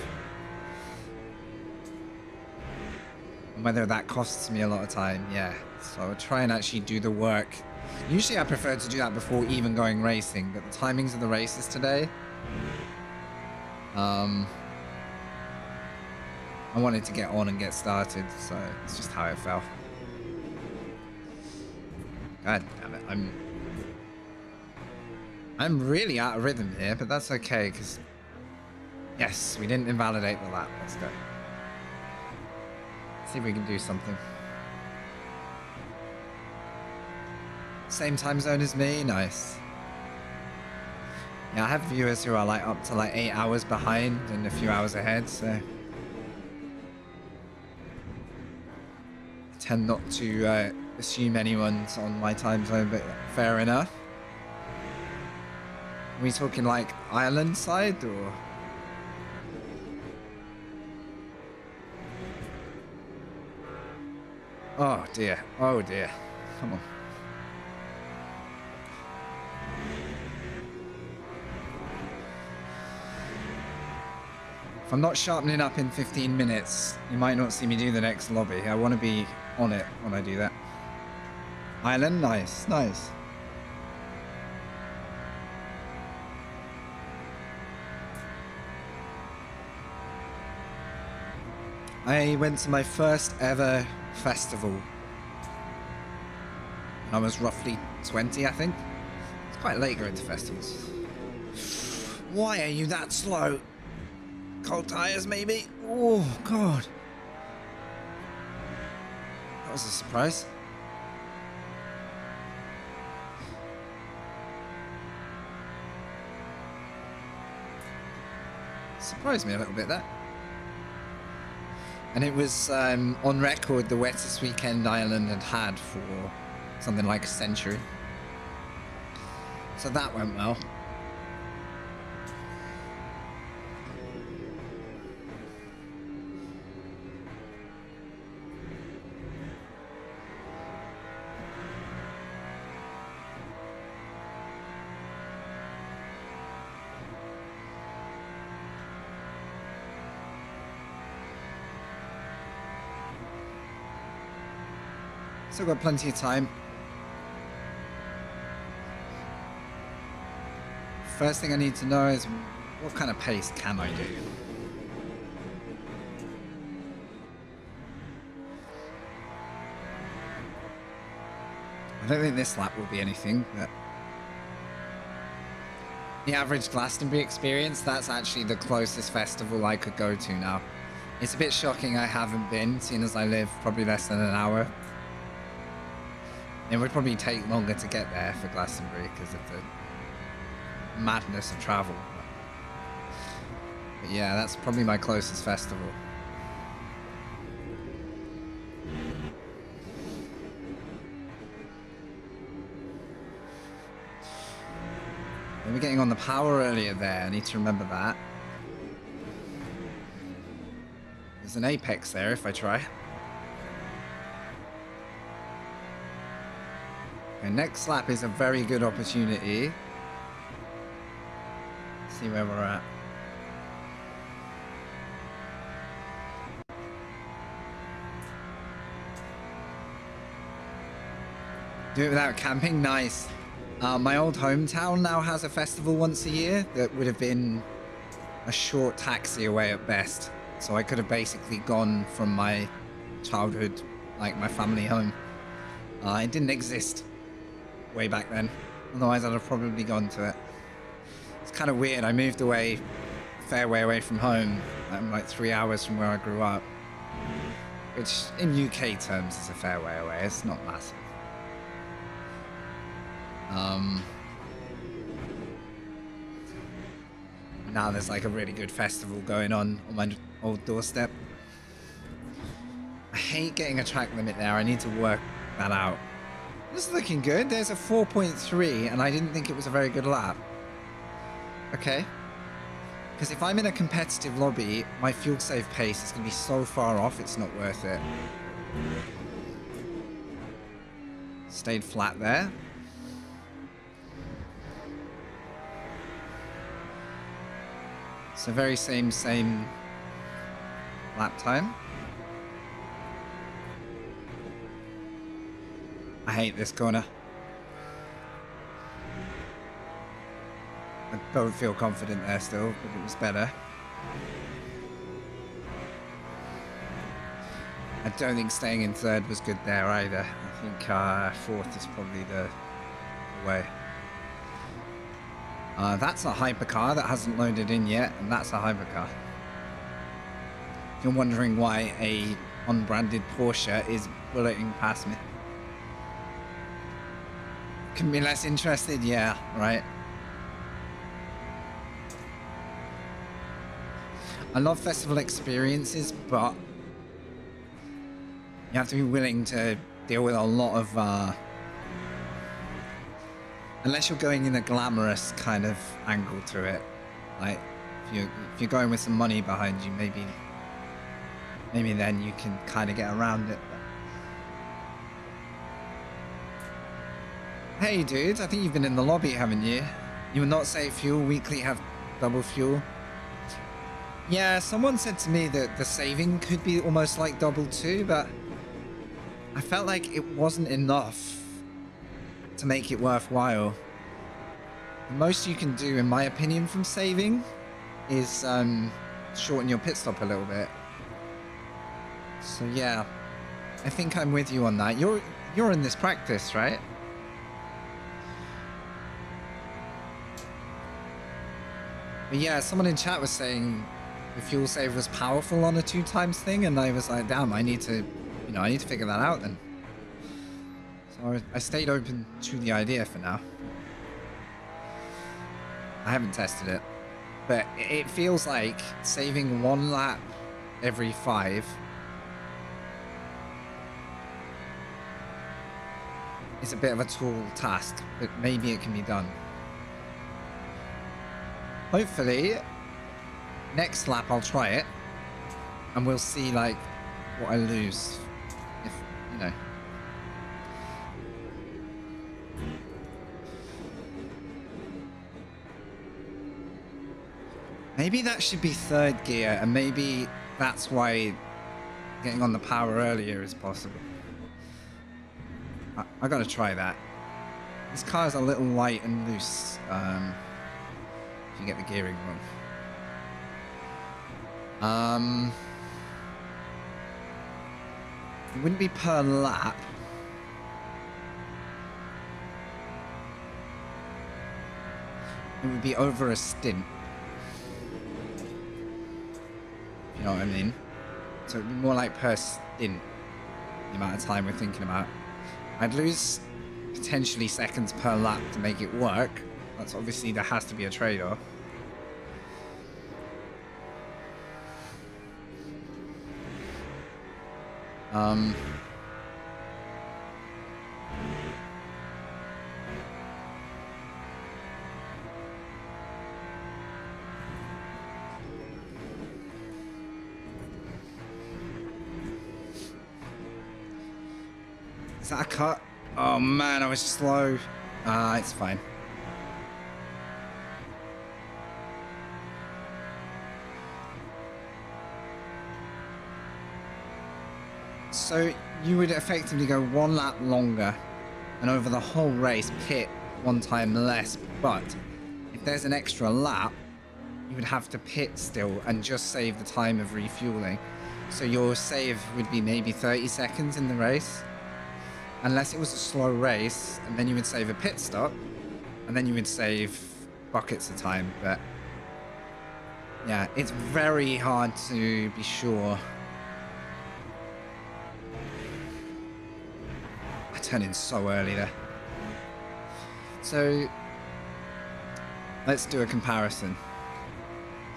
And whether that costs me a lot of time, yeah. So I'll try and actually do the work. Usually I prefer to do that before even going racing, but the timings of the races today, I wanted to get on and get started, so it's just how it fell. God damn it, I'm really out of rhythm here, but that's okay, because yes, we didn't invalidate the lap. Let's go. See if we can do something. Same time zone as me, nice. Yeah, I have viewers who are like up to like 8 hours behind and a few hours ahead, so I tend not to assume anyone's on my time zone, but fair enough. Are we talking like Ireland side or? Oh dear, oh dear. Come on. If I'm not sharpening up in 15 minutes, you might not see me do the next lobby. I want to be on it when I do that. Ireland, nice, nice. I went to my first ever festival. I was roughly 20, I think. It's quite late going to festivals. Why are you that slow? Cold tires, maybe? Oh, God. That was a surprise. Surprised me a little bit, that. And it was on record the wettest weekend Ireland had had for something like a century. So that went well. Still got plenty of time. First thing I need to know is what kind of pace can I do? I don't think this lap will be anything, but the average Glastonbury experience, that's actually the closest festival I could go to now. It's a bit shocking I haven't been, seeing as I live probably less than an hour. It would probably take longer to get there for Glastonbury because of the madness of travel. But yeah, that's probably my closest festival. We were getting on the power earlier there. I need to remember that. There's an apex there if I try. Okay, next lap is a very good opportunity. See where we're at. Do it without camping? Nice. My old hometown now has a festival once a year that would have been a short taxi away at best. So I could have basically gone from my childhood, like my family home. It didn't exist way back then. Otherwise I'd have probably gone to it. It's kind of weird. I moved away, a fair way away from home. I'm like 3 hours from where I grew up, which in UK terms is a fair way away. It's not massive. Now there's like a really good festival going on my old doorstep. I hate getting a track limit there. I need to work that out. This is looking good. There's a 4.3 and I didn't think it was a very good lap. Okay. Because if I'm in a competitive lobby, my fuel save pace is going to be so far off, it's not worth it. Stayed flat there. So very same lap time. I hate this corner. I don't feel confident there still, but it was better. I don't think staying in third was good there either. I think fourth is probably the way. That's a hypercar that hasn't loaded in yet, and that's a hypercar. If you're wondering why a unbranded Porsche is bulleting past me. Can be less interested? Yeah, right. I love festival experiences, but you have to be willing to deal with a lot of unless you're going in a glamorous kind of angle to it, like if you're going with some money behind you, maybe then you can kind of get around it. Hey dude, I think you've been in the lobby, haven't you? You will not save fuel, weekly have double fuel. Yeah, someone said to me that the saving could be almost like double too, but I felt like it wasn't enough to make it worthwhile. The most you can do, in my opinion, from saving is shorten your pit stop a little bit. So yeah, I think I'm with you on that. You're in this practice, right? But yeah, someone in chat was saying the fuel save was powerful on a 2 times thing, and I was like, damn, I need to figure that out then. So I stayed open to the idea for now. I haven't tested it, but it feels like saving 1 lap every 5 is a bit of a tall task, but maybe it can be done. Hopefully, next lap I'll try it, and we'll see like what I lose, if you know. Maybe that should be 3rd gear, and maybe that's why getting on the power earlier is possible. I gotta try that. This car is a little light and loose. If you get the gearing wrong. It wouldn't be per lap. It would be over a stint. You know what I mean? So it'd be more like per stint, the amount of time we're thinking about. I'd lose potentially seconds per lap to make it work. That's obviously, there has to be a trade-off. Is that a cut? Oh man, I was slow. It's fine. So you would effectively go 1 lap longer and over the whole race pit 1 time less, but if there's an extra lap, you would have to pit still and just save the time of refueling. So your save would be maybe 30 seconds in the race, unless it was a slow race, and then you would save a pit stop, and then you would save buckets of time, but yeah, it's very hard to be sure. I turned in so early there. So let's do a comparison.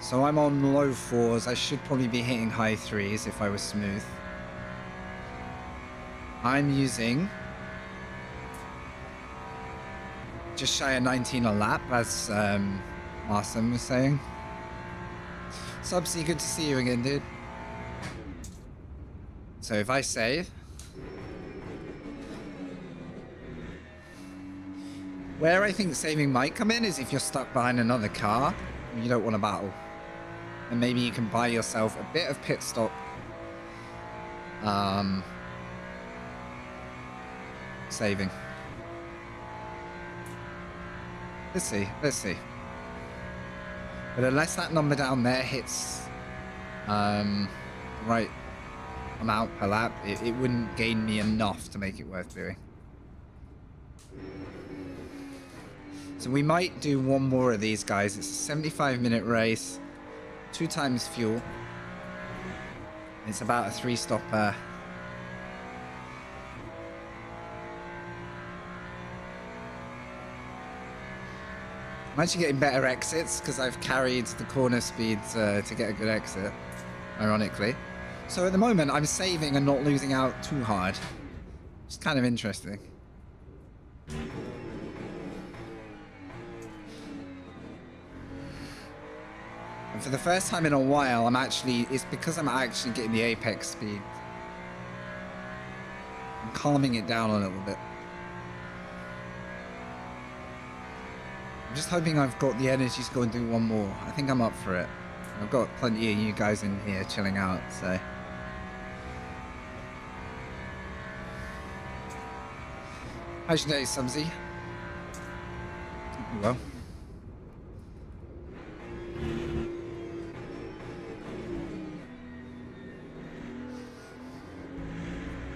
So I'm on low 4s. I should probably be hitting high 3s if I was smooth. I'm using just shy of 19 a lap, as Marson was saying. Subsea, good to see you again, dude. So if I save, where I think saving might come in is if you're stuck behind another car and you don't want to battle. And maybe you can buy yourself a bit of pit stop saving. Let's see. But unless that number down there hits right amount per lap, it wouldn't gain me enough to make it worth doing. So we might do one more of these guys. It's a 75-minute race, 2 times fuel. It's about a 3-stopper. I'm actually getting better exits because I've carried the corner speed to get a good exit, ironically. So at the moment, I'm saving and not losing out too hard. It's kind of interesting. And for the first time in a while, it's because I'm actually getting the apex speed. I'm calming it down a little bit. I'm just hoping I've got the energy to go and do one more. I think I'm up for it. I've got plenty of you guys in here chilling out, so. How's your day, Subsy? Well.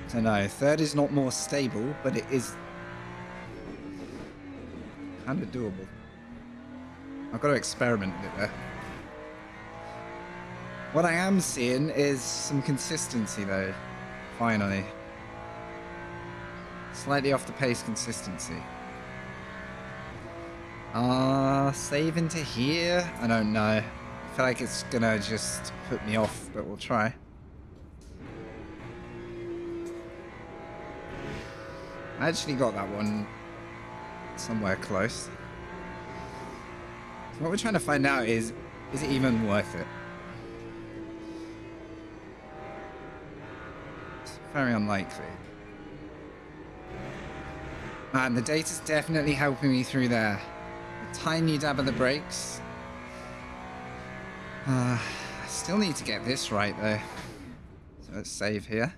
So no, 3rd is not more stable, but it is kind of doable. I've got to experiment a bit there. What I am seeing is some consistency though, finally. Slightly off the pace consistency. Save into here? I don't know. I feel like it's gonna just put me off, but we'll try. I actually got that one somewhere close. So what we're trying to find out is it even worth it? It's very unlikely. Man, the data's definitely helping me through there. A tiny dab of the brakes. I still need to get this right though. So let's save here.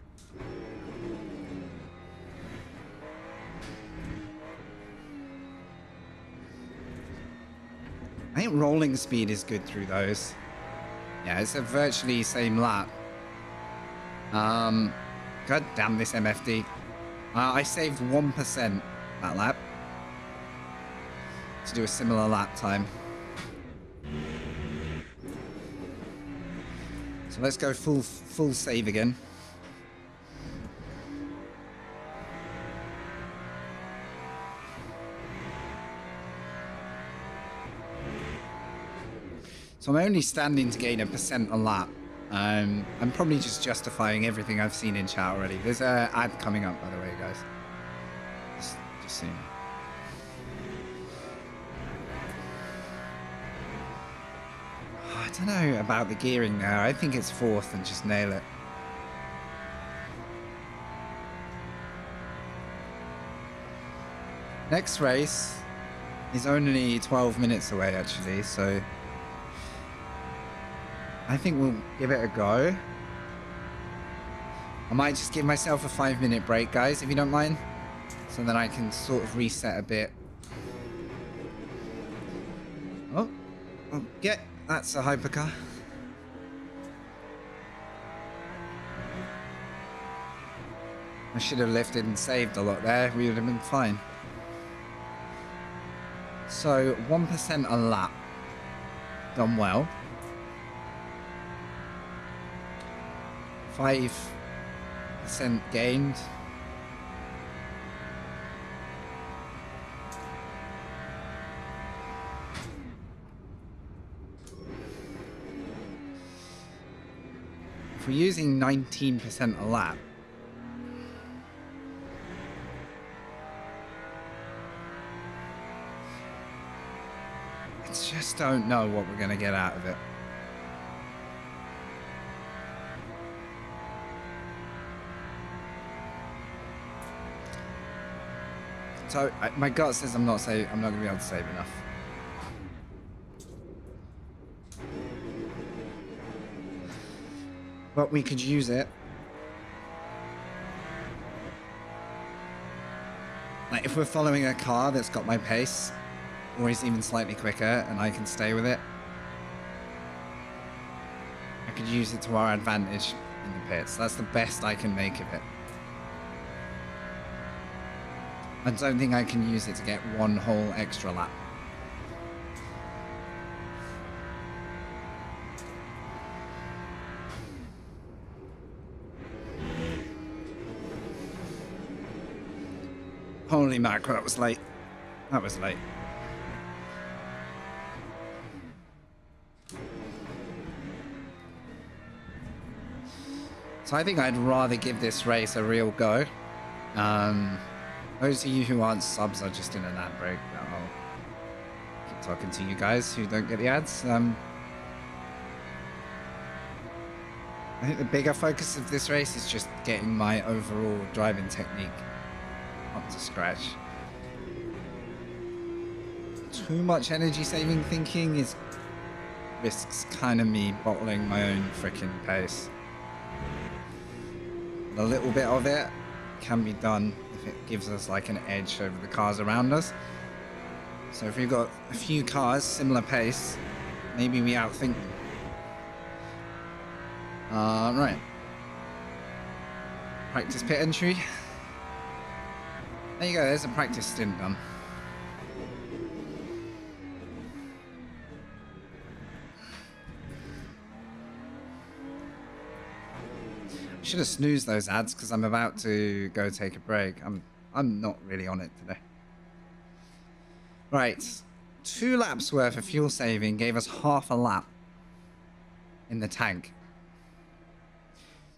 I think rolling speed is good through those. Yeah, it's a virtually same lap. God damn this MFD. I saved 1% that lap to do a similar lap time. So let's go full save again. So I'm only standing to gain 1% a lap. I'm probably just justifying everything I've seen in chat already. There's an ad coming up, by the way, guys. Just seeing. I don't know about the gearing now. I think it's 4th and just nail it. Next race is only 12 minutes away, actually, so I think we'll give it a go. I might just give myself a 5-minute break, guys, if you don't mind. So then I can sort of reset a bit. Oh, that's a hypercar. I should have lifted and saved a lot there. We would have been fine. So 1% a lap. Done well. 5% gained. If we're using 19% a lap, I just don't know what we're going to get out of it. So my gut says I'm not going to be able to save enough. But we could use it. Like if we're following a car that's got my pace, or is even slightly quicker, and I can stay with it, I could use it to our advantage in the pits. That's the best I can make of it. I don't think I can use it to get one whole extra lap. Holy mackerel, that was late. That was late. So I think I'd rather give this race a real go. Those of you who aren't subs are just in an ad break. I'll keep talking to you guys who don't get the ads. I think the bigger focus of this race is just getting my overall driving technique up to scratch. Too much energy saving thinking risks kind of me bottling my own freaking pace. But a little bit of it can be done if it gives us like an edge over the cars around us. So if we've got a few cars similar pace, maybe we outthink them. Right. Practice pit entry. There you go, there's a practice stint done. I should have snoozed those ads because I'm about to go take a break. I'm not really on it today. Right. 2 laps worth of fuel saving gave us half a lap in the tank.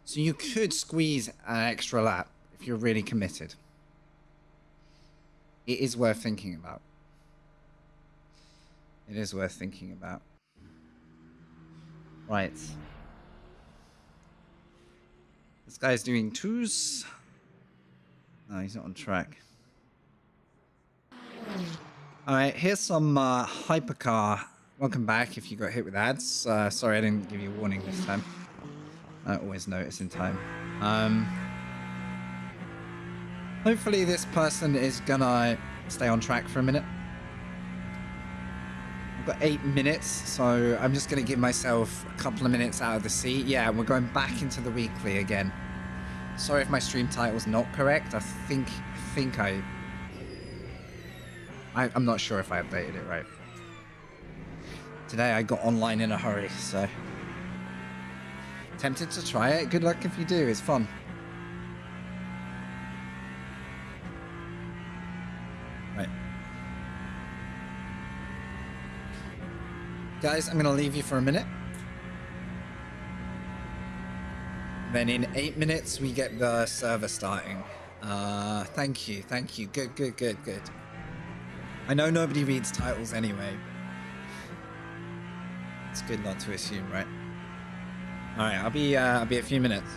So you could squeeze an extra lap if you're really committed. It is worth thinking about. It is worth thinking about. Right. This guy's doing 2s. No, he's not on track. Alright, here's some hypercar. Welcome back if you got hit with ads. Sorry I didn't give you a warning this time. I always notice in time. Hopefully this person is gonna stay on track for a minute. I've got 8 minutes, so I'm just gonna give myself a couple of minutes out of the seat. Yeah, we're going back into the weekly again. Sorry if my stream title's not correct. I'm not sure if I updated it right. Today I got online in a hurry, so tempted to try it. Good luck if you do. It's fun. Right. Guys, I'm going to leave you for a minute. Then in 8 minutes, we get the server starting. Thank you. Good. I know nobody reads titles anyway. It's good not to assume, right? All right, I'll be a few minutes.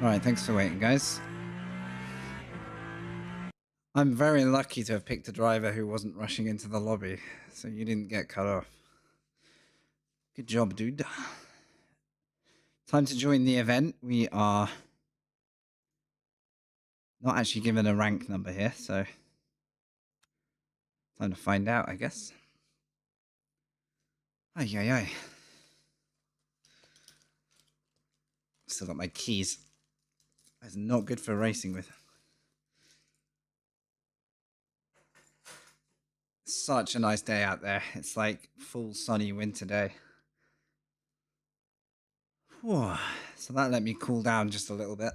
Alright, thanks for waiting, guys. I'm very lucky to have picked a driver who wasn't rushing into the lobby, so you didn't get cut off. Good job, dude. Time to join the event. We are not actually given a rank number here, so time to find out, I guess. Ay, ay, ay. Still got my keys. That's not good for racing with. Such a nice day out there. It's like full sunny winter day. Whew. So that let me cool down just a little bit.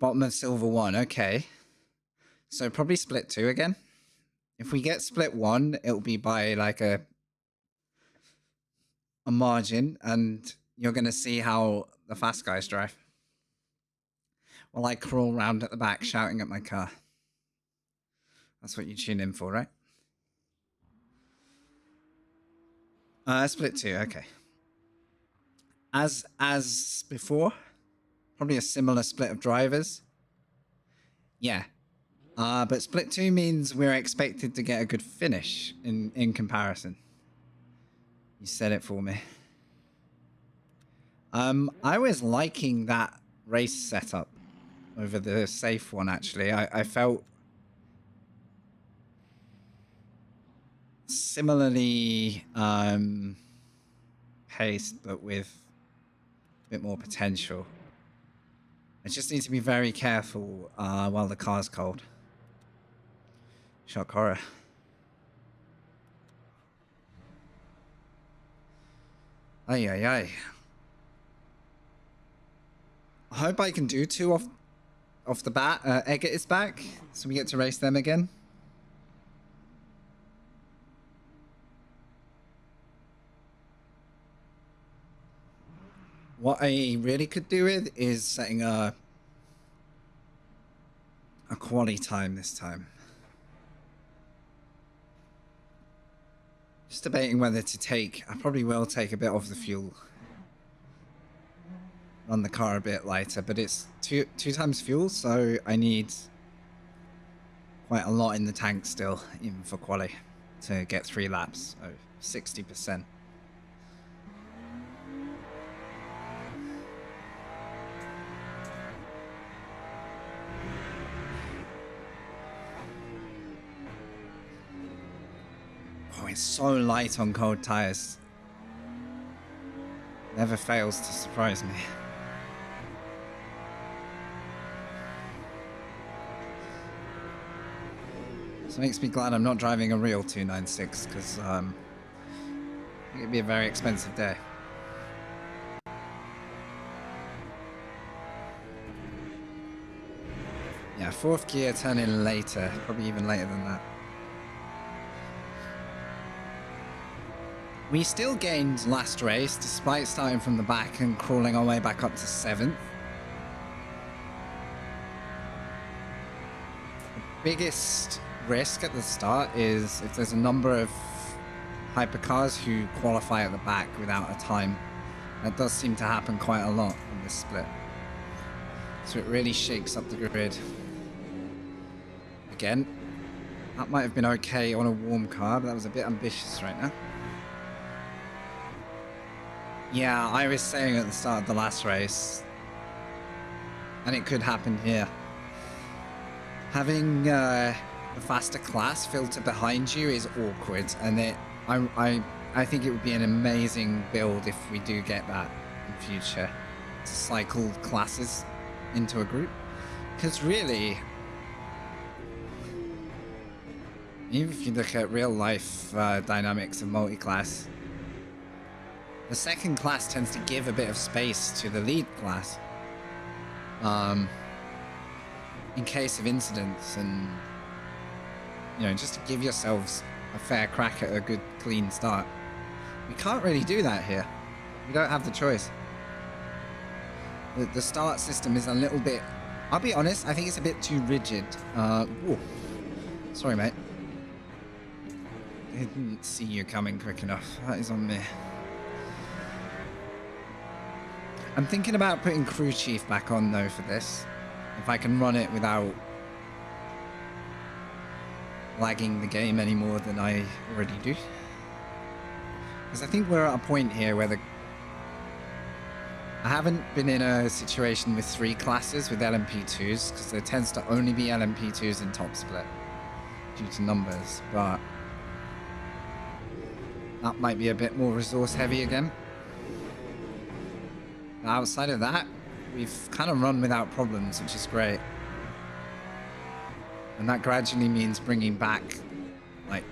Bottom of silver 1, okay. So probably split 2 again. If we get split 1, it'll be by like a margin, and you're going to see how the fast guys drive. While I crawl around at the back shouting at my car. That's what you tune in for, right? Split 2, okay. As before, probably a similar split of drivers. Yeah. But split 2 means we're expected to get a good finish in comparison. You said it for me. I was liking that race setup over the safe one, actually. I felt similarly paced, but with a bit more potential. I just need to be very careful while the car's cold. Shock horror. Ay, ay, ay. I hope I can do 2 off the bat. Eggert is back, so we get to race them again. What I really could do with is setting a quali time this time. Just debating whether to take. I probably will take a bit off the fuel. Run the car a bit lighter, but it's two times fuel, so I need quite a lot in the tank still, even for quali, to get 3 laps. So 60%. Oh, it's so light on cold tires. Never fails to surprise me. So it makes me glad I'm not driving a real 296, because I think it'd be a very expensive day. Yeah, 4th gear, turn in later, probably even later than that. We still gained last race, despite starting from the back and crawling our way back up to 7th. The biggest risk at the start is if there's a number of hypercars who qualify at the back without a time. That does seem to happen quite a lot in this split. So it really shakes up the grid. Again, that might have been okay on a warm car, but that was a bit ambitious right now. Yeah, I was saying at the start of the last race, and it could happen here, having a faster class filter behind you is awkward, and I think it would be an amazing build if we do get that in future, to cycle classes into a group. Because really, even if you look at real life dynamics of multi-class, the second class tends to give a bit of space to the lead class in case of incidents, and you know, just to give yourselves a fair crack at a good clean start. We can't really do that here. We don't have the choice. The start system is a little bit, I'll be honest, I think it's a bit too rigid. Whoa. Sorry, mate. I didn't see you coming quick enough. That is on me. I'm thinking about putting Crew Chief back on though for this. If I can run it without lagging the game any more than I already do. Because I think we're at a point here where I haven't been in a situation with 3 classes with LMP2s, because there tends to only be LMP2s in top split due to numbers, but that might be a bit more resource heavy again. But outside of that, we've kind of run without problems, which is great. And that gradually means bringing back, like,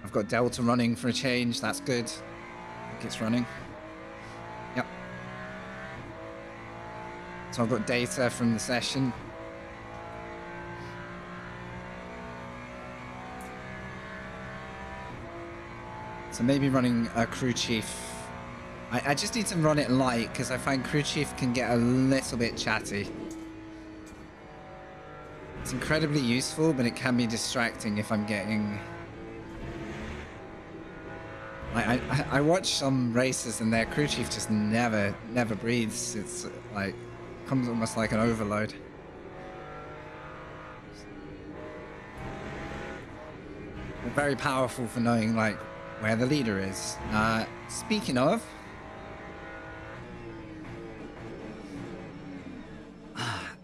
I've got Delta running for a change. That's good. I think it's running. Yep. So I've got data from the session. So maybe running a Crew Chief. I just need to run it light because I find Crew Chief can get a little bit chatty. It's incredibly useful, but it can be distracting if I'm getting... I watch some races and their Crew Chief just never breathes. It's like, comes almost like an overload. They're very powerful for knowing like where the leader is. Speaking of,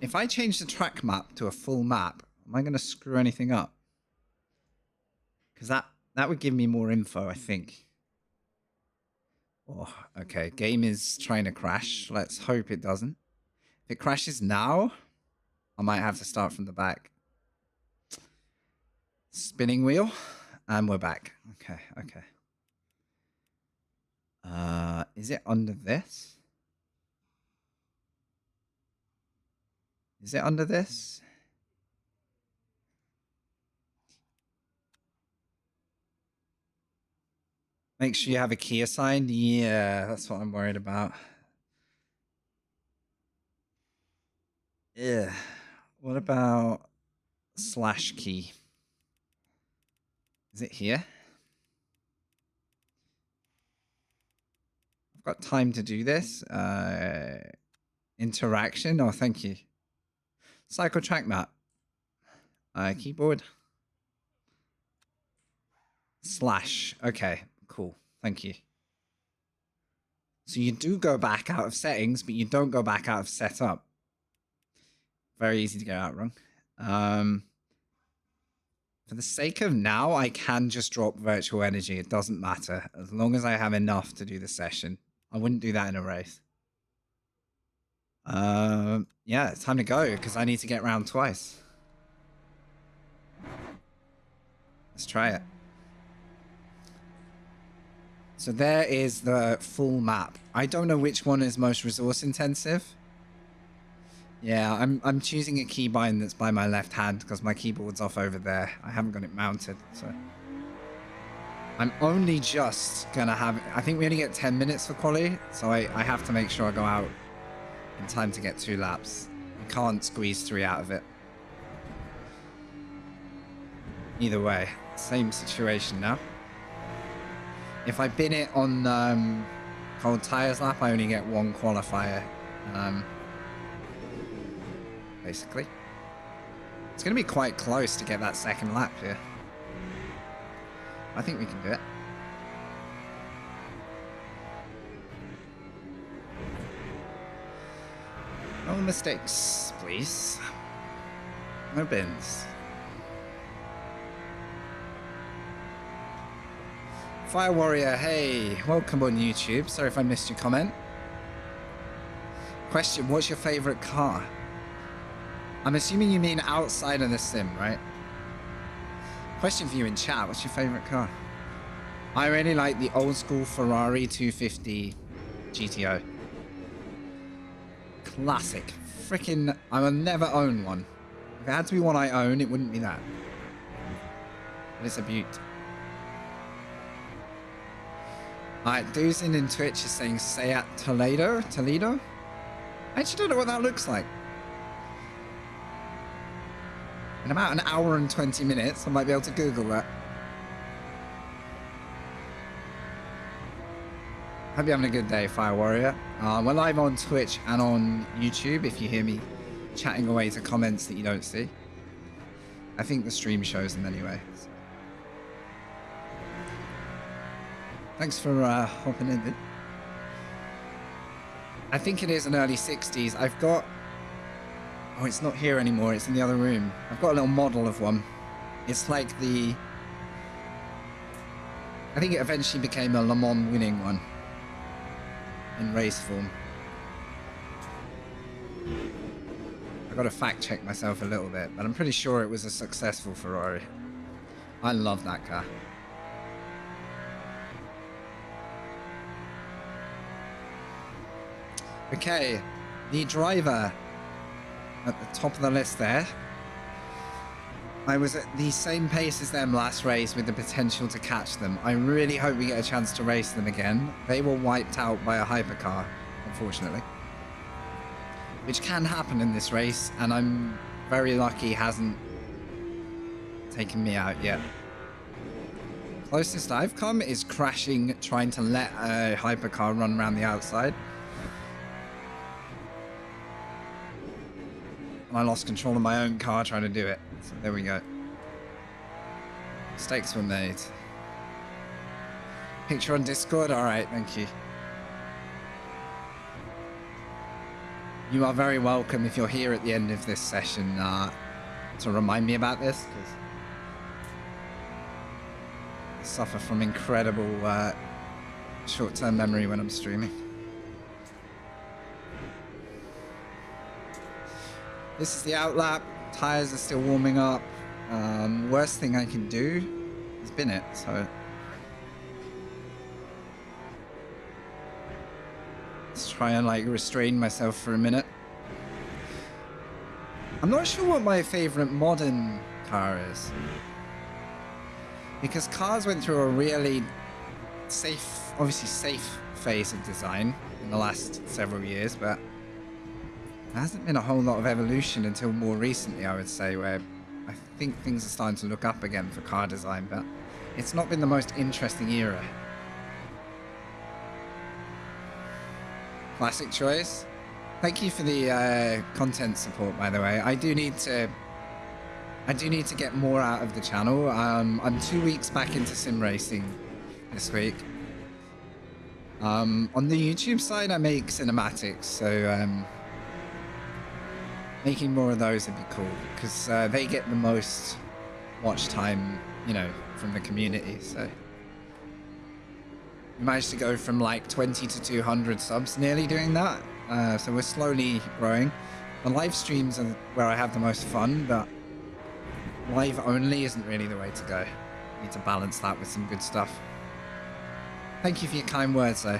if I change the track map to a full map, am I going to screw anything up? Because that would give me more info, I think. Oh, okay. Game is trying to crash. Let's hope it doesn't. If it crashes now, I might have to start from the back. Spinning wheel. And we're back. Okay, okay. Is it under this? Is it under this? Make sure you have a key assigned. Yeah, that's what I'm worried about. Yeah. What about slash key? Is it here? I've got time to do this. Interaction. Oh, thank you. Cycle track map. Keyboard. Slash. Okay, cool. Thank you. So you do go back out of settings, but you don't go back out of setup. Very easy to get out wrong. For the sake of now, I can just drop virtual energy. It doesn't matter. As long as I have enough to do the session. I wouldn't do that in a race. Yeah, it's time to go because I need to get round twice. Let's try it. So there is the full map. I don't know which one is most resource intensive. Yeah, I'm choosing a keybind that's by my left hand because my keyboard's off over there. I haven't got it mounted, so I'm only just gonna have. I think we only get 10 minutes for quali, so I have to make sure I go out in time to get 2 laps. I can't squeeze 3 out of it. Either way, same situation now. If I bin it on cold tires lap, I only get 1 qualifier. Basically. It's going to be quite close to get that second lap here. I think we can do it. No mistakes, please. No bins. Fire Warrior, hey, welcome on YouTube. Sorry if I missed your comment. Question, what's your favorite car? I'm assuming you mean outside of the sim, right? Question for you in chat, what's your favorite car? I really like the old school Ferrari 250 GTO. Classic. Freaking, I will never own one. If it had to be one I own, it wouldn't be that. But it's a beaut. Alright, Duzin in Twitch is saying Seat Toledo? Toledo? I actually don't know what that looks like. In about an hour and 20 minutes, I might be able to Google that. Hope you're having a good day, Fire Warrior. We're live on Twitch and on YouTube if you hear me chatting away to comments that you don't see. I think the stream shows them anyway. So. Thanks for hopping in, dude. I think it is an early 60s. I've got... Oh, it's not here anymore. It's in the other room. I've got a little model of one. It's like the... I think it eventually became a Le Mans winning one. In race form. I've got to fact check myself a little bit, but I'm pretty sure it was a successful Ferrari. I love that car. Okay, the driver at the top of the list there. I was at the same pace as them last race with the potential to catch them. I really hope we get a chance to race them again. They were wiped out by a hypercar, unfortunately. Which can happen in this race, and I'm very lucky he hasn't taken me out yet. Closest I've come is crashing, trying to let a hypercar run around the outside. And I lost control of my own car trying to do it. So there we go. Mistakes were made. Picture on Discord? Alright, thank you. You are very welcome if you're here at the end of this session to remind me about this, because I suffer from incredible short-term memory when I'm streaming. This is the outlap. Tires are still warming up. Worst thing I can do is bin it, so let's try and like restrain myself for a minute. I'm not sure what my favorite modern car is, because cars went through a really safe, obviously safe phase of design in the last several years, but there hasn't been a whole lot of evolution until more recently, I would say, where I think things are starting to look up again for car design, but it's not been the most interesting era. Classic choice. Thank you for the content support, by the way. I do need to get more out of the channel. I'm 2 weeks back into sim racing this week. On the YouTube side, I make cinematics, so making more of those would be cool, because they get the most watch time, you know, from the community. So we managed to go from like 20 to 200 subs nearly doing that. So we're slowly growing. The live streams are where I have the most fun, but live only isn't really the way to go. Need to balance that with some good stuff. Thank you for your kind words, though.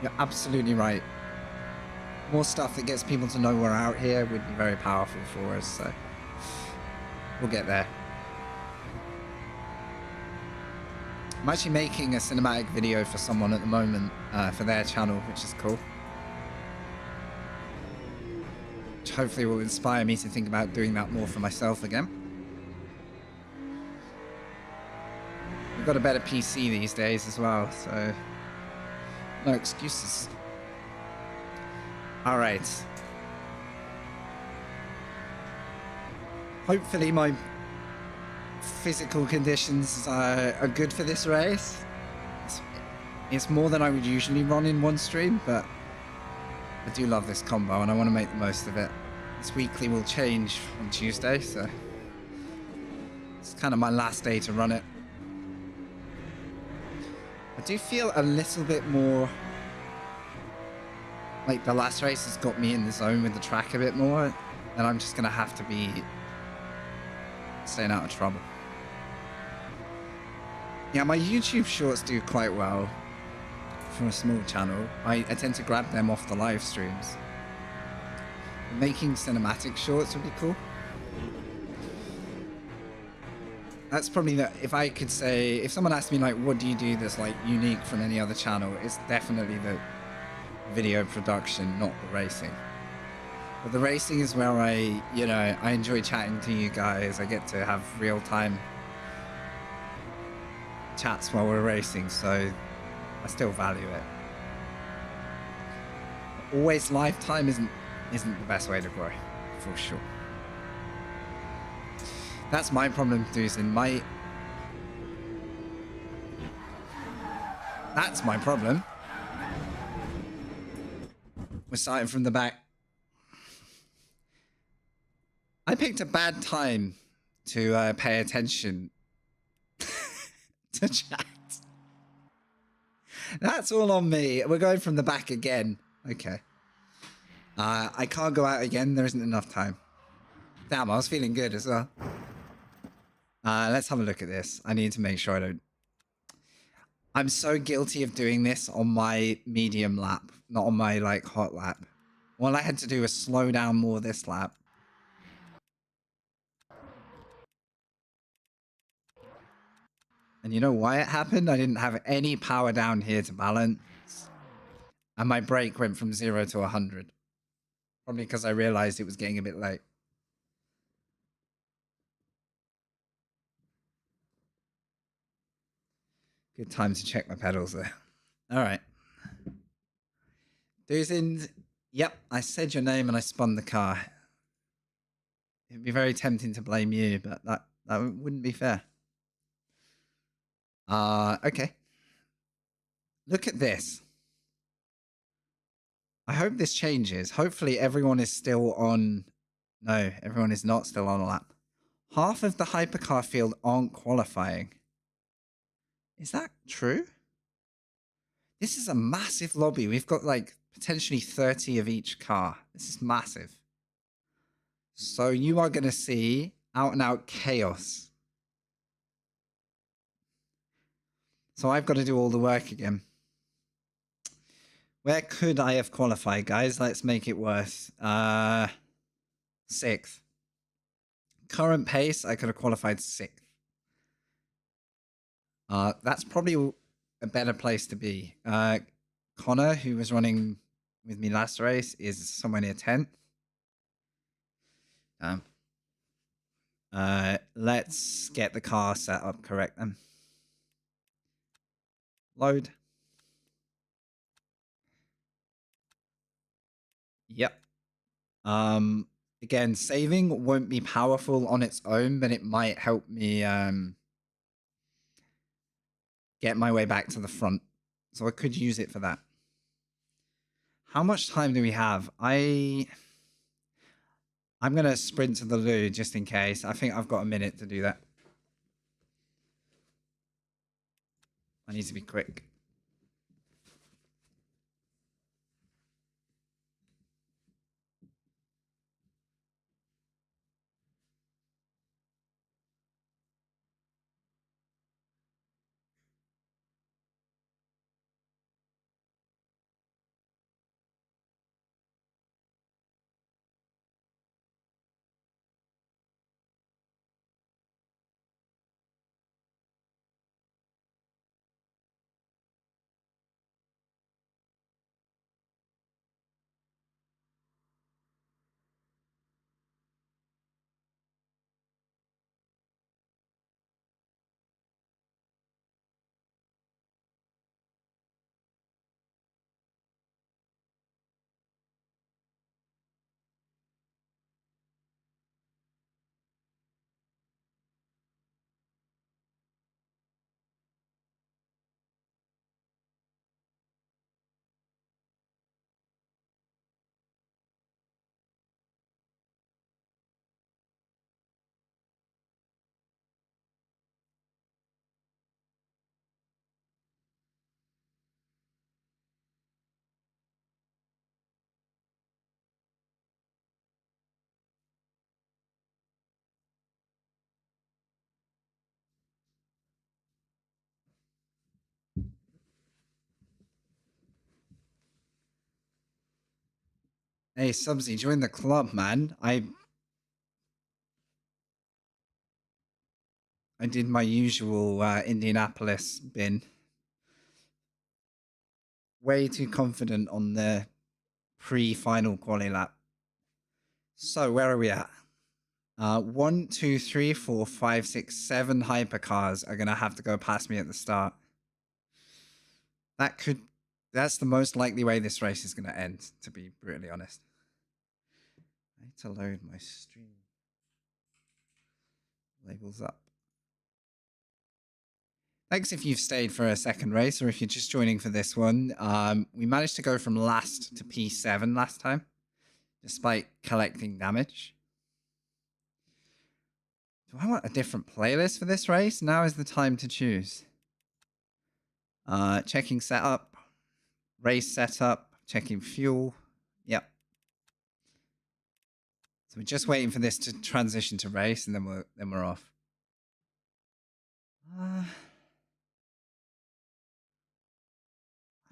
You're absolutely right. More stuff that gets people to know we're out here would be very powerful for us, so we'll get there. I'm actually making a cinematic video for someone at the moment, for their channel, which is cool. Which hopefully will inspire me to think about doing that more for myself again. We've got a better PC these days as well, so no excuses. Alright. Hopefully my physical conditions are good for this race. It's more than I would usually run in one stream, but I do love this combo and I want to make the most of it. This weekly will change on Tuesday, so it's kind of my last day to run it. I do feel a little bit more like the last race has got me in the zone with the track a bit more, and I'm just gonna have to be staying out of trouble. Yeah, my YouTube shorts do quite well for a small channel. I tend to grab them off the live streams. Making cinematic shorts would be cool. That's probably the, if I could say, if someone asked me like, what do you do that's like unique from any other channel, it's definitely the video production, not the racing. But the racing is where I enjoy chatting to you guys. I get to have real time chats while we're racing, so I still value it. Always lifetime isn't the best way to grow, for sure. That's my problem, Duzin. That's my problem. We're starting from the back. I picked a bad time to pay attention to chat. That's all on me. We're going from the back again. Okay. I can't go out again. There isn't enough time. Damn, I was feeling good as well. Let's have a look at this. I need to make sure I don't... I'm so guilty of doing this on my medium lap, not on my, like, hot lap. All I had to do was slow down more this lap. And you know why it happened? I didn't have any power down here to balance. And my brake went from 0 to 100. Probably because I realized it was getting a bit late. Good time to check my pedals there. All right. Duzin, yep, I said your name and I spun the car. It'd be very tempting to blame you, but that wouldn't be fair. Okay. Look at this. I hope this changes. Hopefully everyone is still on... No, everyone is not still on a lap. Half of the hypercar field aren't qualifying. Is that true? This is a massive lobby. We've got like potentially 30 of each car. This is massive. So you are going to see out and out chaos. So I've got to do all the work again. Where could I have qualified, guys? Let's make it worse. 6th. Current pace, I could have qualified 6th. That's probably a better place to be. Connor, who was running with me last race, is somewhere near 10th. Let's get the car set up correct then. Load. Yep. Again, saving won't be powerful on its own, but it might help me get my way back to the front. So I could use it for that. How much time do we have? I'm going to sprint to the loo just in case. I think I've got a minute to do that. I need to be quick. Hey, Subsy, join the club, man. I did my usual Indianapolis bin. Way too confident on the pre-final quali lap. So, where are we at? 1, 2, 3, 4, 5, 6, 7 hypercars are gonna have to go past me at the start. That's the most likely way this race is gonna end, to be brutally honest. I need to load my stream labels up. Thanks if you've stayed for a second race, or if you're just joining for this one. We managed to go from last to P7 last time, despite collecting damage. Do I want a different playlist for this race? Now is the time to choose. Checking setup, race setup, checking fuel. Yep. So we're just waiting for this to transition to race, and then we're off. I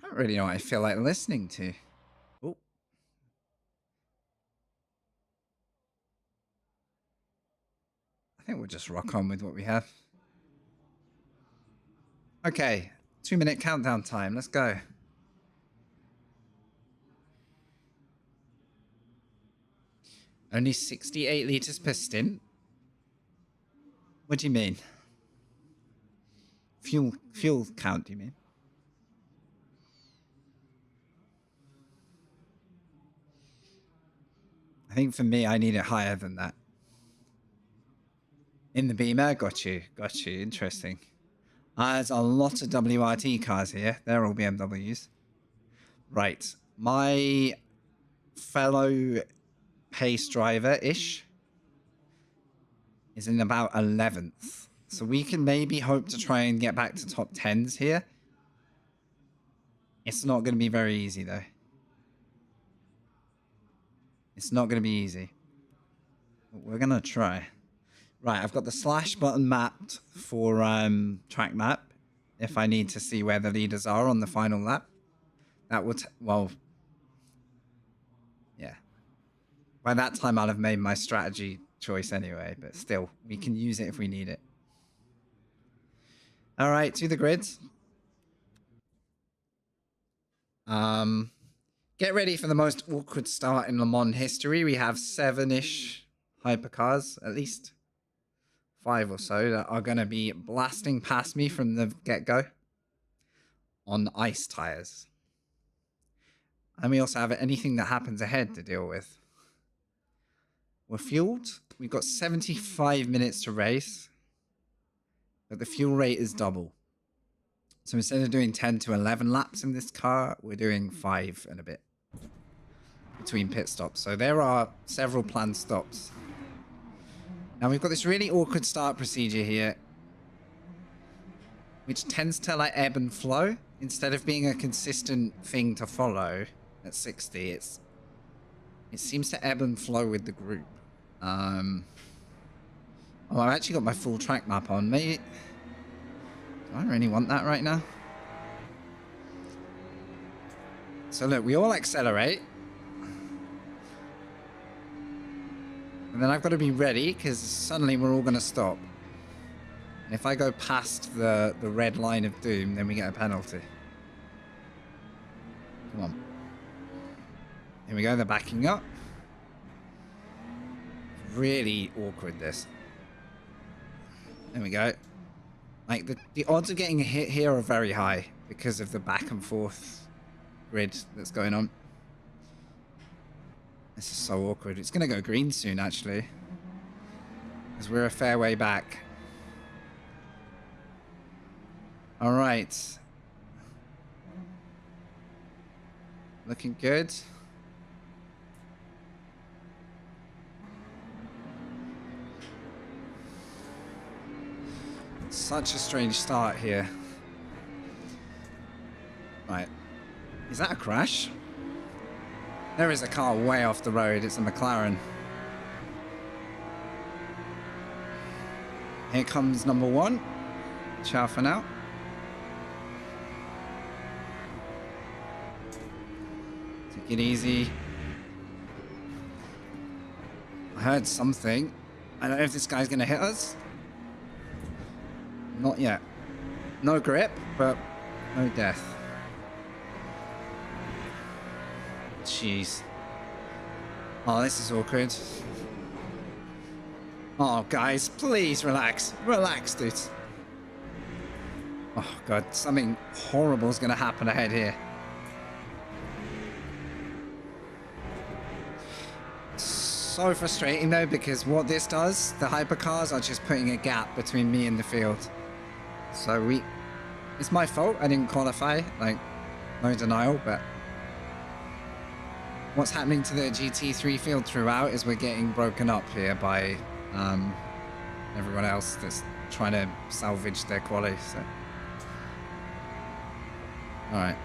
don't really know what I feel like listening to. Oh. I think we'll just rock on with what we have. Okay, 2-minute countdown time. Let's go. Only 68 liters per stint? What do you mean? Fuel count, do you mean? I think for me, I need it higher than that. In the Beamer? Got you. Interesting. There's a lot of WRT cars here. They're all BMWs. Right. My fellow pace driver-ish is in about 11th. So we can maybe hope to try and get back to top 10s here. It's not going to be very easy, though. It's not going to be easy. But we're going to try. Right, I've got the slash button mapped for track map if I need to see where the leaders are on the final lap. That would, well, yeah. By that time, I'll have made my strategy choice anyway, but still, we can use it if we need it. All right, to the grids. Get ready for the most awkward start in Le Mans history. We have 7-ish hypercars, at least 5 or so, that are going to be blasting past me from the get-go on ice tires. And we also have anything that happens ahead to deal with. We're fueled. We've got 75 minutes to race, but the fuel rate is double. So instead of doing 10 to 11 laps in this car, we're doing 5 and a bit between pit stops. So there are several planned stops. Now we've got this really awkward start procedure here, which tends to like ebb and flow. Instead of being a consistent thing to follow at 60, it seems to ebb and flow with the group. Oh, I've actually got my full track map on. Maybe... Do I really want that right now? So look, we all accelerate. And then I've got to be ready, because suddenly we're all going to stop. And if I go past the red line of doom, then we get a penalty. Come on. Here we go, they're backing up. Really awkward, this. There we go. Like, the odds of getting a hit here are very high because of the back and forth grid that's going on. This is so awkward. It's going to go green soon, actually. Because we're a fair way back. All right. Looking good. Such a strange start here. Right. Is that a crash? There is a car way off the road. It's a McLaren. Here comes number 1. Ciao for now. Take it easy. I heard something. I don't know if this guy's going to hit us. Not yet. No grip, but no death. Jeez. Oh, this is awkward. Oh, guys, please relax. Relax, dudes. Oh, God, something horrible is going to happen ahead here. So frustrating, though, because what this does, the hypercars are just putting a gap between me and the field. So it's my fault I didn't qualify, like, no denial, but what's happening to the GT3 field throughout is we're getting broken up here by everyone else that's trying to salvage their quality, so. Alright.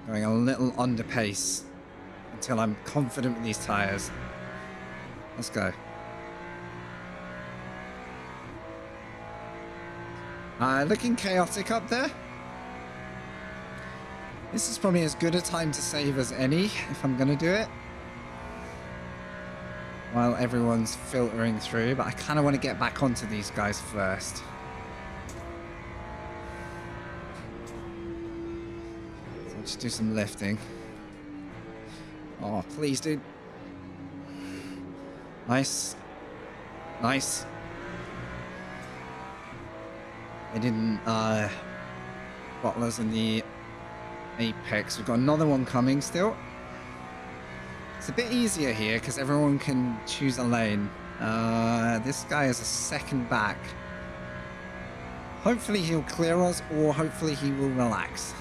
Going a little under pace until I'm confident with these tires. Let's go. Looking chaotic up there. This is probably as good a time to save as any, if I'm going to do it. While everyone's filtering through, but I kind of want to get back onto these guys first. So I'll just do some lifting. Oh, please, dude. Nice. Nice. They didn't bottle us in the apex. We've got another one coming still. It's a bit easier here because everyone can choose a lane. This guy is a second back. Hopefully he'll clear us, or hopefully he will relax.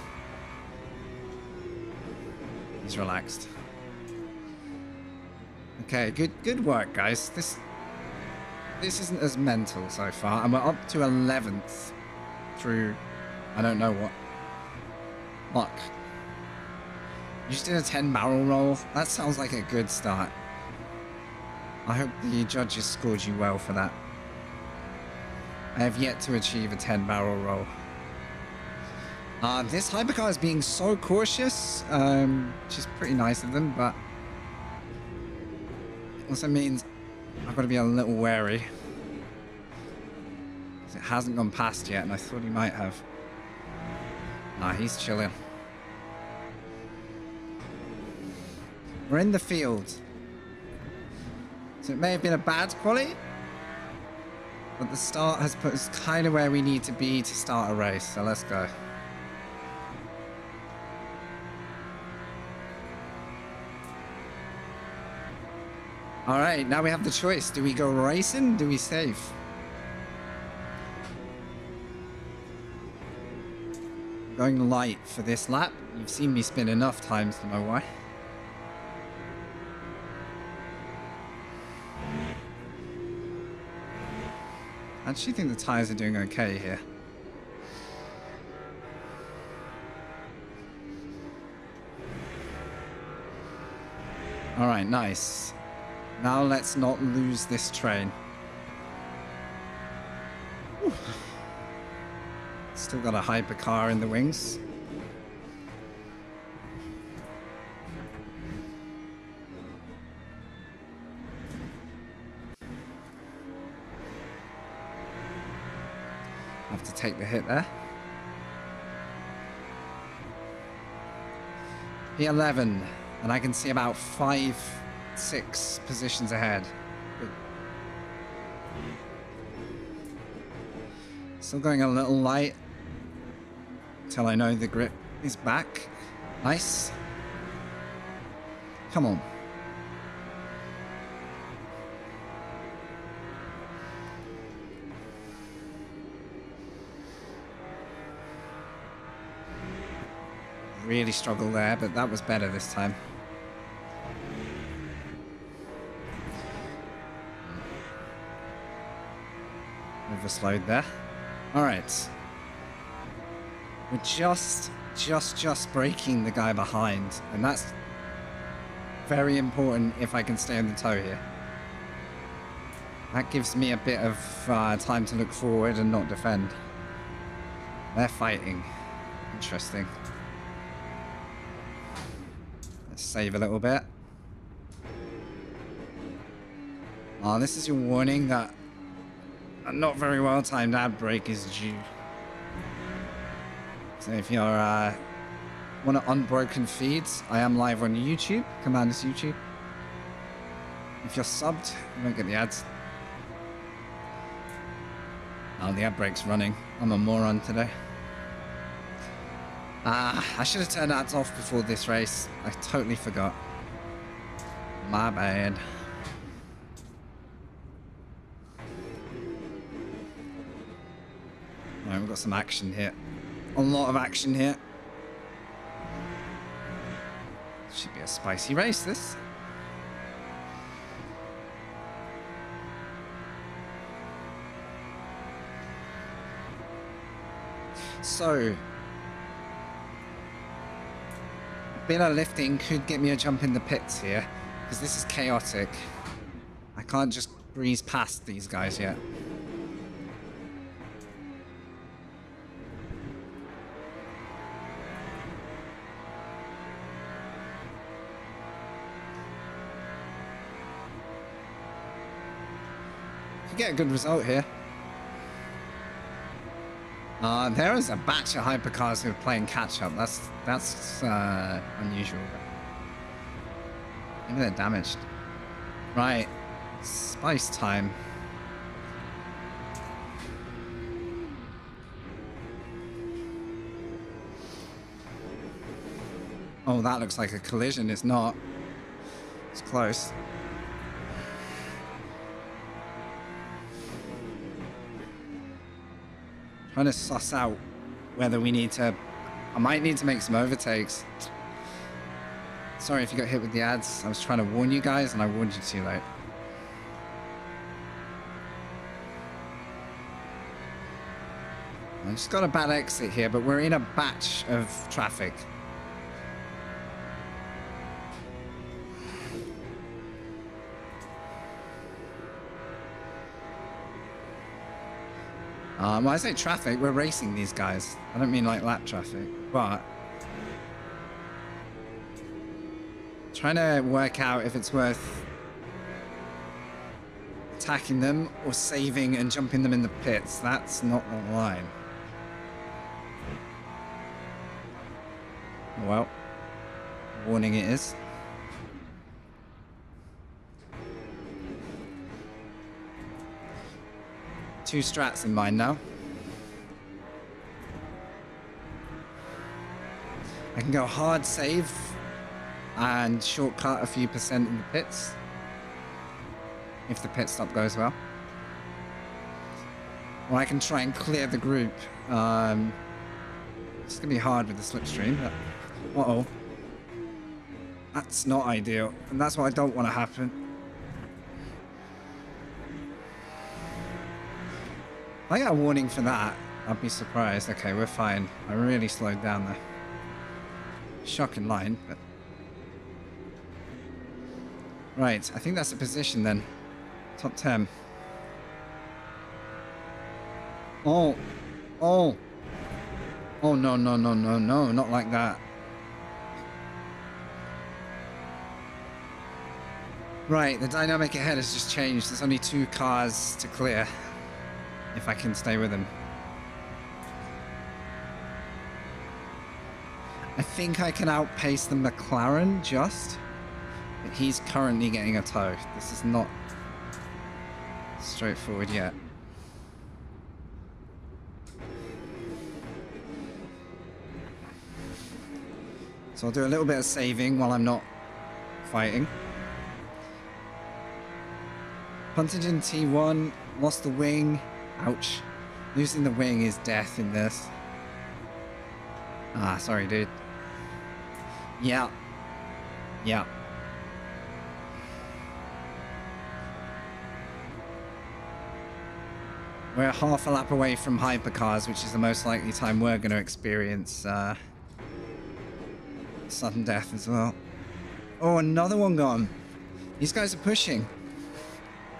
He's relaxed. Okay, good work, guys. This isn't as mental so far, and we're up to 11th through I don't know what. Look. You just did a 10 barrel roll. That sounds like a good start. I hope the judges scored you well for that. I have yet to achieve a 10 barrel roll. This hypercar is being so cautious, which is pretty nice of them, but it also means I've got to be a little wary. It hasn't gone past yet, and I thought he might have. Nah, he's chilling. We're in the field. So it may have been a bad quality, but the start has put us kind of where we need to be to start a race. So let's go. Alright, now we have the choice. Do we go racing? Do we save? I'm going light for this lap. You've seen me spin enough times to know why. I actually think the tyres are doing okay here. Alright, nice. Now let's not lose this train. Whew. Still got a hypercar in the wings. Have to take the hit there. P11, and I can see about 5-6 positions ahead. Good. Still going a little light until I know the grip is back. Nice. Come on. Really struggled there, but that was better this time. Overslowed there. All right. We're just breaking the guy behind, and that's very important if I can stay on the toe here. That gives me a bit of time to look forward and not defend. They're fighting. Interesting. Let's save a little bit. Oh, this is your warning that a not very well timed ad brake is due. So if you're Want to unbroken feeds? I am live on YouTube. Commanders YouTube. If you're subbed, you won't get the ads. Oh, the ad break's running. I'm a moron today. I should have turned ads off before this race. I totally forgot. My bad. Alright, we've got some action here. A lot of action here. Should be a spicy race, this. So, a bit of lifting could get me a jump in the pits here, because this is chaotic. I can't just breeze past these guys yet. Could get a good result here. There is a batch of hypercars who are playing catch-up. That's unusual. Maybe they're damaged. Right. Spice time. Oh, that looks like a collision. It's not. It's close. Trying to suss out whether we need to... I might need to make some overtakes. Sorry if you got hit with the ads. I was trying to warn you guys and I warned you too late. I just got a bad exit here, but we're in a batch of traffic. When I say traffic, we're racing these guys. I don't mean like lap traffic, but trying to work out if it's worth attacking them or saving and jumping them in the pits. That's not the line. Well, warning it is. Two strats in mind now. I can go hard save and shortcut a few percent in the pits if the pit stop goes well. Or I can try and clear the group. It's gonna be hard with the slipstream, but uh-oh. That's not ideal, and that's what I don't want to happen. If I get a warning for that, I'd be surprised. Okay, we're fine. I really slowed down there. Shocking line, but... Right, I think that's the position then. Top 10. Oh! Oh! Oh, no, no, no, no, no, not like that. Right, the dynamic ahead has just changed. There's only 2 cars to clear. If I can stay with him. I think I can outpace the McLaren just, but he's currently getting a tow. This is not straightforward yet. So I'll do a little bit of saving while I'm not fighting. Punted in T1, lost the wing. Ouch. Losing the wing is death in this. Ah, sorry, dude. Yeah. Yeah. We're half a lap away from hypercars, which is the most likely time we're going to experience sudden death as well. Oh, another one gone. These guys are pushing.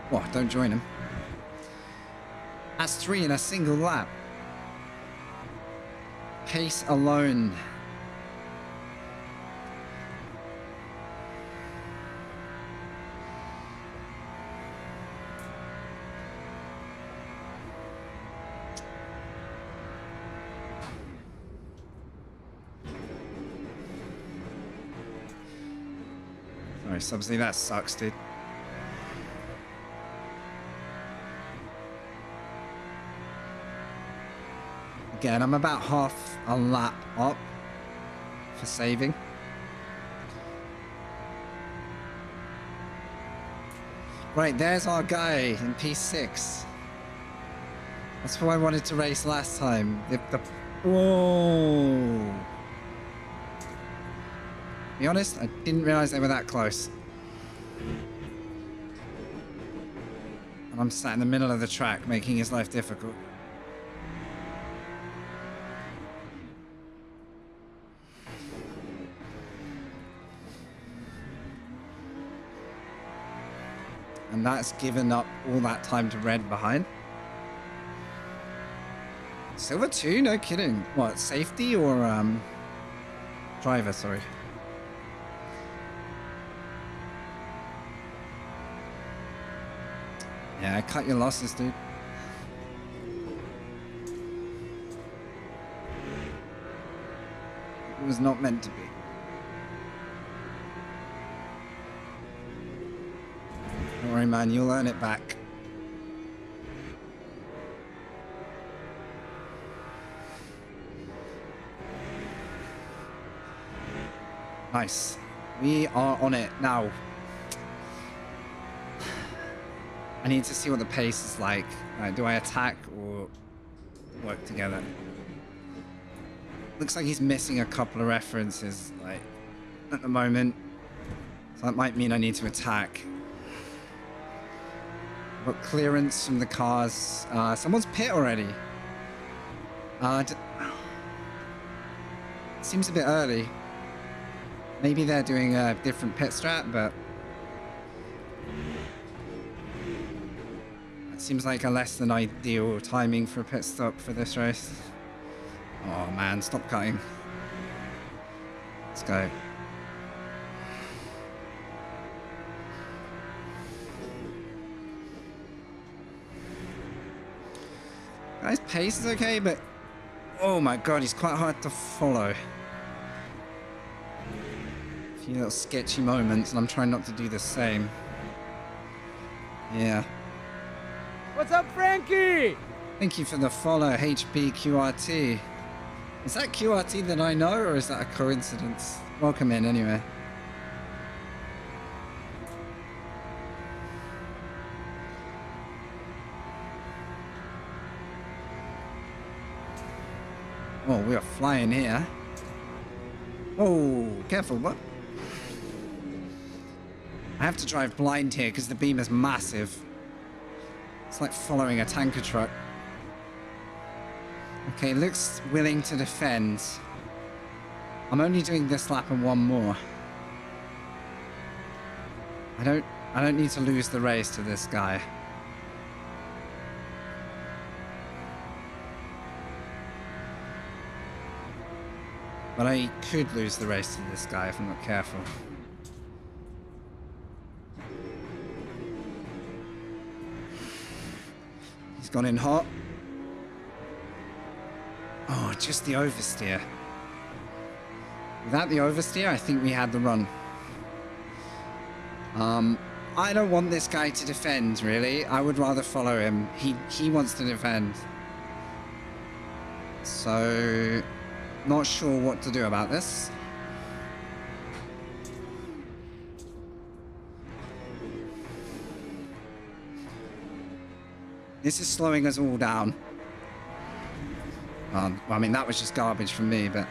What? Don't join them. That's 3 in a single lap. Pace alone. Subsy, that sucks, dude. Again, I'm about half a lap up for saving. Right, there's our guy in P6. That's who I wanted to race last time. Whoa. To be honest, I didn't realize they were that close. And I'm sat in the middle of the track, making his life difficult. And that's given up all that time to red behind. Silver 2? No kidding. What, safety or driver, sorry. Yeah, cut your losses, dude. It was not meant to be. Don't worry, man, you'll earn it back. Nice. We are on it now. I need to see what the pace is like. Do I attack or work together? Looks like he's missing a couple of references, like, at the moment. So that might mean I need to attack. Got clearance from the cars. Someone's pit already. Seems a bit early. Maybe they're doing a different pit strat, but it seems like a less than ideal timing for a pit stop for this race. Oh man, stop cutting. Let's go. Guy's pace is okay, but oh my god, he's quite hard to follow. A few little sketchy moments, and I'm trying not to do the same. Yeah. What's up, Frankie? Thank you for the follow, HPQRT. Is that QRT that I know, or is that a coincidence? Welcome in, anyway. Oh, we are flying here. Oh, careful, what? I have to drive blind here because the beam is massive. It's like following a tanker truck. Okay, looks willing to defend. I'm only doing this lap and one more. I don't need to lose the race to this guy. But I could lose the race to this guy if I'm not careful. He's gone in hot. Oh, just the oversteer. Without the oversteer, I think we had the run. I don't want this guy to defend, really. I would rather follow him. He wants to defend. So, not sure what to do about this. This is slowing us all down. Well, I mean, that was just garbage from me, but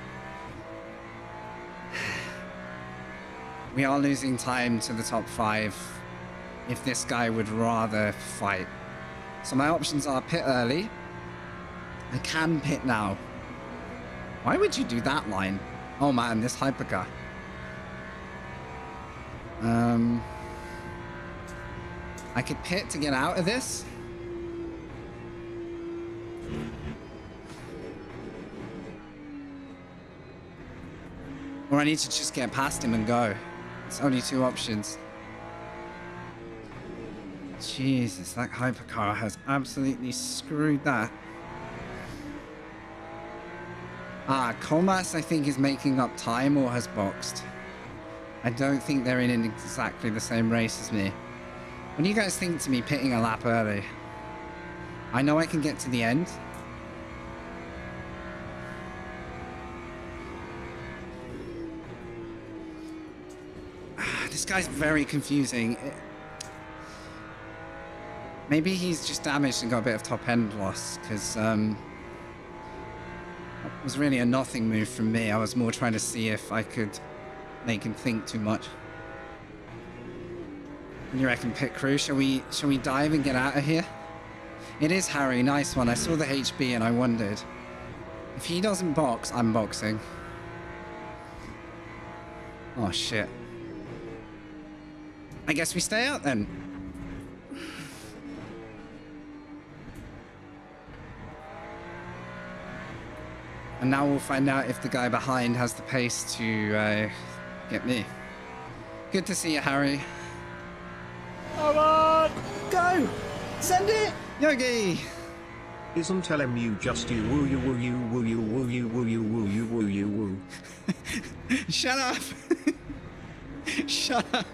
we are losing time to the top 5 if this guy would rather fight. So my options are pit early. I can pit now. Why would you do that line? Oh man, this hypercar. I could pit to get out of this. Or I need to just get past him and go. It's only 2 options. Jesus, that hypercar has absolutely screwed that. Comas, I think, is making up time or has boxed. I don't think they're in exactly the same race as me. What do you guys think to me pitting a lap early? I know I can get to the end. This guy's very confusing. Maybe he's just damaged and got a bit of top end loss, because it was really a nothing move from me. I was more trying to see if I could make him think too much. What do you reckon, pit crew? Shall we dive and get out of here? It is Harry, nice one. I saw the HB and I wondered. If he doesn't box, I'm boxing. Oh shit. I guess we stay out then. And now we'll find out if the guy behind has the pace to get me. Good to see you, Harry. Come on! Go! Send it! Yogi! Isn't LMU just you woo you woo you woo you woo you woo you woo you woo you woo? Shut up! Shut up!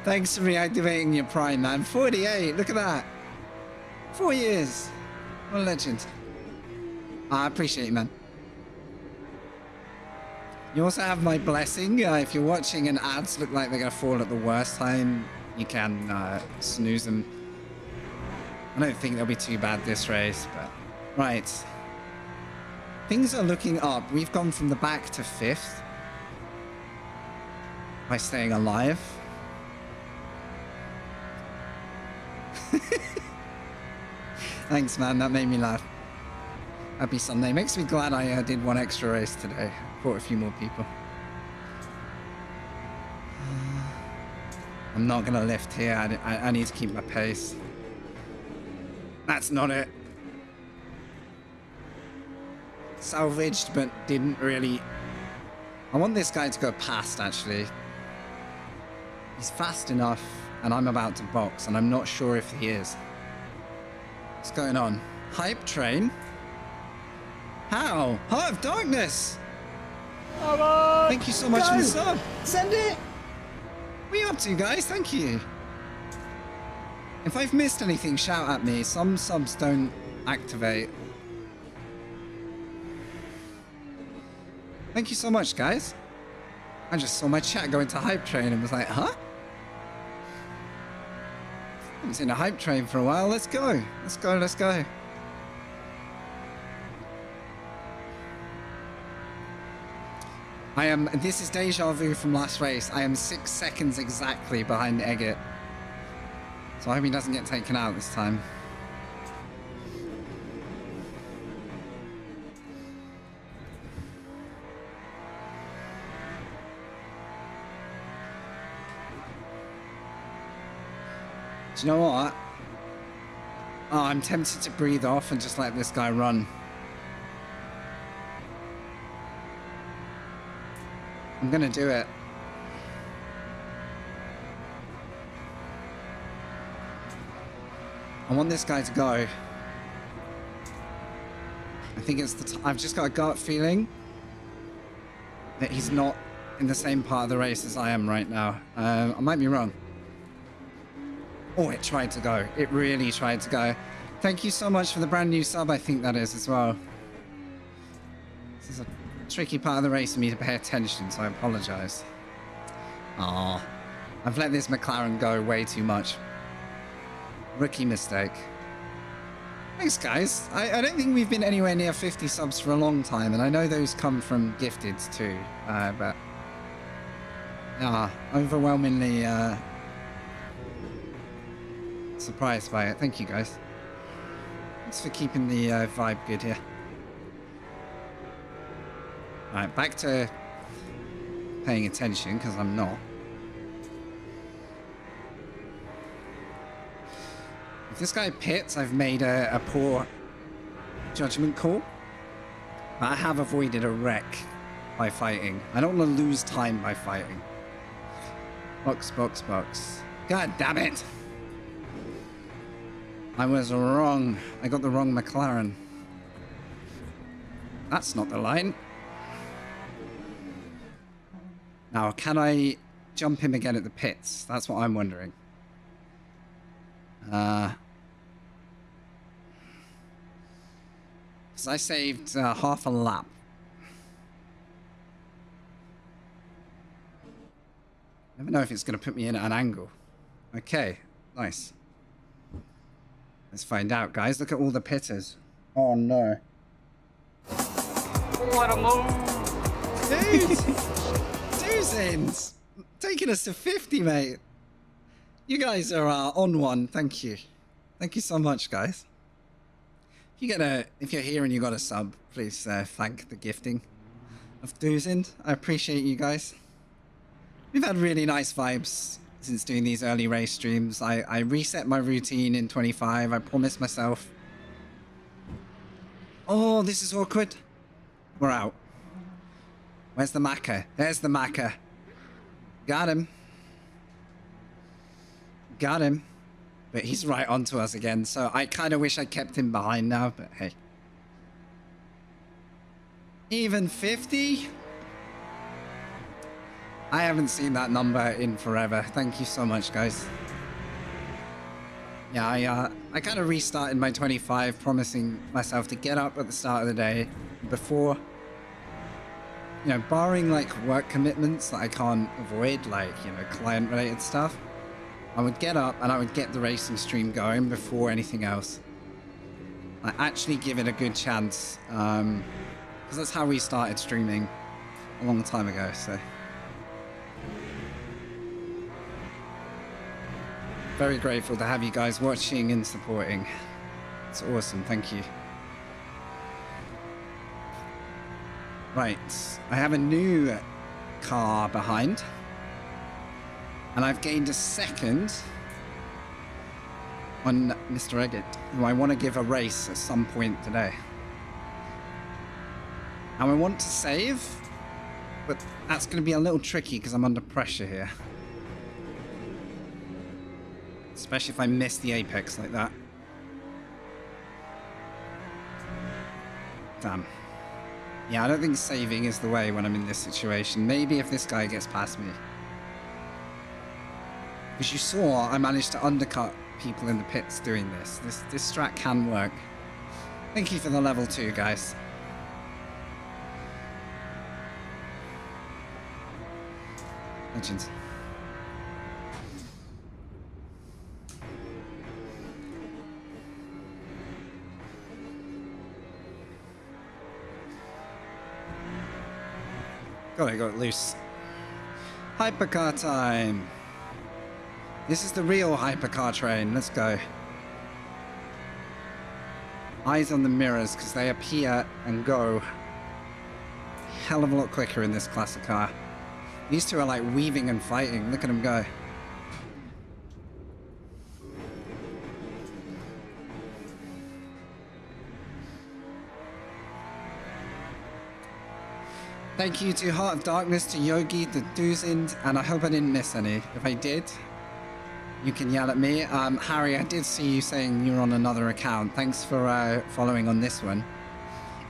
Thanks for reactivating your Prime, man. 48, look at that. 4 years. What a legend. I appreciate it, man. You also have my blessing. If you're watching and ads look like they're going to fall at the worst time, you can snooze them. I don't think they'll be too bad this race, but... Right. Things are looking up. We've gone from the back to 5th. By staying alive. Thanks, man. That made me laugh. Happy Sunday. Makes me glad I did one extra race today. Caught a few more people. I'm not going to lift here. I need to keep my pace. That's not it. Salvaged, but didn't really... I want this guy to go past, actually. He's fast enough, and I'm about to box, and I'm not sure if he is. What's going on? Hype train? How? Heart of Darkness! Come on! Thank you so much for the sub! Send it! What are you up to, guys? Thank you. If I've missed anything, shout at me. Some subs don't activate. Thank you so much, guys. I just saw my chat go into Hype Train and was like, huh? I haven't seen a Hype Train for a while. Let's go. Let's go, let's go. This is deja vu from last race. I am 6 seconds exactly behind Eggett. So I hope he doesn't get taken out this time. Do you know what? Oh, I'm tempted to breathe off and just let this guy run. I'm gonna do it. I want this guy to go. I think it's the I've just got a gut feeling that he's not in the same part of the race as I am right now. I might be wrong. Oh, it tried to go. It really tried to go. Thank you so much for the brand new sub, I think that is as well. This is a tricky part of the race for me to pay attention, so I apologize. Aw, I've let this McLaren go way too much. Rookie mistake. Thanks, guys. I don't think we've been anywhere near 50 subs for a long time, and I know those come from gifteds too, but... overwhelmingly surprised by it. Thank you, guys. Thanks for keeping the vibe good here. Alright, back to paying attention, because I'm not. If this guy pits, I've made a poor judgment call. But I have avoided a wreck by fighting. I don't want to lose time by fighting. Box, box, box. God damn it! I was wrong. I got the wrong McLaren. That's not the line. Now, can I jump him again at the pits? That's what I'm wondering. Because I saved half a lap. Never know if it's going to put me in at an angle. Okay, nice. Let's find out, guys. Look at all the pitters. Oh, no. What a move! Dude! Duzins! Taking us to 50, mate. You guys are on one. Thank you. Thank you so much, guys. If you're here and you got a sub, please thank the gifting of Duzin. I appreciate you guys. We've had really nice vibes since doing these early race streams. I reset my routine in 25. I promised myself. Oh, this is awkward. We're out. Where's the Macca? There's the Macca. Got him. Got him. But he's right onto us again, so I kind of wish I kept him behind now, but hey. Even 50? I haven't seen that number in forever. Thank you so much, guys. Yeah, I kind of restarted my 25, promising myself to get up at the start of the day before, you know, barring like work commitments that I can't avoid, like, you know, client-related stuff. I would get up and I would get the racing stream going before anything else. I actually give it a good chance, because that's how we started streaming a long time ago, so. Very grateful to have you guys watching and supporting. It's awesome, thank you. Right, I have a new car behind. And I've gained a second on Mr. Eggett, who I want to give a race at some point today. And I want to save, but that's going to be a little tricky because I'm under pressure here. Especially if I miss the apex like that. Damn. Yeah, I don't think saving is the way when I'm in this situation. Maybe if this guy gets past me. Because you saw, I managed to undercut people in the pits doing this. This strat can work. Thank you for the level 2, guys. Legends. God, I got it loose. Hypercar time. This is the real hypercar train. Let's go. Eyes on the mirrors, because they appear and go a hell of a lot quicker in this classic car. These two are like weaving and fighting. Look at them go. Thank you to Heart of Darkness, to Yogi, to Duzin, and I hope I didn't miss any. If I did, you can yell at me. Harry, I did see you saying you're on another account. Thanks for following on this one.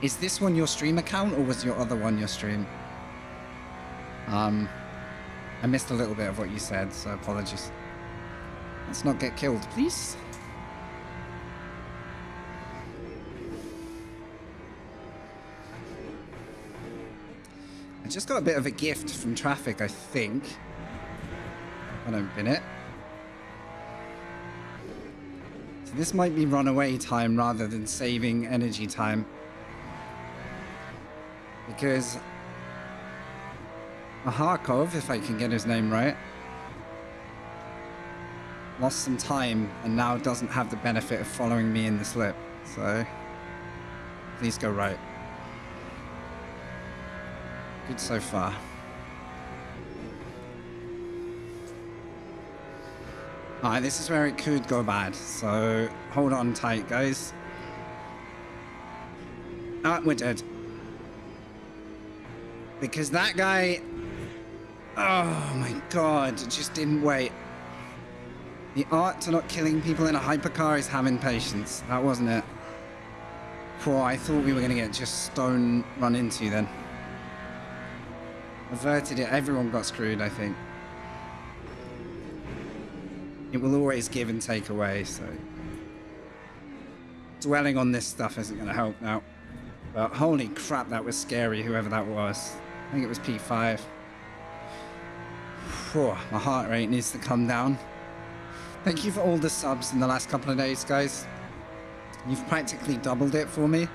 Is this one your stream account, or was your other one your stream? I missed a little bit of what you said, so apologies. Let's not get killed, please. I just got a bit of a gift from traffic, I think. I don't bin it. So this might be runaway time rather than saving energy time. Because Maharkov, if I can get his name right, lost some time and now doesn't have the benefit of following me in the slip. So please go right. Good so far. Alright, this is where it could go bad, so hold on tight, guys. Ah, we're dead. Because that guy... Oh my god, it just didn't wait. The art to not killing people in a hypercar is having patience. That wasn't it. Poor, I thought we were going to get just stone run into then. averted it. Everyone got screwed, I think. It will always give and take away, so... Dwelling on this stuff isn't going to help now. But holy crap, that was scary, whoever that was. I think it was P5. Whew, my heart rate needs to come down. Thank you for all the subs in the last couple of days, guys. You've practically doubled it for me.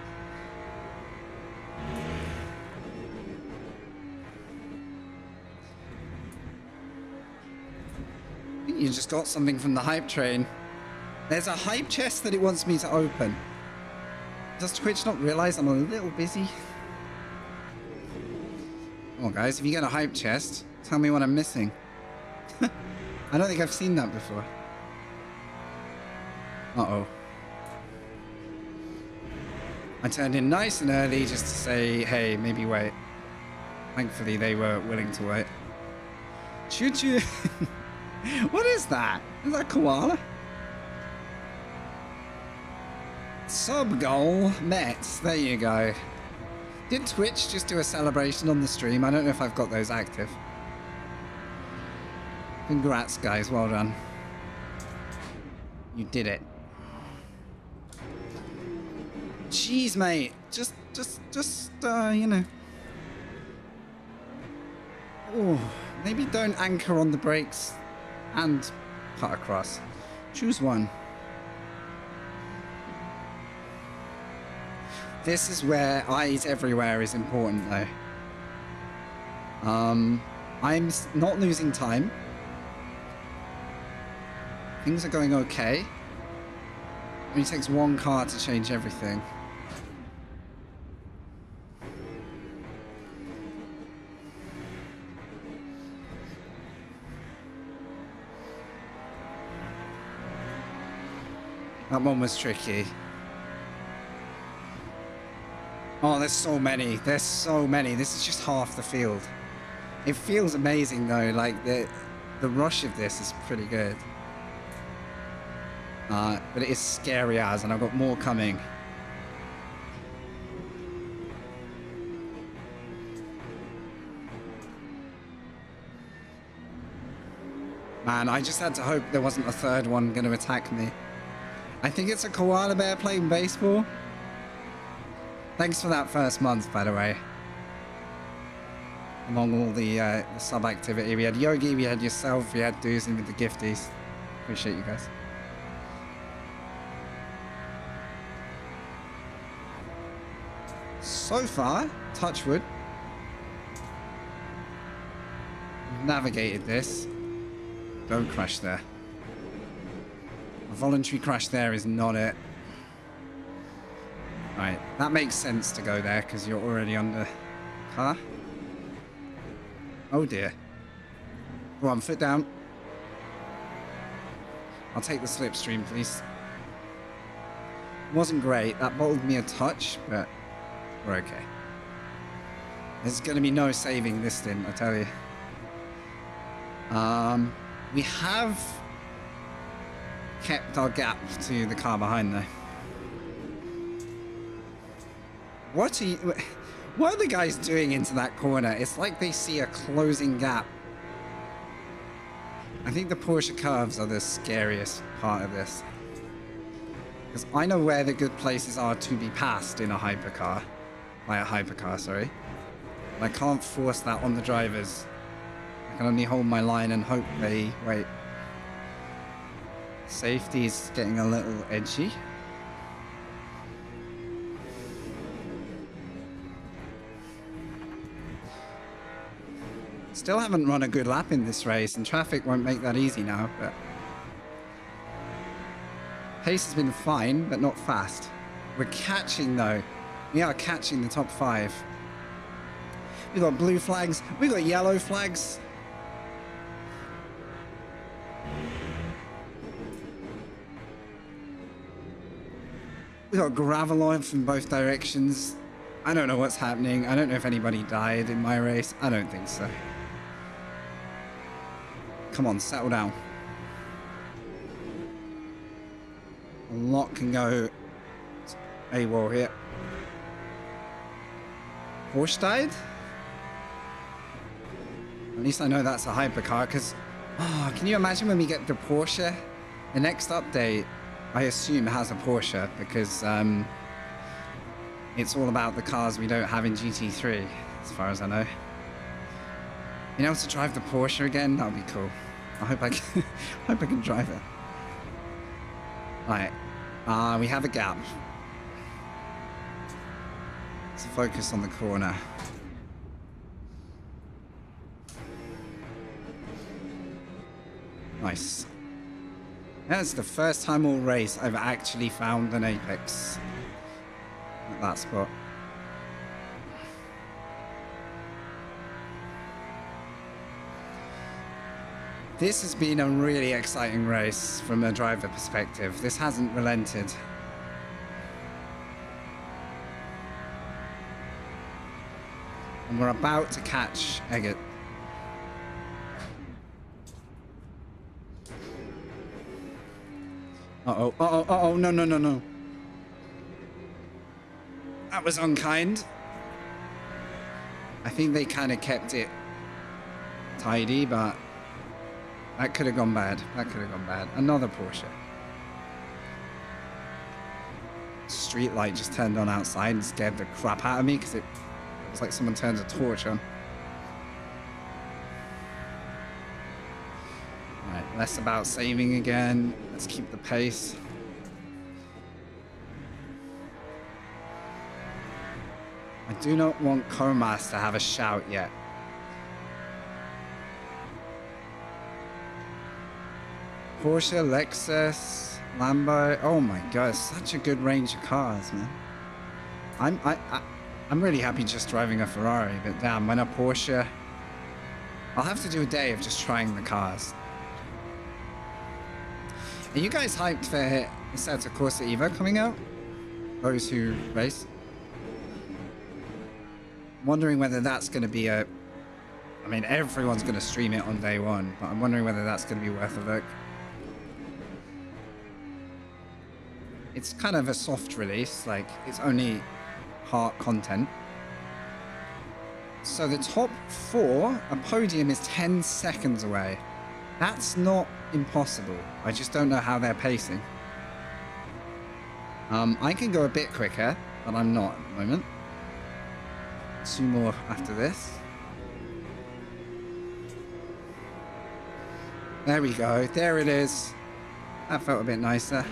I think you just got something from the hype train. There's a hype chest that it wants me to open. Does Twitch not realize I'm a little busy? Come on, guys, if you get a hype chest, tell me what I'm missing. I don't think I've seen that before. Uh-oh. I turned in nice and early just to say, hey, maybe wait. Thankfully, they were willing to wait. Choo-choo. What is that? Is that koala? Sub goal met. There you go. Did Twitch just do a celebration on the stream? I don't know if I've got those active. Congrats, guys. Well done. You did it. Jeez, mate. Just, you know. Oh, maybe don't anchor on the brakes and cut across. Choose one. This is where eyes everywhere is important, though. I'm not losing time. Things are going okay. It only takes one car to change everything. That one was tricky. Oh, there's so many. There's so many. This is just half the field. It feels amazing, though. Like, the rush of this is pretty good. But it is scary as, and I've got more coming. Man, I just had to hope there wasn't a third one going to attack me. I think it's a koala bear playing baseball. Thanks for that first month, by the way. Among all the sub activity. We had Yogi, we had yourself, we had Doozy with the gifties. Appreciate you guys. So far, touch wood. We've navigated this. Don't crash there. A voluntary crash there is not it. Right, that makes sense to go there because you're already under car. Oh dear. Go on, foot down. I'll take the slipstream, please. Wasn't great. That bottled me a touch, but we're okay. There's going to be no saving this stint, I tell you. We have kept our gap to the car behind, though. What are the guys doing into that corner? It's like they see a closing gap. I think the Porsche curves are the scariest part of this. Because I know where the good places are to be passed in a hypercar. By a hypercar, sorry. And I can't force that on the drivers. I can only hold my line and hope they wait. Safety's getting a little edgy. Still haven't run a good lap in this race, and traffic won't make that easy now, but... Pace has been fine, but not fast. We're catching, though. We are catching the top 5. We got blue flags. We got yellow flags. We got gravel oil from both directions. I don't know what's happening. I don't know if anybody died in my race. I don't think so. Come on, settle down. A lot can go AWOL here. Porsche died? At least I know that's a hypercar, because... Oh, can you imagine when we get the Porsche? The next update, I assume, has a Porsche, because it's all about the cars we don't have in GT3, as far as I know. Being able to drive the Porsche again, that would be cool. I hope I can, hope I can drive it. Right, we have a gap. Let's focus on the corner. Nice. That's the first time all race I've actually found an apex at that spot. This has been a really exciting race from a driver perspective. This hasn't relented. And we're about to catch Eggert. Uh-oh, uh-oh, uh-oh, no, no, no, no. That was unkind. I think they kind of kept it tidy, but that could have gone bad. That could have gone bad. Another Porsche. Street light just turned on outside and scared the crap out of me because it was like someone turned a torch on. Right, less about saving again. Let's keep the pace. I do not want Comas to have a shout yet. Porsche, Lexus, Lambo. Oh my god, such a good range of cars, man. I'm really happy just driving a Ferrari, but damn, when a Porsche... I'll have to do a day of just trying the cars. Are you guys hyped for Assetto Corsa Evo coming out? Those who race? Wondering whether that's going to be a... I mean, everyone's going to stream it on day one, but I'm wondering whether that's going to be worth a look. It's kind of a soft release, like it's only heart content. So the top 4, a podium is 10 seconds away. That's not impossible. I just don't know how they're pacing. I can go a bit quicker, but I'm not at the moment. 2 more after this. There we go. There it is. That felt a bit nicer.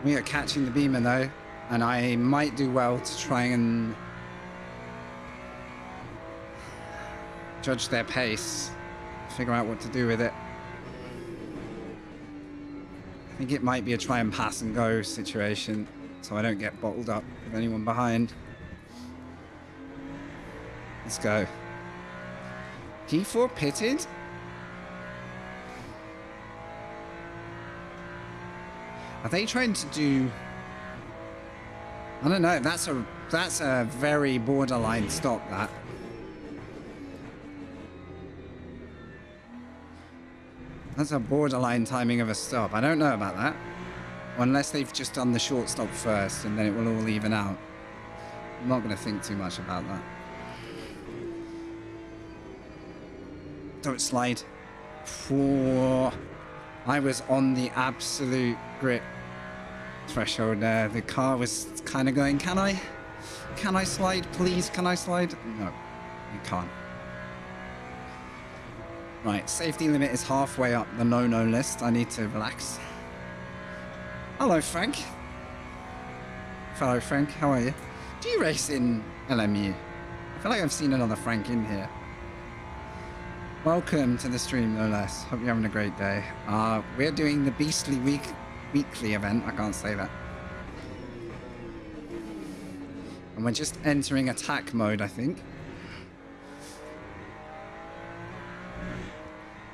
We are catching the Beamer though, and I might do well to try and judge their pace, figure out what to do with it. I think it might be a try and pass and go situation, so I don't get bottled up with anyone behind. Let's go. P4 pitted? Are they trying to do... I don't know, that's a very borderline stop, that. That's a borderline timing of a stop. I don't know about that. Unless they've just done the short stop first and then it will all even out. I'm not going to think too much about that. Don't slide. Whoa. I was on the absolute grip threshold there. The car was kind of going, can I slide, please? Can I slide? No, you can't. Right, safety limit is halfway up the no-no list. I need to relax. Hello, Frank. Fellow Frank, how are you? Do you race in LMU? I feel like I've seen another Frank in here. Welcome to the stream, no less. Hope you're having a great day. We're doing the Beastly Weekly event. I can't say that. And we're just entering attack mode, I think.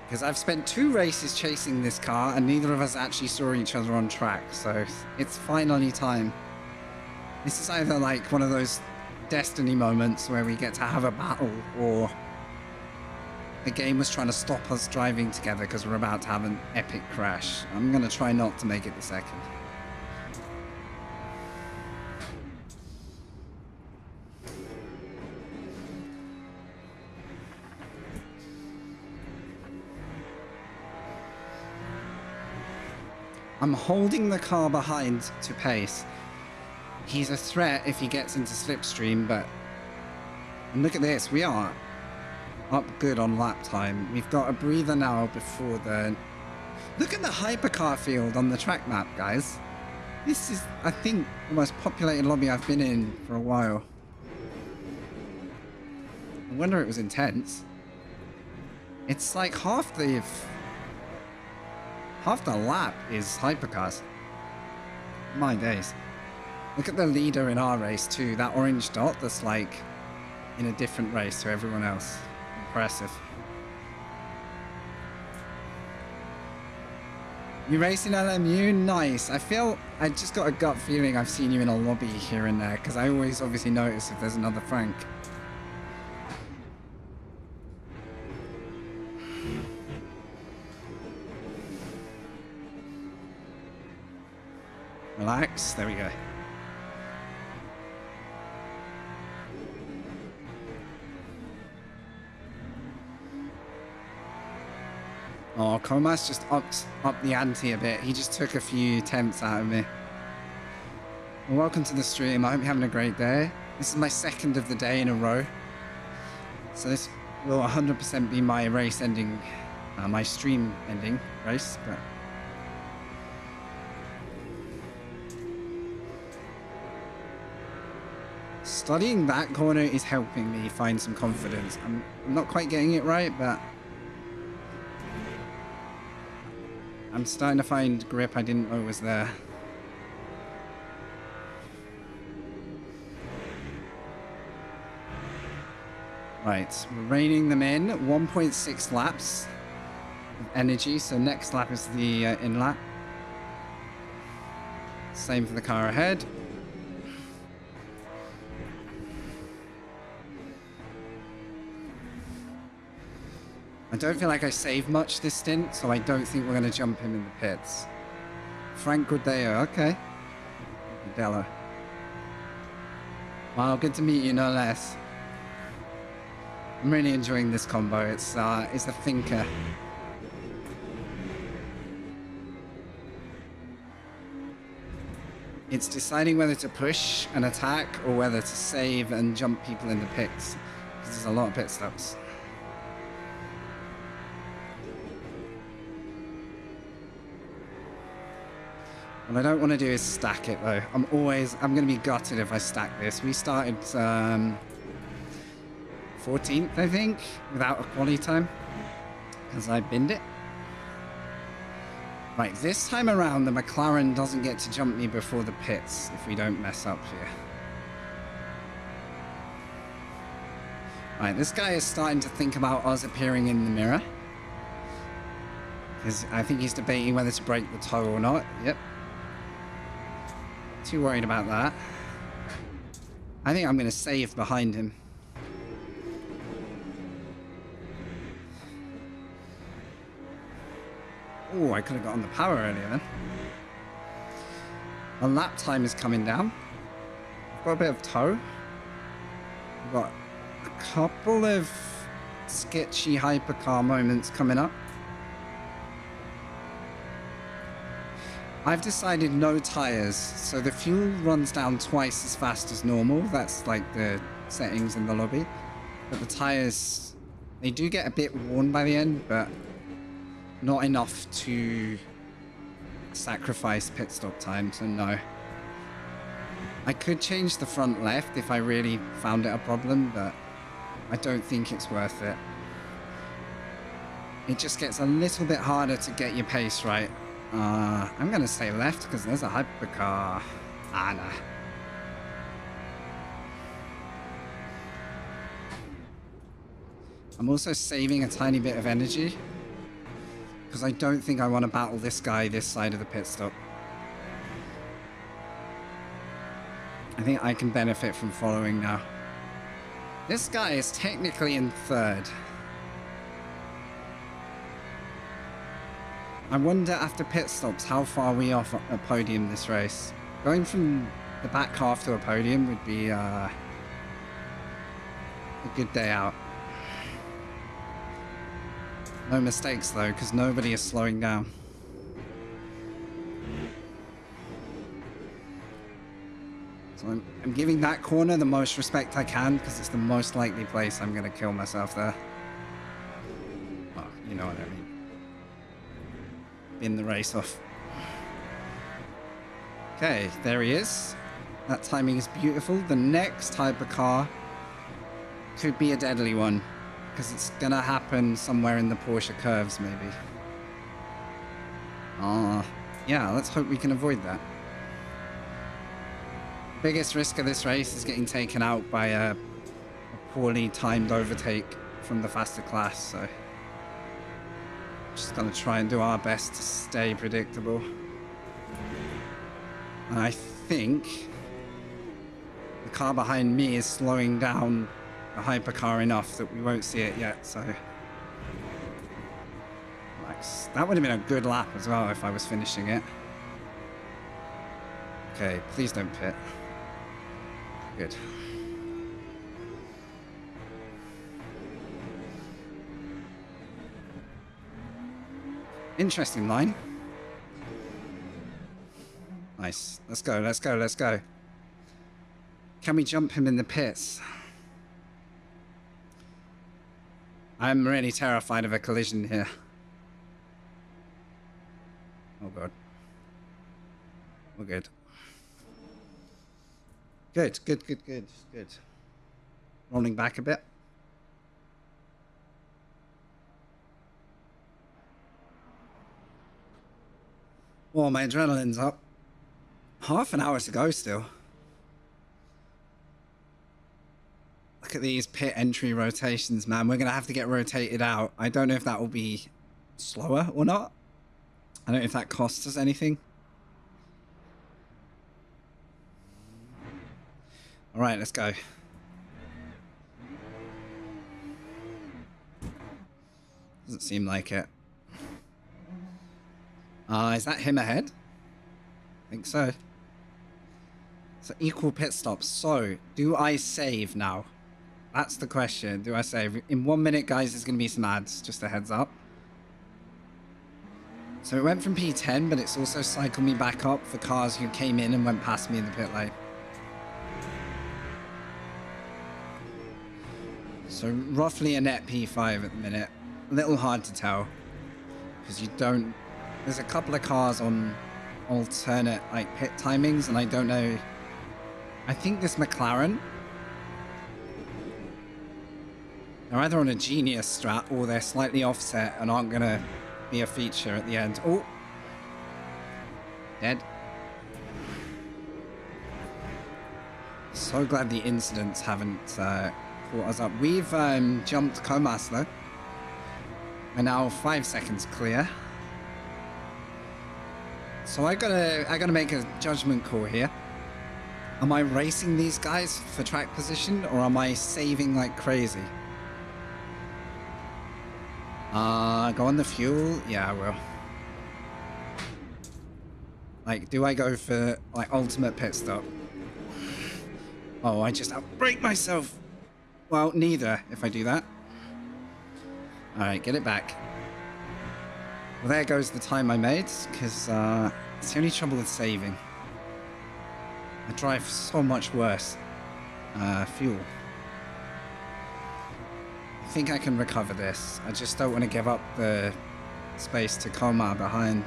Because I've spent 2 races chasing this car and neither of us actually saw each other on track. So it's finally time. This is either like one of those destiny moments where we get to have a battle, or the game was trying to stop us driving together because we're about to have an epic crash. I'm going to try not to make it the second. I'm holding the car behind to pace. He's a threat if he gets into slipstream, but... And look at this, we are up good on lap time. We've got a breather now before the... Look at the hypercar field on the track map, guys. This is, I think, the most populated lobby I've been in for a while. I wonder it was intense. It's like half the lap is hypercars. My days. Look at the leader in our race too. That orange dot that's like in a different race to everyone else. Impressive. You racing LMU? Nice. I just got a gut feeling I've seen you in a lobby here and there because I always obviously notice if there's another Frank. Relax. There we go. Oh, Comas just upped the ante a bit. He just took a few attempts out of me. Well, welcome to the stream. I hope you're having a great day. This is my second of the day in a row. So this will 100% be my race ending, my stream ending race, but... Studying that corner is helping me find some confidence. I'm not quite getting it right, but I'm starting to find grip I didn't know was there. Right, we're reining them in. 1.6 laps of energy, so next lap is the in lap. Same for the car ahead. I don't feel like I saved much this stint, so I don't think we're going to jump him in the pits. Frank Gordeo, okay. Della. Wow, good to meet you, no less. I'm really enjoying this combo. It's a thinker. It's deciding whether to push and attack or whether to save and jump people in the pits. Because there's a lot of pit stops. What I don't want to do is stack it though. I'm going to be gutted if I stack this. We started 14th, I think, without a quali time. Because I binned it. Right, this time around the McLaren doesn't get to jump me before the pits if we don't mess up here. Right, this guy is starting to think about us appearing in the mirror. Because I think he's debating whether to break the toe or not. Yep. Too worried about that. I think I'm going to save behind him. Oh, I could have gotten the power earlier then. My lap time is coming down. I've got a bit of toe. I've got a couple of sketchy hypercar moments coming up. I've decided no tires, so the fuel runs down twice as fast as normal. That's like the settings in the lobby. But the tires, they do get a bit worn by the end, but not enough to sacrifice pit stop time, so no. I could change the front left if I really found it a problem, but I don't think it's worth it. It just gets a little bit harder to get your pace right. I'm gonna say left because there's a hypercar. Ah, nah. I'm also saving a tiny bit of energy because I don't think I want to battle this guy this side of the pit stop. I think I can benefit from following now. This guy is technically in third. I wonder after pit stops how far we off a podium this race. Going from the back half to a podium would be a good day out. No mistakes though, because nobody is slowing down. So I'm giving that corner the most respect I can because it's the most likely place I'm going to kill myself there. Well, you know what I mean. Bin the race off. Okay, there he is. That timing is beautiful. The next hypercar could be a deadly one because it's going to happen somewhere in the Porsche curves maybe. Yeah, let's hope we can avoid that. Biggest risk of this race is getting taken out by a poorly timed overtake from the faster class, so just gonna try and do our best to stay predictable. And I think the car behind me is slowing down the hypercar enough that we won't see it yet, so nice. That would have been a good lap as well if I was finishing it. Okay, please don't pit. Good. Interesting line. Nice. Let's go, let's go, let's go. Can we jump him in the pits? I'm really terrified of a collision here. Oh god. We're good. Good, good, good, good, good. Rolling back a bit. Oh, my adrenaline's up. Half an hour to go still. Look at these pit entry rotations, man. We're going to have to get rotated out. I don't know if that will be slower or not. I don't know if that costs us anything. All right, let's go. Doesn't seem like it. Is that him ahead? I think so. So equal pit stops. So, do I save now? That's the question. Do I save? In 1 minute, guys, there's going to be some ads. Just a heads up. So it went from P10, but it's also cycled me back up for cars who came in and went past me in the pit lane. So roughly a net P5 at the minute. A little hard to tell because you don't. There's a couple of cars on alternate like pit timings, and I don't know. I think this McLaren. They're either on a genius strat or they're slightly offset and aren't gonna be a feature at the end. Oh, dead. So glad the incidents haven't caught us up. We've jumped Comas though. We're now 5 seconds clear. So I gotta make a judgment call here. Am I racing these guys for track position or am I saving like crazy? Go on the fuel? Yeah, I will. Like, do I go for like ultimate pit stop? Oh, I just outbrake myself. Well, neither if I do that. Alright, get it back. Well, there goes the time I made, because it's the only trouble with saving. I drive so much worse. Fuel. I think I can recover this. I just don't want to give up the space to Coma behind,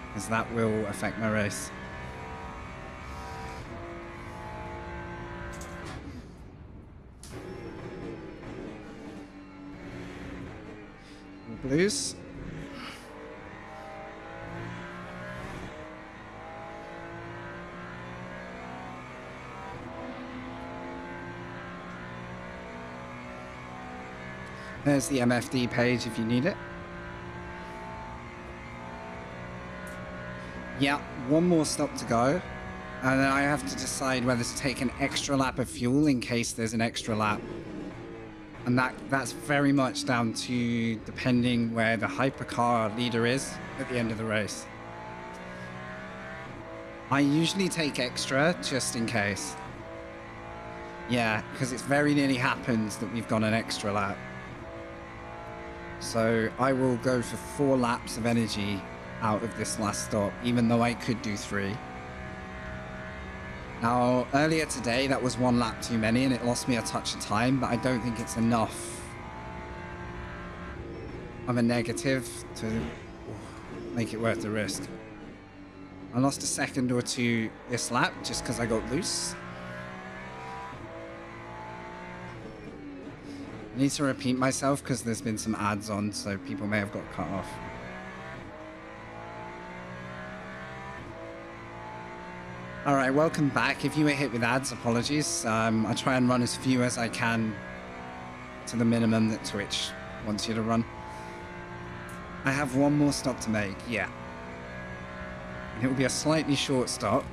because that will affect my race. Blues. There's the MFD page if you need it. Yeah, one more stop to go. And then I have to decide whether to take an extra lap of fuel in case there's an extra lap. And that's very much down to depending where the hypercar leader is at the end of the race. I usually take extra just in case. Yeah, because it's very nearly happens that we've got an extra lap. So I will go for 4 laps of energy out of this last stop, even though I could do 3. Now, earlier today, that was 1 lap too many, and it lost me a touch of time, but I don't think it's enough of a negative to make it worth the risk. I lost a second or 2 this lap just because I got loose. I need to repeat myself because there's been some ads on, so people may have got cut off. Alright, welcome back. If you were hit with ads, apologies. I try and run as few as I can to the minimum that Twitch wants you to run. I have 1 more stop to make, yeah. And it will be a slightly short stop.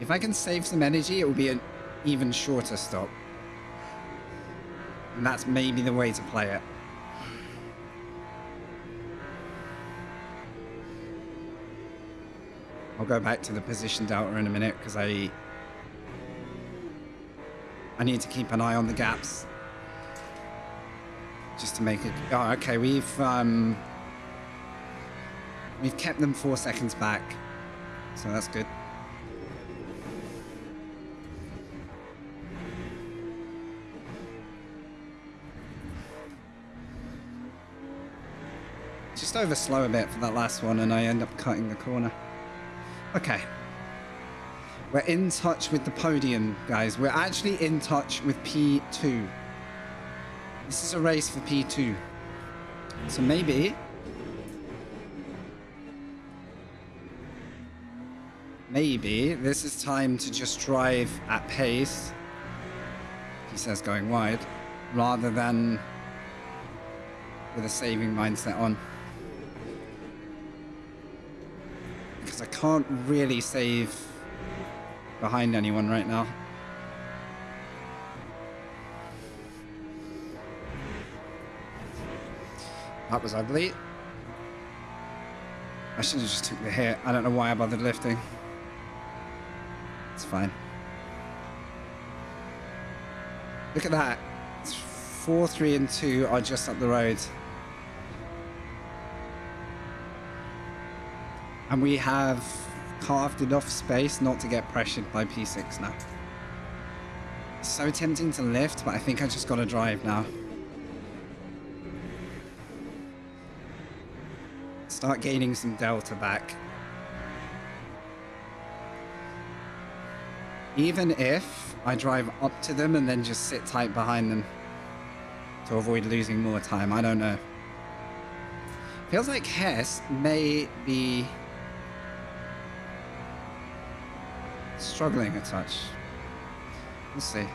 If I can save some energy, it will be an even shorter stop. And that's maybe the way to play it. I'll go back to the position delta in a minute because I need to keep an eye on the gaps just to make it. Oh, okay. We've kept them 4 seconds back, so that's good. Just over slow a bit for that last one, and I end up cutting the corner. Okay. We're in touch with the podium, guys. We're actually in touch with P2. This is a race for P2. So maybe this is time to just drive at pace, he says going wide, rather than with a saving mindset on. Because I can't really save behind anyone right now. That was ugly. I should have just took the hit. I don't know why I bothered lifting. It's fine. Look at that. It's 4, 3, and 2 are just up the road. And we have carved enough space not to get pressured by P6 now. It's so tempting to lift, but I think I just got to drive now. Start gaining some delta back. Even if I drive up to them and then just sit tight behind them to avoid losing more time, I don't know. Feels like Hess may be struggling a touch. We'll see.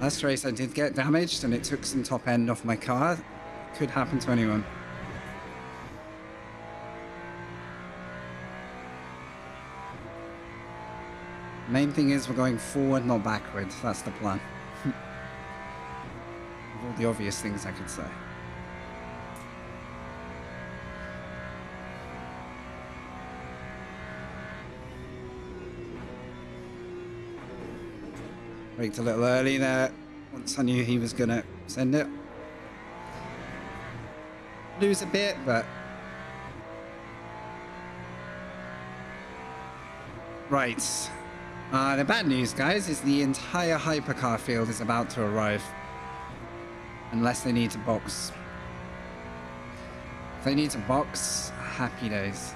Last race I did get damaged and it took some top end off my car. Could happen to anyone. Main thing is we're going forward, not backwards. That's the plan. Of all the obvious things I could say. Braked a little early there, once I knew he was going to send it. Lose a bit, but... Right. The bad news, guys, is the entire hypercar field is about to arrive. Unless they need to box. If they need to box, happy days.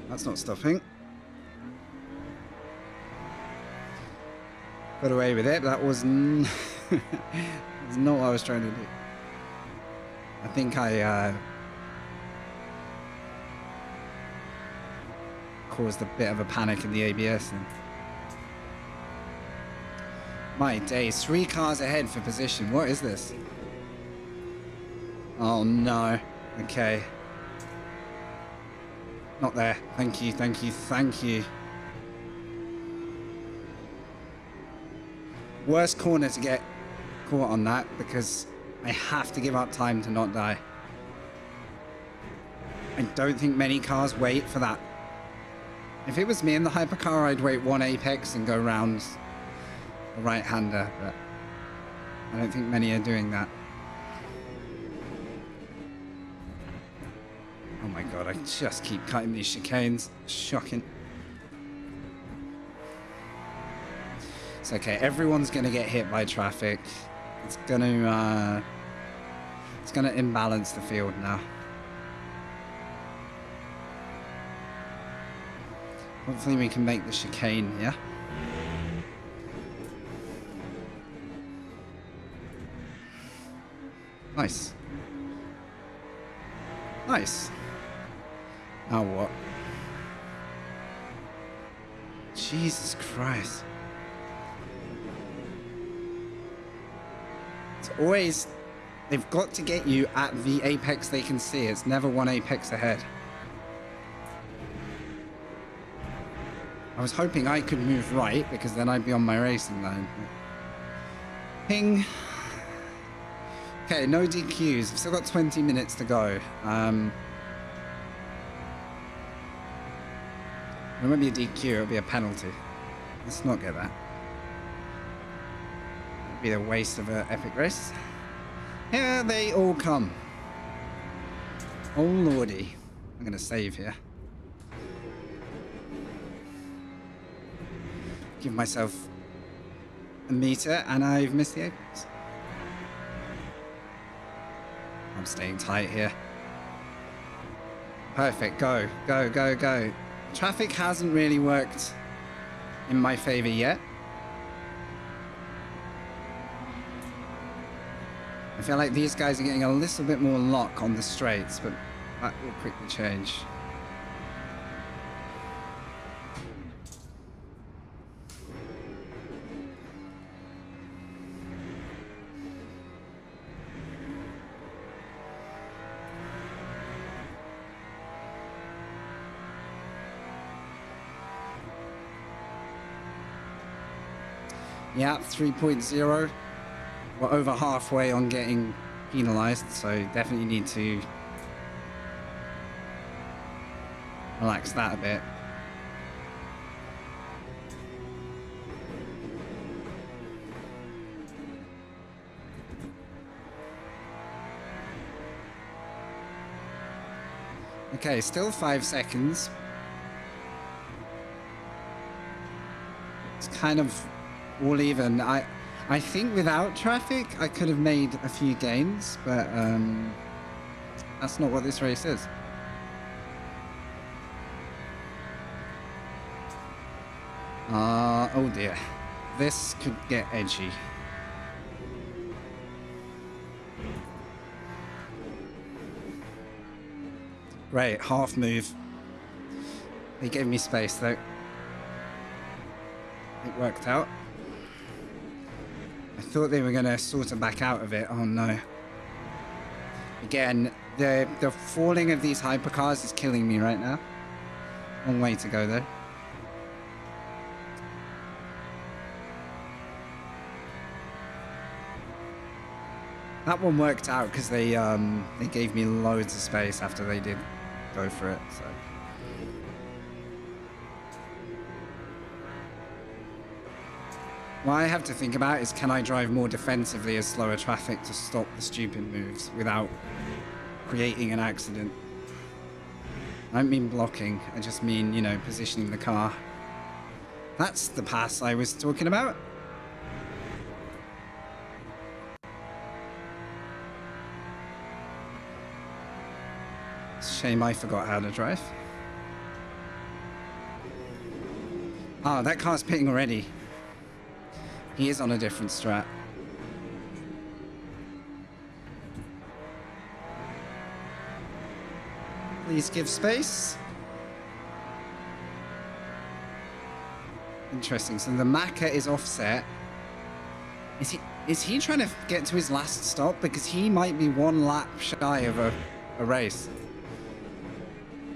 That's not stopping. Got away with it, but that was, was not what I was trying to do. I think I caused a bit of a panic in the ABS then. My days, 3 cars ahead for position. What is this? Oh no. Okay. Not there. Thank you, thank you, thank you. Worst corner to get caught on that because I have to give up time to not die. I don't think many cars wait for that. If it was me in the hypercar, I'd wait 1 apex and go round the right-hander, but I don't think many are doing that. Oh my god, I just keep cutting these chicanes. Shocking. It's okay, everyone's gonna get hit by traffic. It's gonna imbalance the field now. Hopefully we can make the chicane, yeah? Nice. Nice. Now what? Jesus Christ. It's always... They've got to get you at the apex they can see. It's never 1 apex ahead. I was hoping I could move right because then I'd be on my racing line. Ping. Okay, no DQs. I've still got 20 minutes to go. It won't be a DQ, it'll be a penalty. Let's not get that. It'll be a waste of an epic race. Here they all come. Oh lordy. I'm gonna save here. Give myself a meter and I've missed the apex. I'm staying tight here. Perfect, go, go, go, go. Traffic hasn't really worked in my favor yet. I feel like these guys are getting a little bit more lock on the straights, but that will quickly change. Yeah, 3.0. We're over halfway on getting penalized, so definitely need to relax that a bit. Okay, still 5 seconds. It's kind of all even. I think without traffic I could have made a few gains, but that's not what this race is. Oh dear. This could get edgy. Great, half move. They gave me space though. It worked out. I thought they were going to sort of back out of it. Oh no. Again, the falling of these hypercars is killing me right now. Long way to go though. That one worked out because they gave me loads of space after they did go for it. So. What I have to think about is, can I drive more defensively as slower traffic to stop the stupid moves without creating an accident? I don't mean blocking, I just mean, you know, positioning the car. That's the pass I was talking about. Shame I forgot how to drive. Oh, that car's pitting already. He is on a different strat. Please give space. Interesting. So the Maka is offset. Is he trying to get to his last stop? Because he might be one lap shy of a race.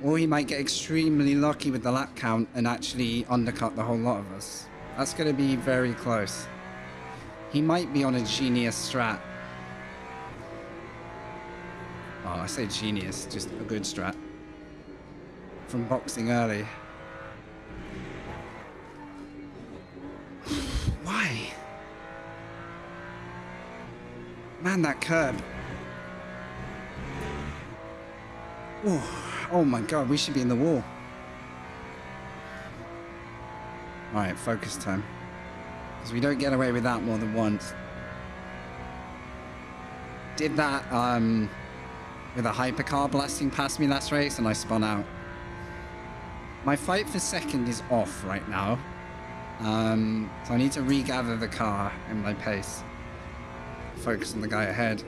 Or he might get extremely lucky with the lap count and actually undercut the whole lot of us. That's going to be very close. He might be on a genius strat. Oh, I say genius, just a good strat. From boxing early. Why? Man, that curb. Oh my god, we should be in the wall. Alright, focus time. Because we don't get away with that more than once. Did that with a hypercar blasting past me last race and I spun out. My fight for second is off right now. So I need to regather the car and my pace. Focus on the guy ahead.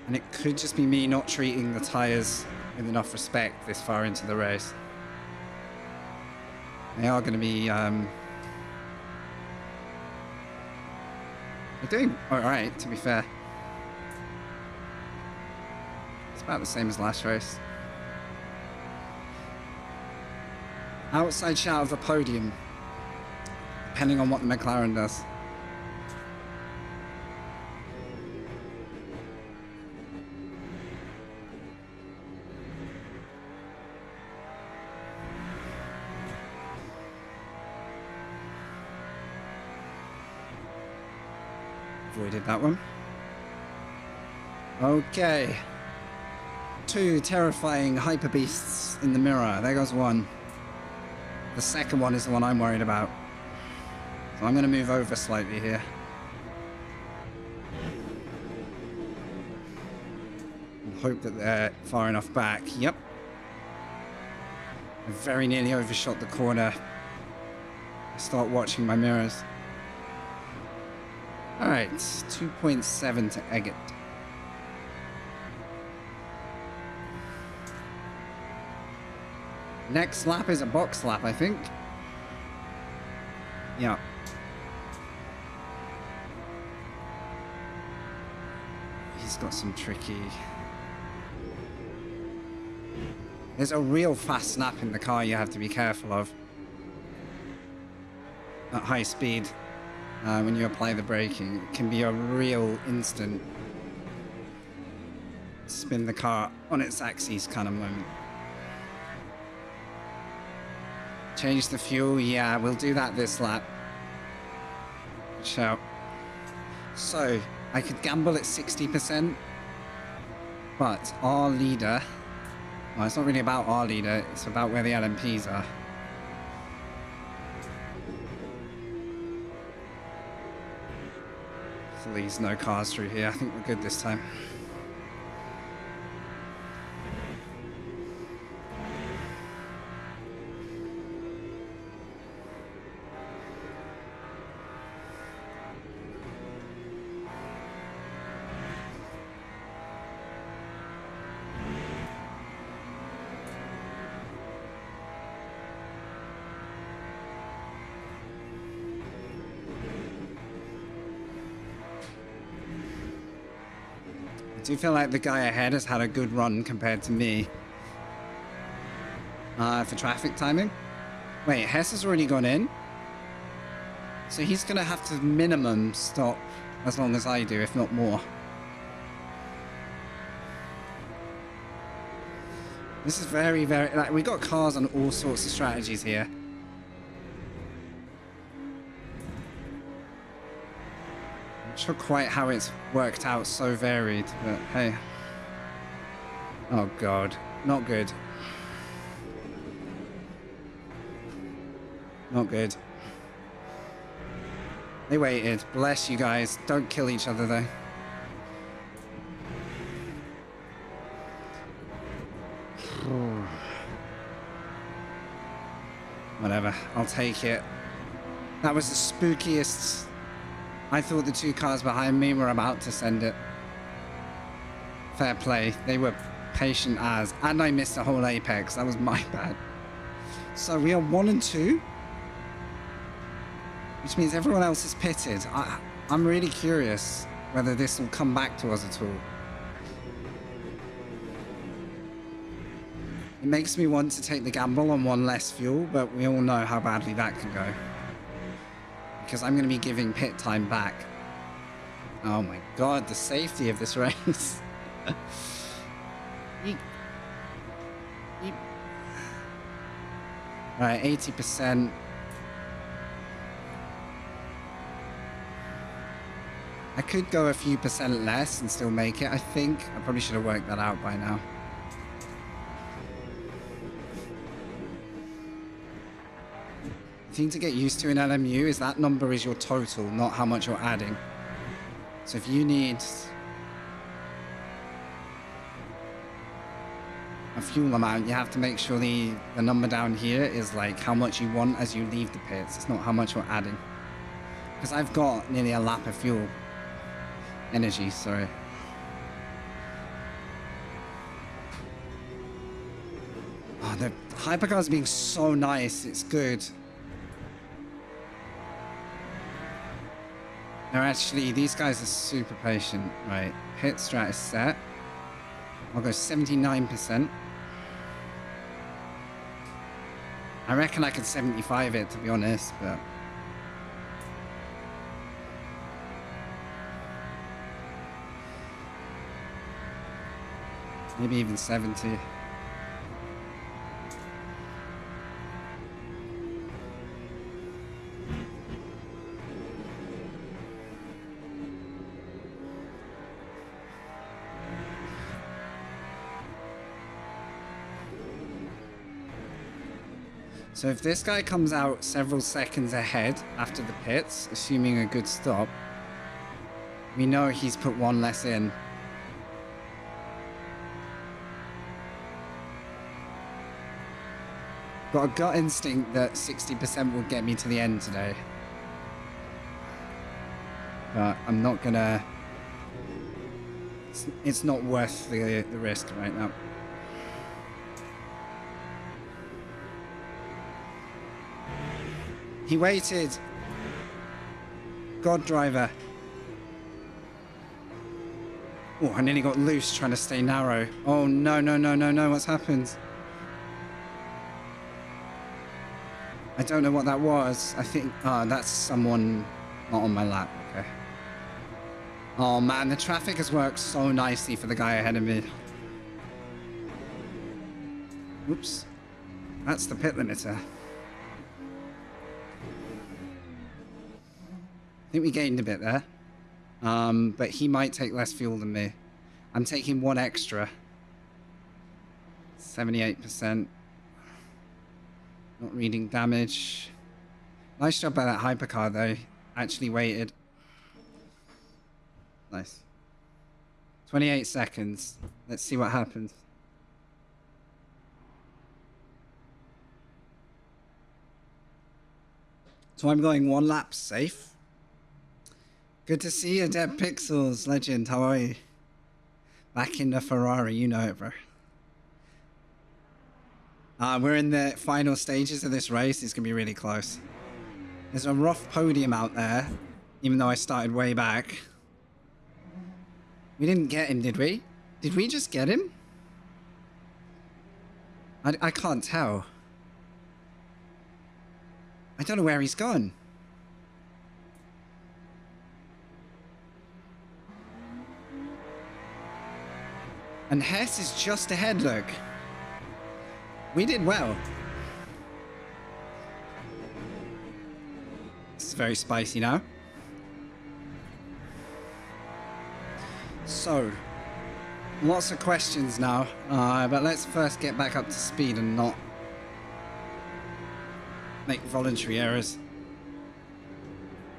And it could just be me not treating the tyres with enough respect this far into the race. They are going to be... they're doing alright, to be fair. It's about the same as last race. Outside shout of the podium. Depending on what the McLaren does. Avoided that one. Okay. 2 terrifying hyper beasts in the mirror. There goes one. The second one is the one I'm worried about. So I'm going to move over slightly here. And hope that they're far enough back. Yep. I very nearly overshot the corner. I start watching my mirrors. Alright, 2.7 to Eggert. Next lap is a box lap, I think. Yeah. He's got some tricky... There's a real fast snap in the car you have to be careful of. At high speed. When you apply the braking, it can be a real instant spin the car on its axis kind of moment. Change the fuel, yeah, we'll do that this lap. Good shout. So, I could gamble at 60%, but our leader, well, it's not really about our leader, it's about where the LMPs are. Please, no cars through here. I think we're good this time. I do feel like the guy ahead has had a good run compared to me. For traffic timing. Wait, Hess has already gone in? So he's going to have to minimum stop as long as I do, if not more. This is very, very... Like, we got cars on all sorts of strategies here. Not sure quite how it's worked out so varied, but hey. Oh god, not good. Not good. They waited. Bless you guys. Don't kill each other though. Whatever, I'll take it. That was the spookiest... I thought the 2 cars behind me were about to send it. Fair play. They were patient as. And I missed a whole apex. That was my bad. So we are 1 and 2. Which means everyone else is pitted. I'm really curious whether this will come back to us at all. It makes me want to take the gamble on 1 less fuel, but we all know how badly that can go. Because I'm going to be giving pit time back. Oh my god, the safety of this race. Yeet. Yeet. Right, 80%. I could go a few percent less and still make it, I think. I probably should have worked that out by now. The thing to get used to in LMU is that number is your total, not how much you're adding. So if you need a fuel amount, you have to make sure the number down here is like how much you want as you leave the pits. It's not how much you're adding. Because I've got nearly a lap of fuel. Energy, sorry. Oh, the hypercar's being so nice. It's good. No, actually, these guys are super patient. Right, pit strat is set. I'll go 79%. I reckon I could 75 it, to be honest, but... maybe even 70. So if this guy comes out several seconds ahead after the pits, assuming a good stop, we know he's put 1 less in. Got a gut instinct that 60% will get me to the end today. But I'm not gonna... It's not worth the risk right now. He waited. God driver. Oh, I nearly got loose trying to stay narrow. Oh, no, no, no, no, no. What's happened? I don't know what that was. I think... oh, that's someone not on my lap. Okay. Oh, man. The traffic has worked so nicely for the guy ahead of me. Oops. That's the pit limiter. I think we gained a bit there. But he might take less fuel than me. I'm taking 1 extra. 78%. Not reading damage. Nice job by that hypercar though. Actually waited. Nice. 28 seconds. Let's see what happens. So I'm going 1 lap safe. Good to see you, Dead Pixels. Legend, how are you? Back in the Ferrari, you know it, bro. We're in the final stages of this race. It's going to be really close. There's a rough podium out there, even though I started way back. We didn't get him, did we? Did we just get him? I can't tell. I don't know where he's gone. And Hess is just ahead, look. We did well. This is very spicy now. So, lots of questions now, but let's first get back up to speed and not make voluntary errors.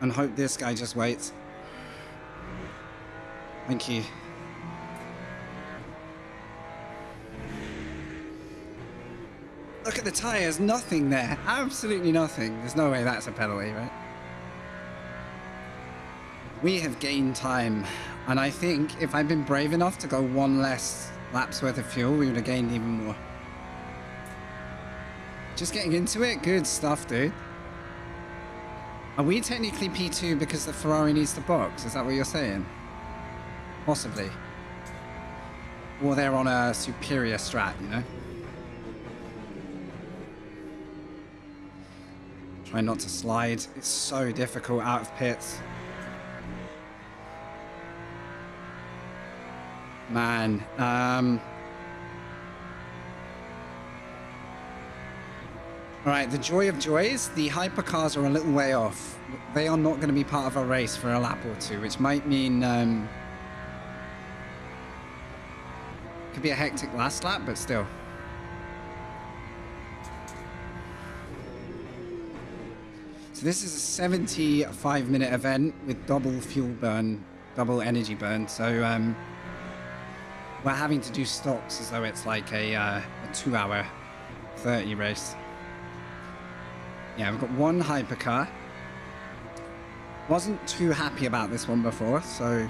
And hope this guy just waits. Thank you. Look at the tyres, nothing there. Absolutely nothing. There's no way that's a penalty, right? We have gained time And I think if I'd been brave enough to go one less lap's worth of fuel, we would have gained even more. Just getting into it, good stuff, dude. Are we technically P2 because the Ferrari needs to box? Is that what you're saying? Possibly. Or they're on a superior strat, you know? Try not to slide. It's so difficult out of pits. Man, Alright, the joy of joys, the hypercars are a little way off. They are not going to be part of a race for a lap or two, which might mean could be a hectic last lap, but still. So this is a 75-minute event with double fuel burn, double energy burn, so we're having to do stocks as though it's like a 2-hour 30 race. Yeah, we've got one hypercar. Wasn't too happy about this one before, so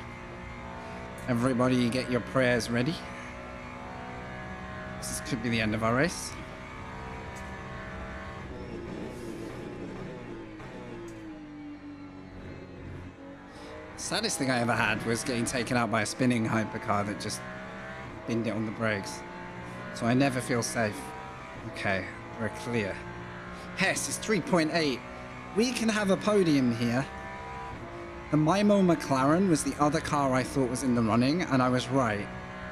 everybody get your prayers ready. This could be the end of our race. Saddest thing I ever had was getting taken out by a spinning hypercar that just binned it on the brakes. So I never feel safe. Okay, we're clear. Hess is 3.8. We can have a podium here. The Mimo McLaren was the other car I thought was in the running, and I was right.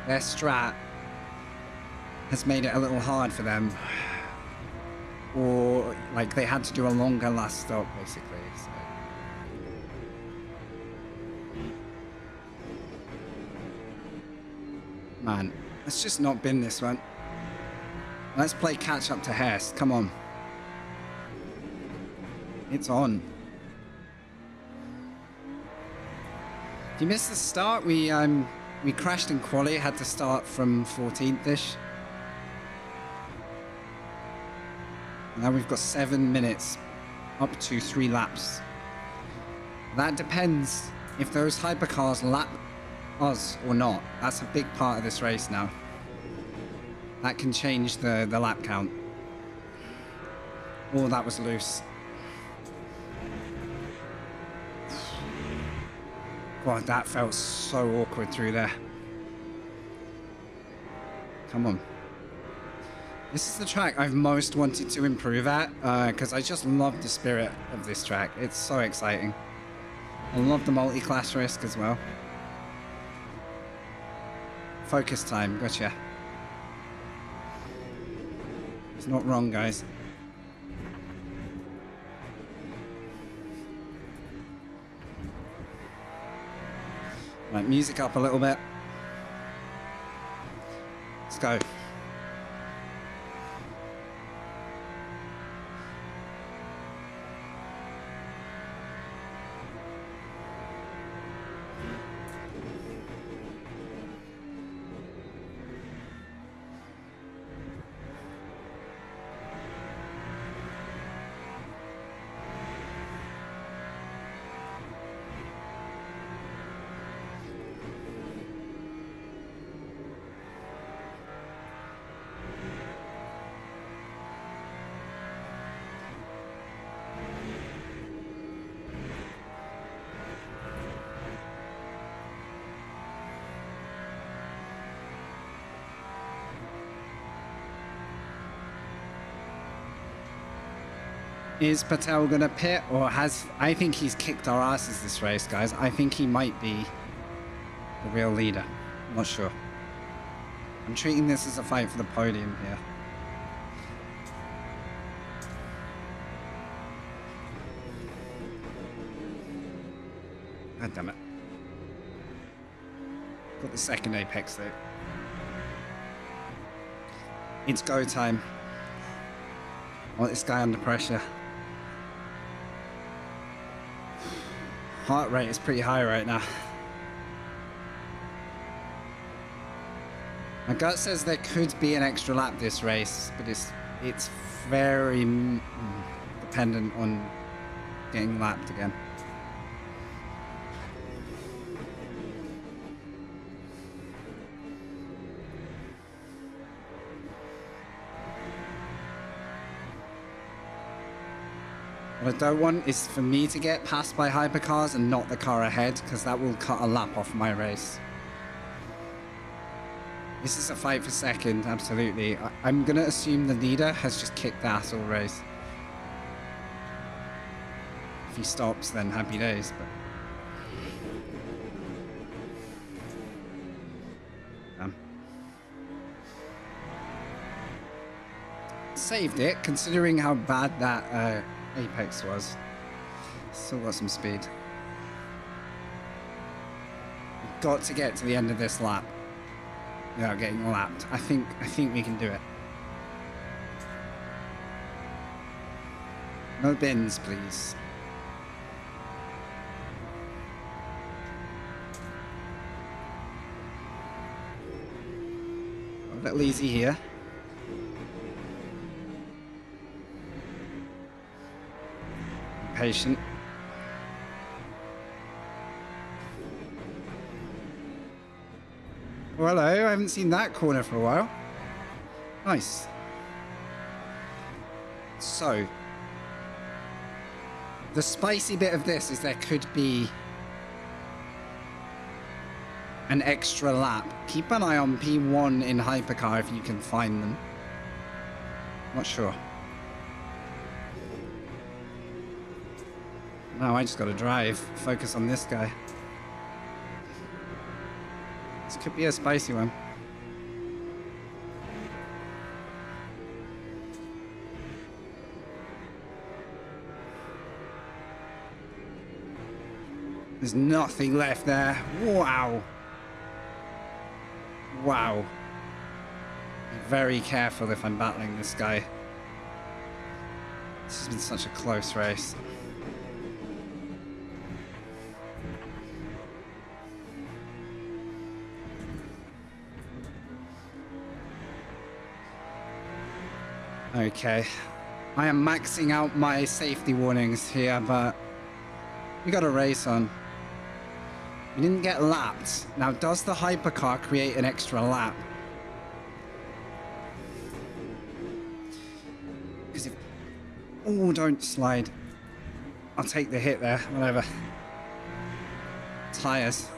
Their strat has made it a little hard for them. Or, like, they had to do a longer last stop, basically. So. Man, let's just not bin this one. Let's play catch up to Hess. Come on. It's on. If you missed the start, we crashed in quali, had to start from 14th-ish. Now we've got 7 minutes, up to 3 laps. That depends if those hypercars lap us or not. That's a big part of this race now. That can change the lap count. Oh, that was loose. God, that felt so awkward through there. Come on. This is the track I've most wanted to improve at, because I just love the spirit of this track. It's so exciting. I love the multi-class risk as well. Focus time, gotcha. It's not wrong, guys. Right, music up a little bit. Let's go. Is Patel gonna pit, or has... I think he's kicked our asses this race, guys. I think he might be the real leader. I'm not sure. I'm treating this as a fight for the podium here. God damn it. Got the second apex though. It's go time. I want this guy under pressure. Heart rate is pretty high right now. My gut says there could be an extra lap this race, but it's very dependent on getting lapped again. What I don't want is for me to get passed by hypercars and not the car ahead, because that will cut a lap off my race. This is a fight for second, absolutely. I'm going to assume the leader has just kicked ass all race. If he stops, then happy days. But saved it, considering how bad that apex was. Still got some speed. We've got to get to the end of this lap without getting lapped. I think we can do it. No bins, please. A little easy here. Patient. Well, hello, I haven't seen that corner for a while. Nice. So, the spicy bit of this is there could be an extra lap. Keep an eye on P1 in hypercar if you can find them. Not sure. No, I just gotta drive. Focus on this guy. This could be a spicy one. There's nothing left there. Wow. Wow. Be very careful if I'm battling this guy. This has been such a close race. Okay, I am maxing out my safety warnings here, but we got a race on. We didn't get lapped. Now, does the hypercar create an extra lap? Because if... Oh, don't slide. I'll take the hit there, whatever. Tires.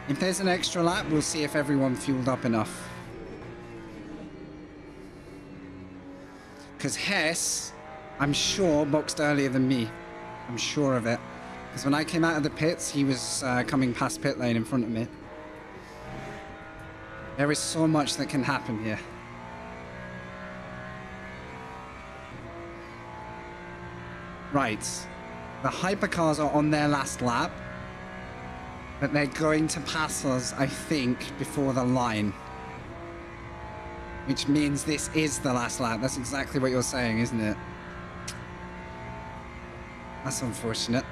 If there's an extra lap, we'll see if everyone fueled up enough. Because Hess, I'm sure, boxed earlier than me. I'm sure of it. Because when I came out of the pits, he was coming past pit lane in front of me. There is so much that can happen here. Right. The hypercars are on their last lap. But they're going to pass us, I think, before the line. Which means this is the last lap. That's exactly what you're saying, isn't it? That's unfortunate.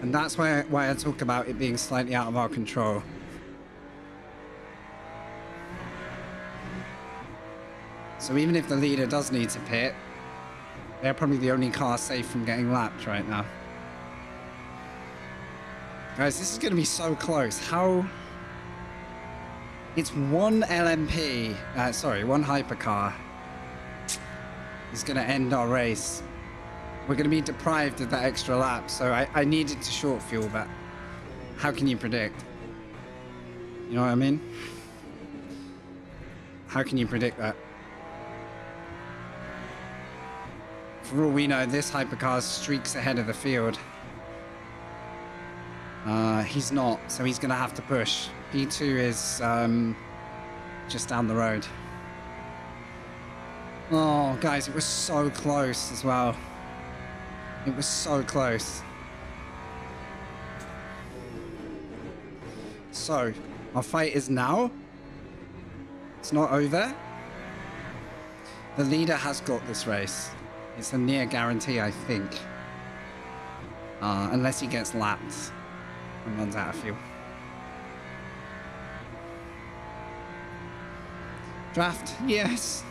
And that's why I talk about it being slightly out of our control. So even if the leader does need to pit, they're probably the only car safe from getting lapped right now. Guys, this is going to be so close. How... It's one LMP, one hypercar is going to end our race. We're going to be deprived of that extra lap, so I needed to short fuel, but how can you predict? You know what I mean? How can you predict that? For all we know, this hypercar streaks ahead of the field. He's not, so he's going to have to push. P2 is just down the road. Oh, guys, it was so close as well. It was so close. So, our fight is now. It's not over. The leader has got this race. It's a near guarantee, I think. Unless he gets lapped and runs out of fuel. Draft, yes.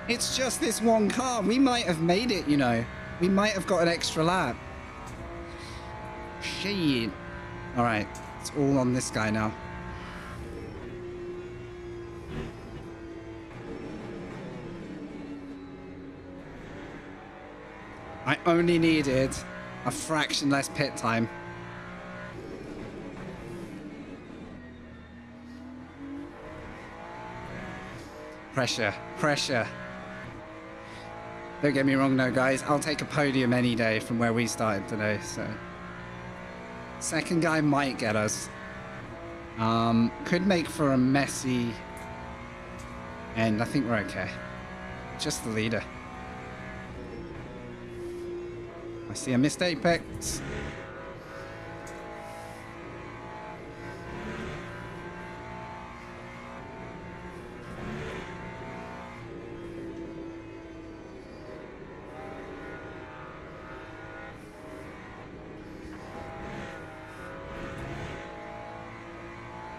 It's just this one car. We might have made it, you know. We might have got an extra lap. Shit. Alright, it's all on this guy now. I only needed a fraction less pit time. Pressure, pressure. Don't get me wrong though, guys. I'll take a podium any day from where we started today, so. Second guy might get us. Could make for a messy end. I think we're okay. Just the leader. I see a missed apex.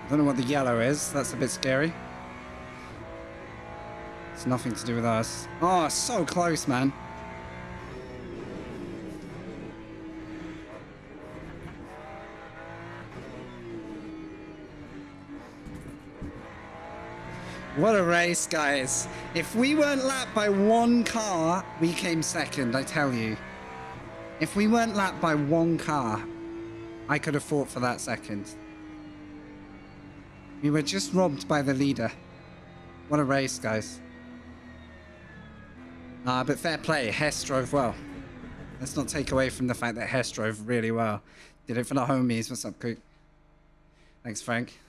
I don't know what the yellow is. That's a bit scary. It's nothing to do with us. Oh, so close, man. What a race, guys. If we weren't lapped by one car, we came second, I tell you. If we weren't lapped by one car, I could have fought for that second. We were just robbed by the leader. What a race, guys. But fair play, Hess drove well. Let's not take away from the fact that Hess drove really well. Did it for the homies. What's up, Cook? Thanks, Frank.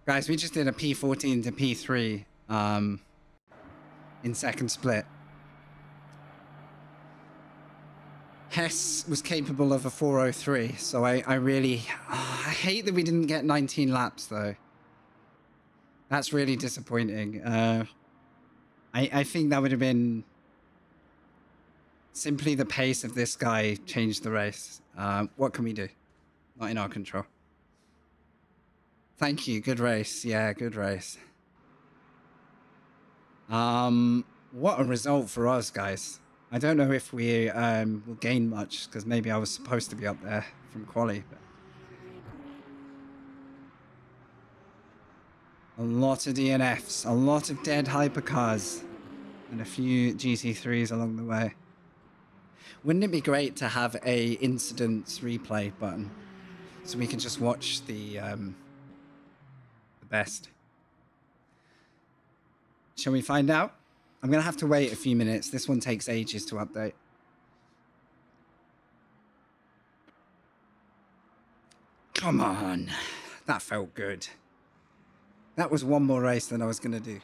Guys, we just did a P14 to P3 in second split. Hess was capable of a 403, so I really... I hate that we didn't get 19 laps, though. That's really disappointing. I think that would have been... Simply the pace of this guy changed the race. What can we do? Not in our control. Thank you. Good race. Yeah, good race. What a result for us, guys. I don't know if we will gain much, because maybe I was supposed to be up there from quali. But... a lot of DNFs, a lot of dead hypercars, and a few GT3s along the way. Wouldn't it be great to have a incidents replay button, so we could just watch the best? Shall we find out? I'm going to have to wait a few minutes. This one takes ages to update. Come on. That felt good. That was one more race than I was going to do.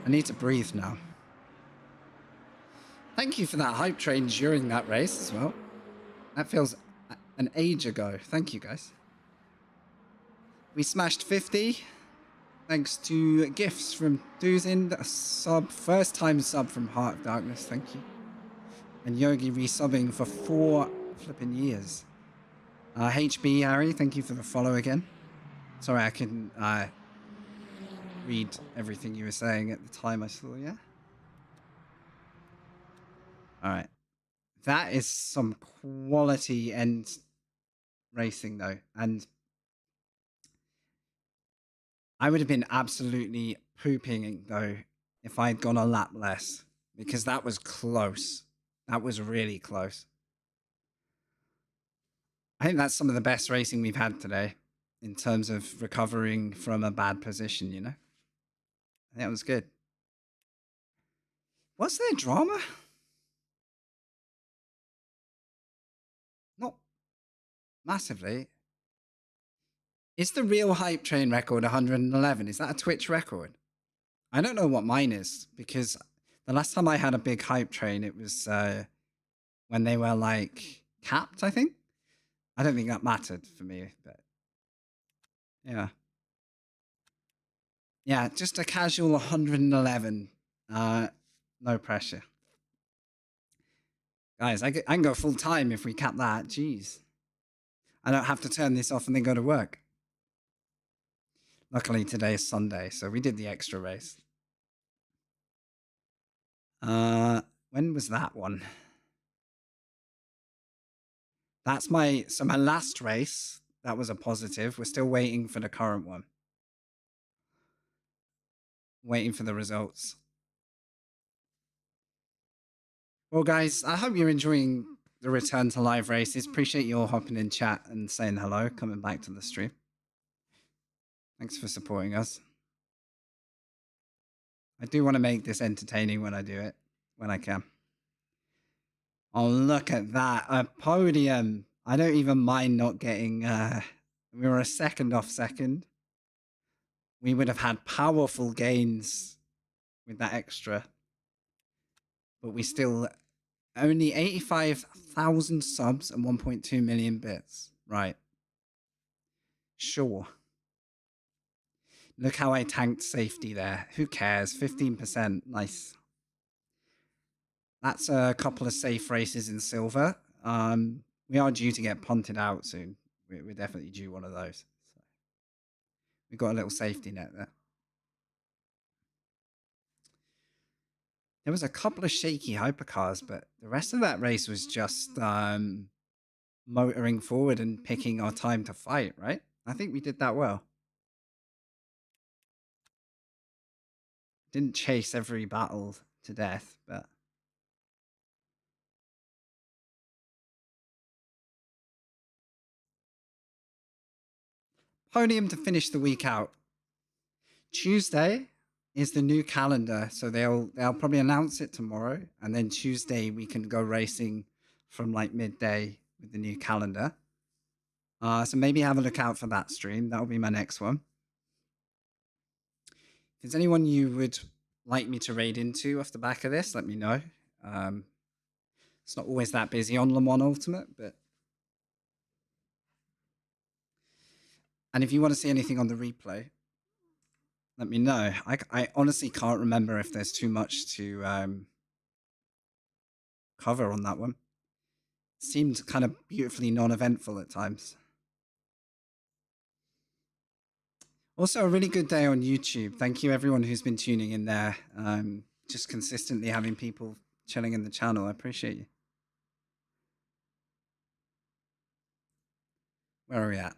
I need to breathe now. Thank you for that hype train during that race as well. That feels an age ago. Thank you, guys. We smashed 50. Thanks to gifts from Duzin, a sub, first time sub from Heart of Darkness. Thank you. And Yogi resubbing for 4 flipping years. HB Harry, thank you for the follow again. Sorry, I couldn't read everything you were saying at the time I saw you. Alright. That is some quality end racing though. And I would have been absolutely pooping though if I had gone a lap less. Because that was close. That was really close. I think that's some of the best racing we've had today. In terms of recovering from a bad position, you know? I think that was good. Was there drama? Not massively. Is the real hype train record 111? Is that a Twitch record? I don't know what mine is, because the last time I had a big hype train, it was when they were like capped, I think. I don't think that mattered for me, but yeah. Yeah, just a casual 111. No pressure. Guys, I can go full time if we cap that. Jeez. I don't have to turn this off and then go to work. Luckily today is Sunday, so we did the extra race. When was that one? That's my last race. That was a positive. We're still waiting for the current one. waiting for the results. Well, guys, I hope you're enjoying the return to live races. Appreciate you all hopping in chat and saying hello, coming back to the stream. Thanks for supporting us. I do want to make this entertaining when I do it, when I can. Oh, look at that. A podium. I don't even mind not getting... we were a second off second. We would have had powerful gains with that extra. But we still... Only 85,000 subs and 1.2 million bits. Right. Sure. Look how I tanked safety there. Who cares? 15%. Nice. That's a couple of safe races in silver. We are due to get punted out soon. We're definitely due one of those. So we've got a little safety net there. There was a couple of shaky hypercars, but the rest of that race was just motoring forward and picking our time to fight, right? I think we did that well. Didn't chase every battle to death, but... Podium to finish the week out. Tuesday is the new calendar, so they'll probably announce it tomorrow, and then Tuesday we can go racing from like midday with the new calendar. So maybe have a look out for that stream. That'll be my next one. If there's anyone you would like me to raid into off the back of this, let me know. It's not always that busy on Le Mans Ultimate, but... And if you want to see anything on the replay, let me know. I honestly can't remember if there's too much to cover on that one. It seemed kind of beautifully non-eventful at times. Also, a really good day on YouTube. Thank you everyone who's been tuning in there. Just consistently having people chilling in the channel. I appreciate you. Where are we at?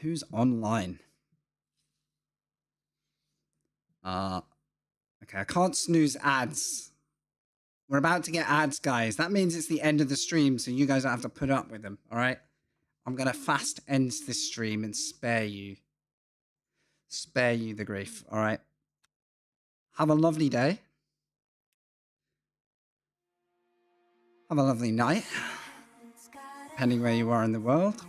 Who's online? Okay, I can't snooze ads. We're about to get ads, guys. That means it's the end of the stream, so you guys don't have to put up with them, all right? I'm going to fast end this stream and spare you the grief, all right? Have a lovely day. Have a lovely night, depending where you are in the world.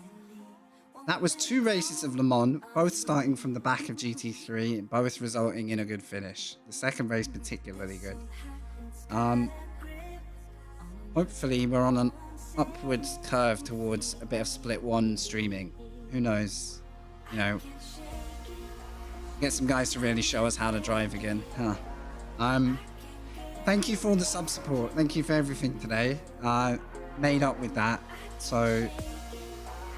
That was 2 races of Le Mans, both starting from the back of GT3, both resulting in a good finish. The second race particularly good. Hopefully we're on an upwards curve towards a bit of split 1 streaming. Who knows? You know, get some guys to really show us how to drive again. Thank you for all the sub support. Thank you for everything today. Made up with that. So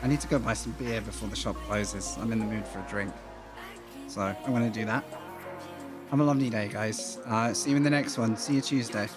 I need to go buy some beer before the shop closes. I'm in the mood for a drink. So I'm going to do that. Have a lovely day, guys. See you in the next one. See you Tuesday.